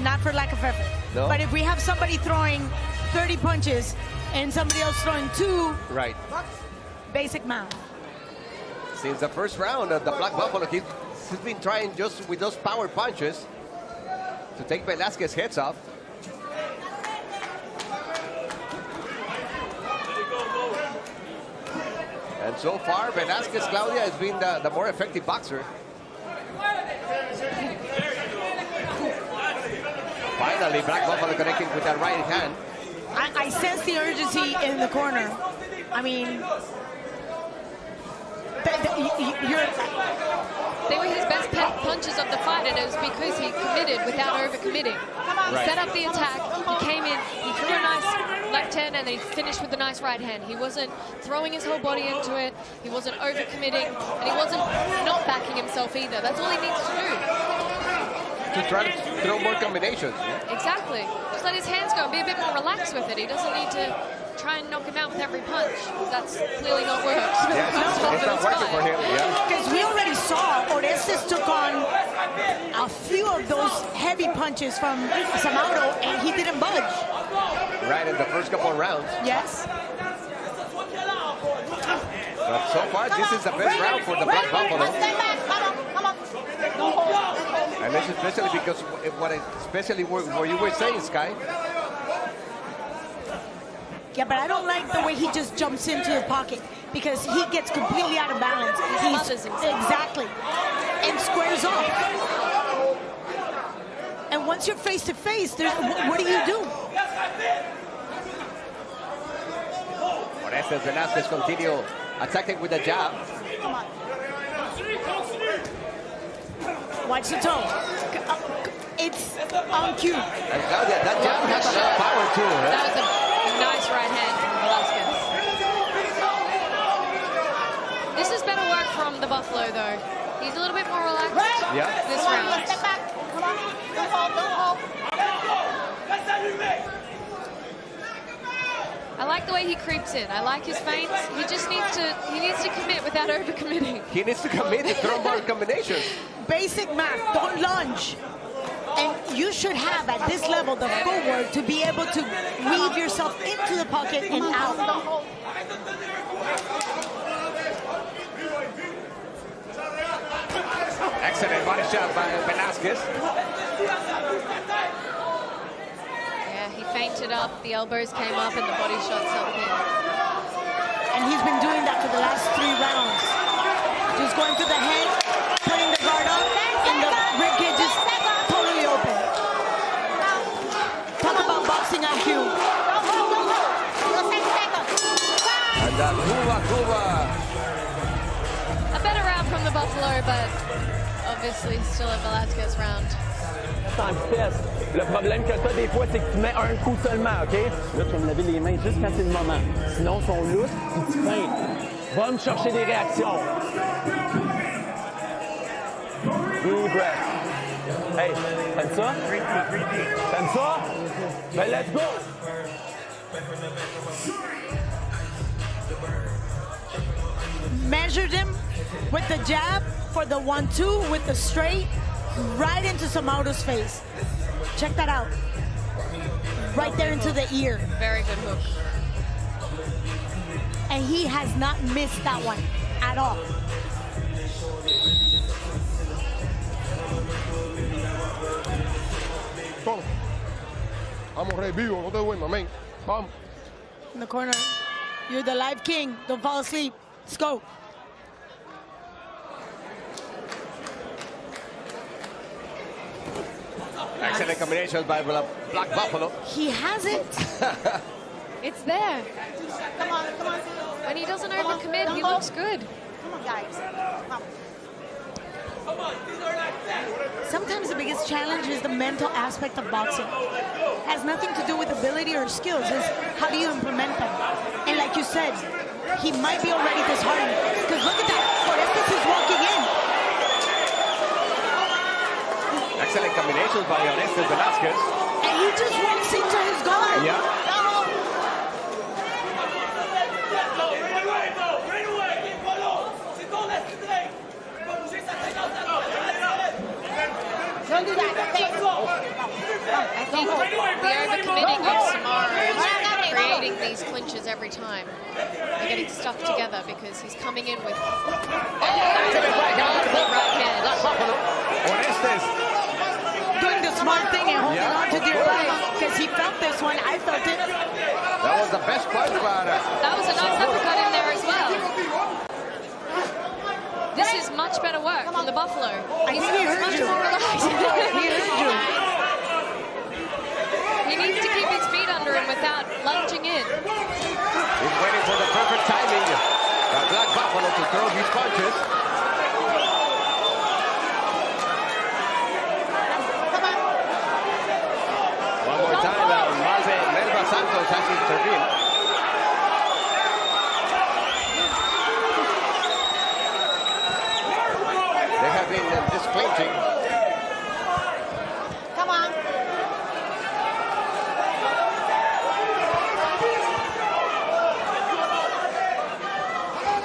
Not for lack of effort. No? But if we have somebody throwing 30 punches and somebody else throwing 2. Right. Basic math. Since the first round of the Black Buffalo, he's been trying just with those power punches to take Velasquez's heads off. And so far, Velasquez, Claudia, has been the more effective boxer. Finally, Black Buffalo connecting with that right hand. I sense the urgency in the corner. I mean, they were his best punches of the fight, and it was because he committed without overcommitting. He set up the attack, he came in, he threw a nice left hand, and then he finished with a nice right hand. He wasn't throwing his whole body into it, he wasn't overcommitting, and he wasn't not backing himself either. That's all he needs to do. To try to throw more combinations. Exactly. Just let his hands go and be a bit more relaxed with it. He doesn't need to try and knock him out with every punch. That's clearly not working. Yeah, it's not working for him. Because we already saw Orestes took on a few of those heavy punches from Samaudo, and he didn't budge. Right in the first couple of rounds. Yes. But so far, this is the best round for the Black Buffalo. And this is especially because especially what you were saying, Sky. Yeah, but I don't like the way he just jumps into the pocket because he gets completely out of balance. Exactly. And squares off. And once you're face to face, what do you do? Orestes Velasquez continue attacking with the jab. Watch the toe. It's on cue. And Claudia, that jab has a lot of power too. That was a nice right hand from Velasquez. This is better work from the Buffalo though. He's a little bit more relaxed this round. Step back. Come on. Don't hold. Don't hold. I like the way he creeps in. I like his feints. He just needs to commit without overcommitting. He needs to commit and throw more combinations. Basic math, don't lunge. And you should have, at this level, the footwork to be able to weave yourself into the pocket and out. Excellent body shot by Velasquez. Yeah, he feinted up, the elbows came up, and the body shot sunk in. And he's been doing that for the last 3 rounds. Just going to the head, putting the guard up, and the rib cage is totally open. Talk about boxing IQ. And Cuba. A better round from the Buffalo, but obviously still a Velasquez round. En vitesse. Le problème que tu as des fois, c'est que tu mets un coup seulement, OK? Là, tu vas me laver les mains juste quand c'est le moment. Sinon, ils sont lousses, puis tu feintes. Va me chercher des réactions. Deep breath. Hey, t'aimes ça? T'aimes ça? Ben, let's go! Measured him with the jab for the 1-2 with the straight right into Samaudo's face. Check that out. Right there into the ear. Very good hook. And he has not missed that one at all. Vamos. Vamos, Rey, vivo, no te duermas, man. Vamos. In the corner, you're the live king. Don't fall asleep. Let's go. Excellent combinations by Black Buffalo. He has it. It's there. Come on, come on. When he doesn't overcommit, he looks good. Come on, guys. Come on. Sometimes the biggest challenge is the mental aspect of boxing. It has nothing to do with ability or skills. It's how do you implement them? And like you said, he might be already disheartened. Because look at that. Orestes is walking in. Excellent combinations by Orestes Velasquez. And he just walks into his guard. Yeah. Don't do that, okay? I think the overcommitting of Samara is creating these clinches every time. They're getting stuck together because he's coming in with right hand. Doing the smart thing and holding on to the body because he felt this one. I felt it. That was the best part about it. That was a nice uppercut in there as well. This is much better work from the Buffalo. I think he heard you. He heard you. He needs to keep his feet under him without lunging in. He's waiting for the perfect timing. The Black Buffalo to throw his punches. One more time, Melba Santos has to intervene. They have been disclinching. Come on.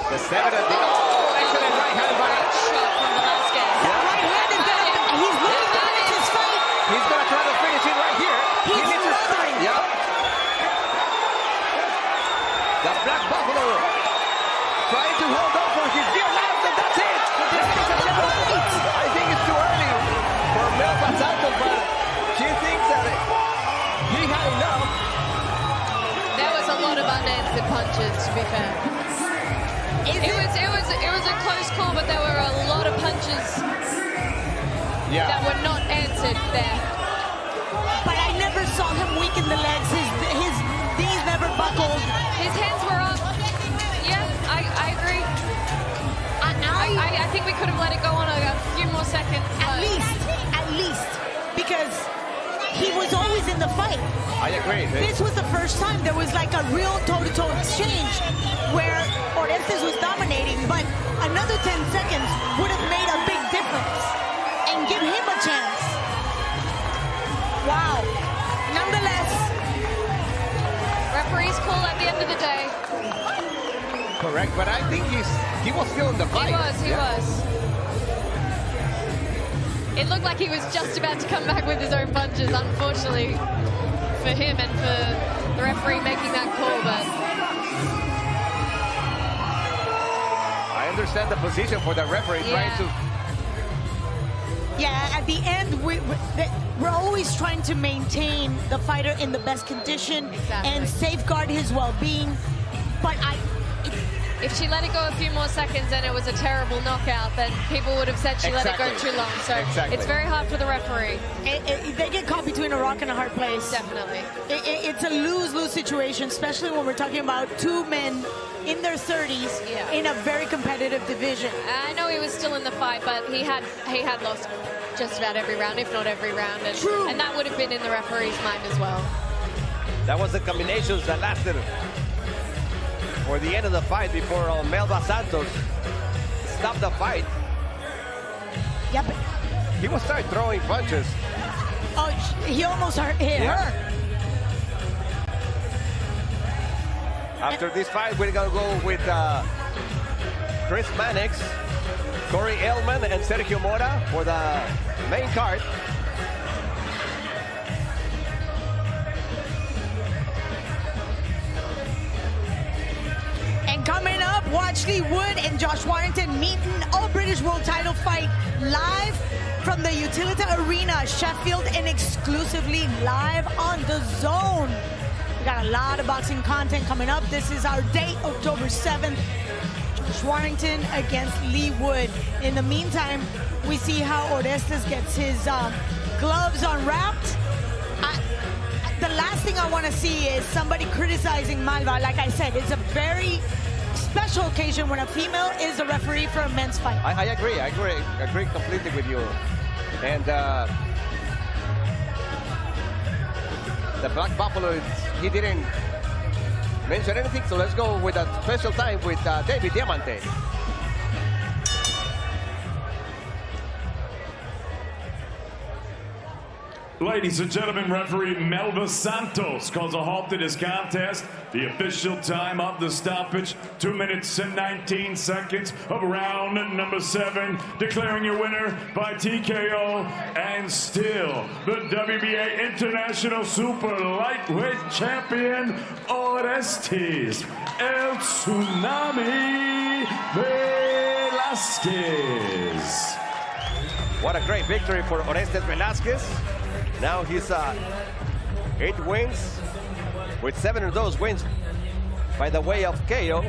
The Zepeda, excellent right hand by shot from Velasquez. That right hand is gonna, he's looking to finish his fight. He's gonna try to finish it right here. He's smothering. Yep. The Black Buffalo trying to hold on for his dear life, and that's it. I think it's too early for Melba Santos, but she thinks that he had enough. There was a lot of unanswered punches, to be fair. It was a close call, but there were a lot of punches that were not answered there. But I never saw him weaken the legs. His knees never buckled. His hands were up. Yeah, I agree. I think we could have let it go on a few more seconds. At least, because he was always in the fight. I agree. This was the first time there was like a real toe-to-toe exchange where Orestes was dominating, but another 10 seconds would have made a big difference and give him a chance. Wow. Nonetheless. Referee's call at the end of the day. Correct, but I think he was still in the fight. He was. It looked like he was just about to come back with his own punches, unfortunately for him and for the referee making that call, but I understand the position for the referee trying to... Yeah, at the end, we're always trying to maintain the fighter in the best condition and safeguard his well-being, but if she let it go a few more seconds and it was a terrible knockout, then people would have said she let it go too long. So it's very hard for the referee. They get caught between a rock and a hard place. Definitely. It's a lose-lose situation, especially when we're talking about two men in their 30s in a very competitive division. I know he was still in the fight, but he had lost just about every round, if not every round. And that would have been in the referee's mind as well. That was the combinations that lasted for the end of the fight before Melba Santos stopped the fight. Yeah, but he will start throwing punches. Oh, he almost hurt her. After this fight, we're gonna go with Chris Mannix, Corey Ellman, and Sergio Mora for the main card. Coming up, watch Lee Wood and Josh Warrington meet an all-British world title fight live from the Utilita Arena, Sheffield, and exclusively live on DAZN. We got a lot of boxing content coming up. This is our date, October 7th. Josh Warrington against Lee Wood. In the meantime, we see how Orestes gets his gloves unwrapped. The last thing I want to see is somebody criticizing Malva. Like I said, it's a very special occasion when a female is a referee for a men's fight. I agree completely with you. And the Black Buffalo, he didn't mention anything, so let's go with a special time with David Diamante. Ladies and gentlemen, referee Melba Santos calls a halt to this contest. The official time of the stoppage, 2 minutes and 19 seconds of round number 7. Declaring your winner by TKO and still the WBA International Super Lightweight Champion, Orestes El Tsunami Velasquez. What a great victory for Orestes Velasquez. Now he's 8 wins, with 7 of those wins by the way of KO.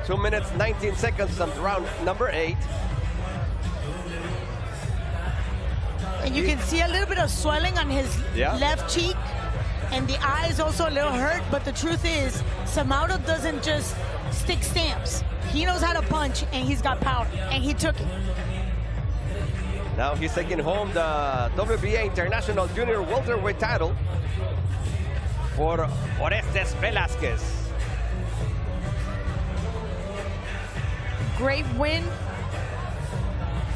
2 minutes, 19 seconds of round number 8. And you can see a little bit of swelling on his left cheek, and the eye is also a little hurt, but the truth is, Samaudo doesn't just stick stamps. He knows how to punch, and he's got power, and he took it. Now he's taking home the WBA International Junior Welterweight title for Orestes Velasquez. Great win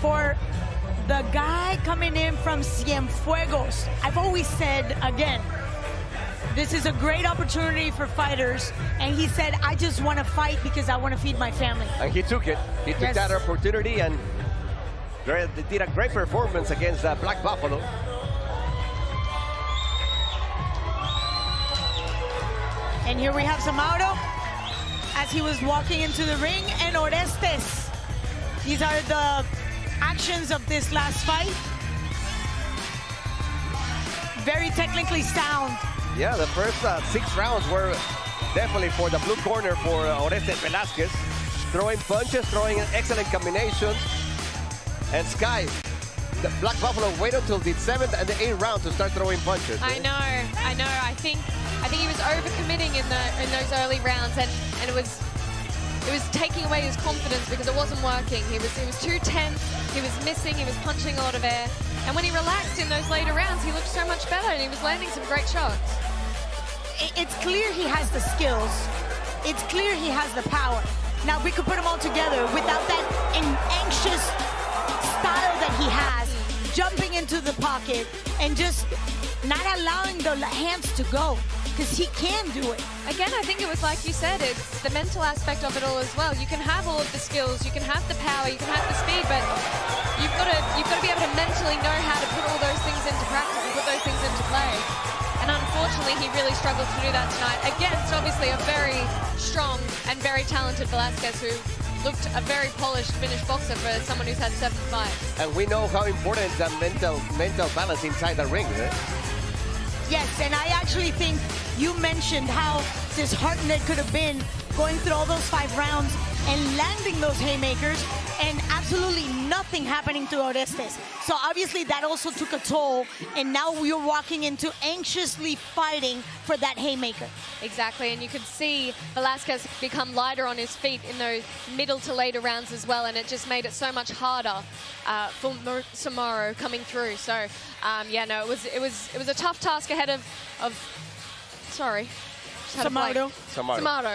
for the guy coming in from Cienfuegos. I've always said, again, this is a great opportunity for fighters, and he said, I just want to fight because I want to feed my family. And he took it. He took that opportunity and did a great performance against Black Buffalo. And here we have Samaudo as he was walking into the ring, and Orestes. These are the actions of this last fight. Very technically sound. Yeah, the first 6 rounds were definitely for the blue corner for Orestes Velasquez. Throwing punches, throwing excellent combinations. And Sky, the Black Buffalo waited until the 7th and the 8th round to start throwing punches. I know. I think he was overcommitting in those early rounds, and it was taking away his confidence because it wasn't working. He was too tense. He was missing. He was punching a lot of air. And when he relaxed in those later rounds, he looked so much better, and he was landing some great shots. It's clear he has the skills. It's clear he has the power. Now we could put them all together without that anxious style that he has, jumping into the pocket and just not allowing the hands to go, because he can do it. Again, I think it was like you said, it's the mental aspect of it all as well. You can have all of the skills, you can have the power, you can have the speed, but you've got to be able to mentally know how to put all those things into practice and put those things into play. And unfortunately, he really struggled to do that tonight against obviously a very strong and very talented Velasquez, who looked a very polished, finished boxer for someone who's had 7 fights. And we know how important the mental balance inside the ring, right? Yes, and I actually think you mentioned how disheartened it could have been going through all those 5 rounds and landing those haymakers and absolutely nothing happening to Orestes. So obviously that also took a toll, and now we're walking into anxiously fighting for that haymaker. Exactly, and you could see Velasquez become lighter on his feet in those middle to later rounds as well, and it just made it so much harder for Samaro coming through. So yeah, no, it was a tough task ahead of sorry. Samaudo,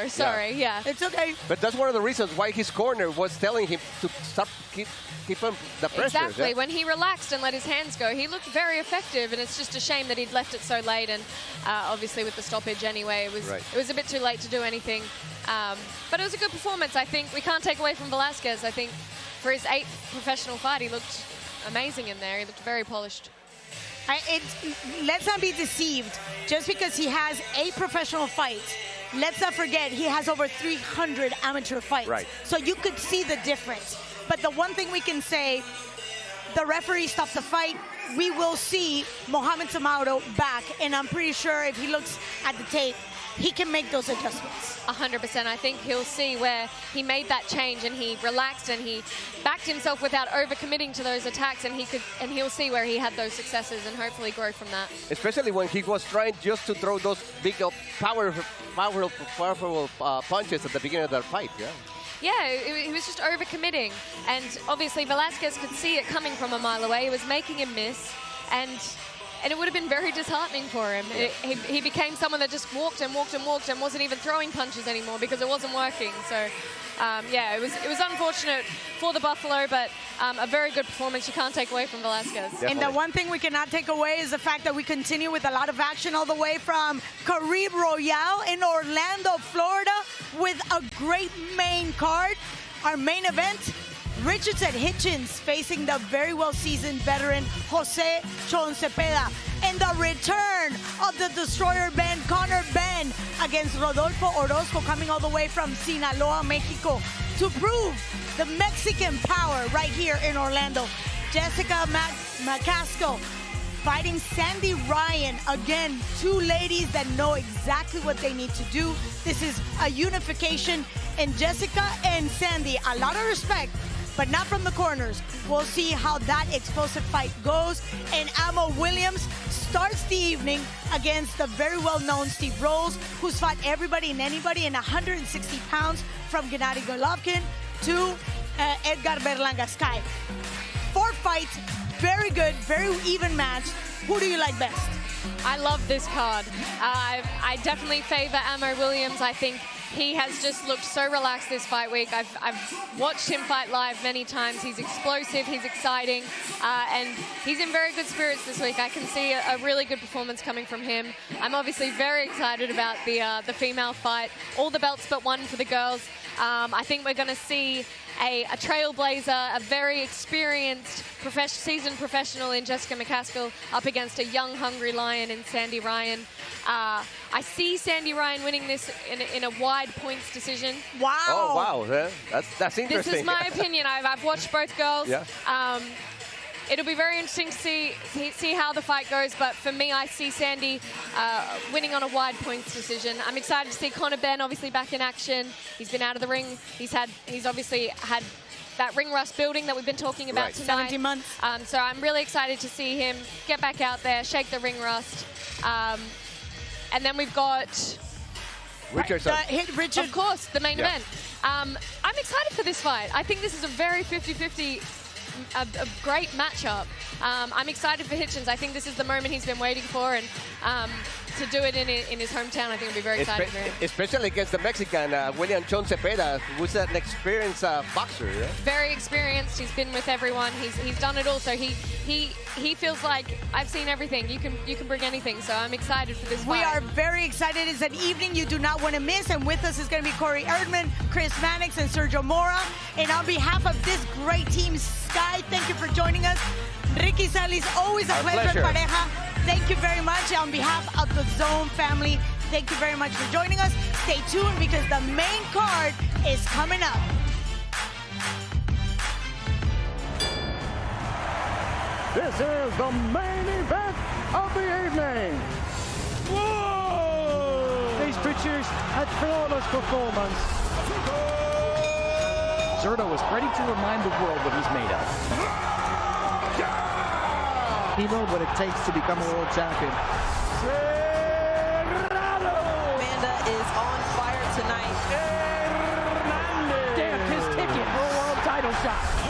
sorry, yeah. It's okay. But that's one of the reasons why his corner was telling him to stop, keep him the pressure. Exactly. When he relaxed and let his hands go, he looked very effective, and it's just a shame that he'd left it so late, and obviously with the stoppage anyway, it was a bit too late to do anything. But it was a good performance, I think. We can't take away from Velasquez. I think for his 8th professional fight, he looked amazing in there. He looked very polished. Let's not be deceived. Just because he has 8 professional fights, let's not forget he has over 300 amateur fights. Right. So you could see the difference. But the one thing we can say, the referee stopped the fight. We will see Mohamed Samaudo back, and I'm pretty sure if he looks at the tape, he can make those adjustments. 100%. I think he'll see where he made that change and he relaxed and he backed himself without overcommitting to those attacks, and he'll see where he had those successes and hopefully grow from that. Especially when he was trying just to throw those big, powerful punches at the beginning of the fight. Yeah, he was just overcommitting, and obviously Velasquez could see it coming from a mile away. He was making him miss, and and it would have been very disheartening for him. He became someone that just walked and walked and walked and wasn't even throwing punches anymore because it wasn't working. So, yeah, it was unfortunate for the Buffalo, but a very good performance you can't take away from Velasquez. Definitely. And the one thing we cannot take away is the fact that we continue with a lot of action all the way from Caribe Royale in Orlando, Florida, with a great main card. Our main event, Richardson Hitchins facing the very well-seasoned veteran Jose Chon Zepeda. And the return of the Destroyer Ben, Conor Ben, against Rodolfo Orozco, coming all the way from Sinaloa, Mexico, to prove the Mexican power right here in Orlando. Jessica McCaskill fighting Sandy Ryan. Again, two ladies that know exactly what they need to do. This is a unification, and Jessica and Sandy, a lot of respect, but not from the corners. We'll see how that explosive fight goes. And Amo Williams starts the evening against the very well-known Steve Rolls, who's fought everybody and anybody in 160 pounds, from Gennady Golovkin to Edgar Berlanga Sky. 4 fights, very good, very even match. Who do you like best? I love this card. I definitely favor Amo Williams. I think he has just looked so relaxed this fight week. I've watched him fight live many times. He's explosive, he's exciting, and he's in very good spirits this week. I can see a really good performance coming from him. I'm obviously very excited about the female fight. All the belts but one for the girls. I think we're going to see a trailblazer, a very experienced, seasoned professional in Jessica McCaskill up against a young, hungry lion in Sandy Ryan. I see Sandy Ryan winning this in a wide points decision. Wow. Oh, wow. That's interesting. This is my opinion. I've watched both girls. Yeah. It'll be very interesting to see how the fight goes, but for me, I see Sandy winning on a wide points decision. I'm excited to see Conor Ben obviously back in action. He's been out of the ring. He's obviously had that ring rust building that we've been talking about tonight. 17 months. So I'm really excited to see him get back out there, shake the ring rust. And then we've got Richardson. Richard. Of course, the main event. I'm excited for this fight. I think this is a very 50-50, a great matchup. I'm excited for Hitchins. I think this is the moment he's been waiting for, and to do it in his hometown, I think will be very exciting for him. Especially against the Mexican William Chon Zepeda, who's an experienced boxer. Yeah? Very experienced. He's been with everyone. He's done it all. So he feels like, I've seen everything. You can bring anything. So I'm excited for this fight. We are very excited. It's an evening you do not want to miss. And with us is going to be Corey Erdman, Chris Mannix, and Sergio Mora. And on behalf of this great team, Sky, thank you for joining us. Ricky Salis, always a pleasure. Pareja. Thank you very much. On behalf of the DAZN family, thank you very much for joining us. Stay tuned because the main card is coming up. This is the main event of the evening. Whoa! These pictures had flawless performance. Zerto is ready to remind the world what he's made of. He knows what it takes to become a world champion. Amanda is on fire tonight. Damn his ticket for a world title shot.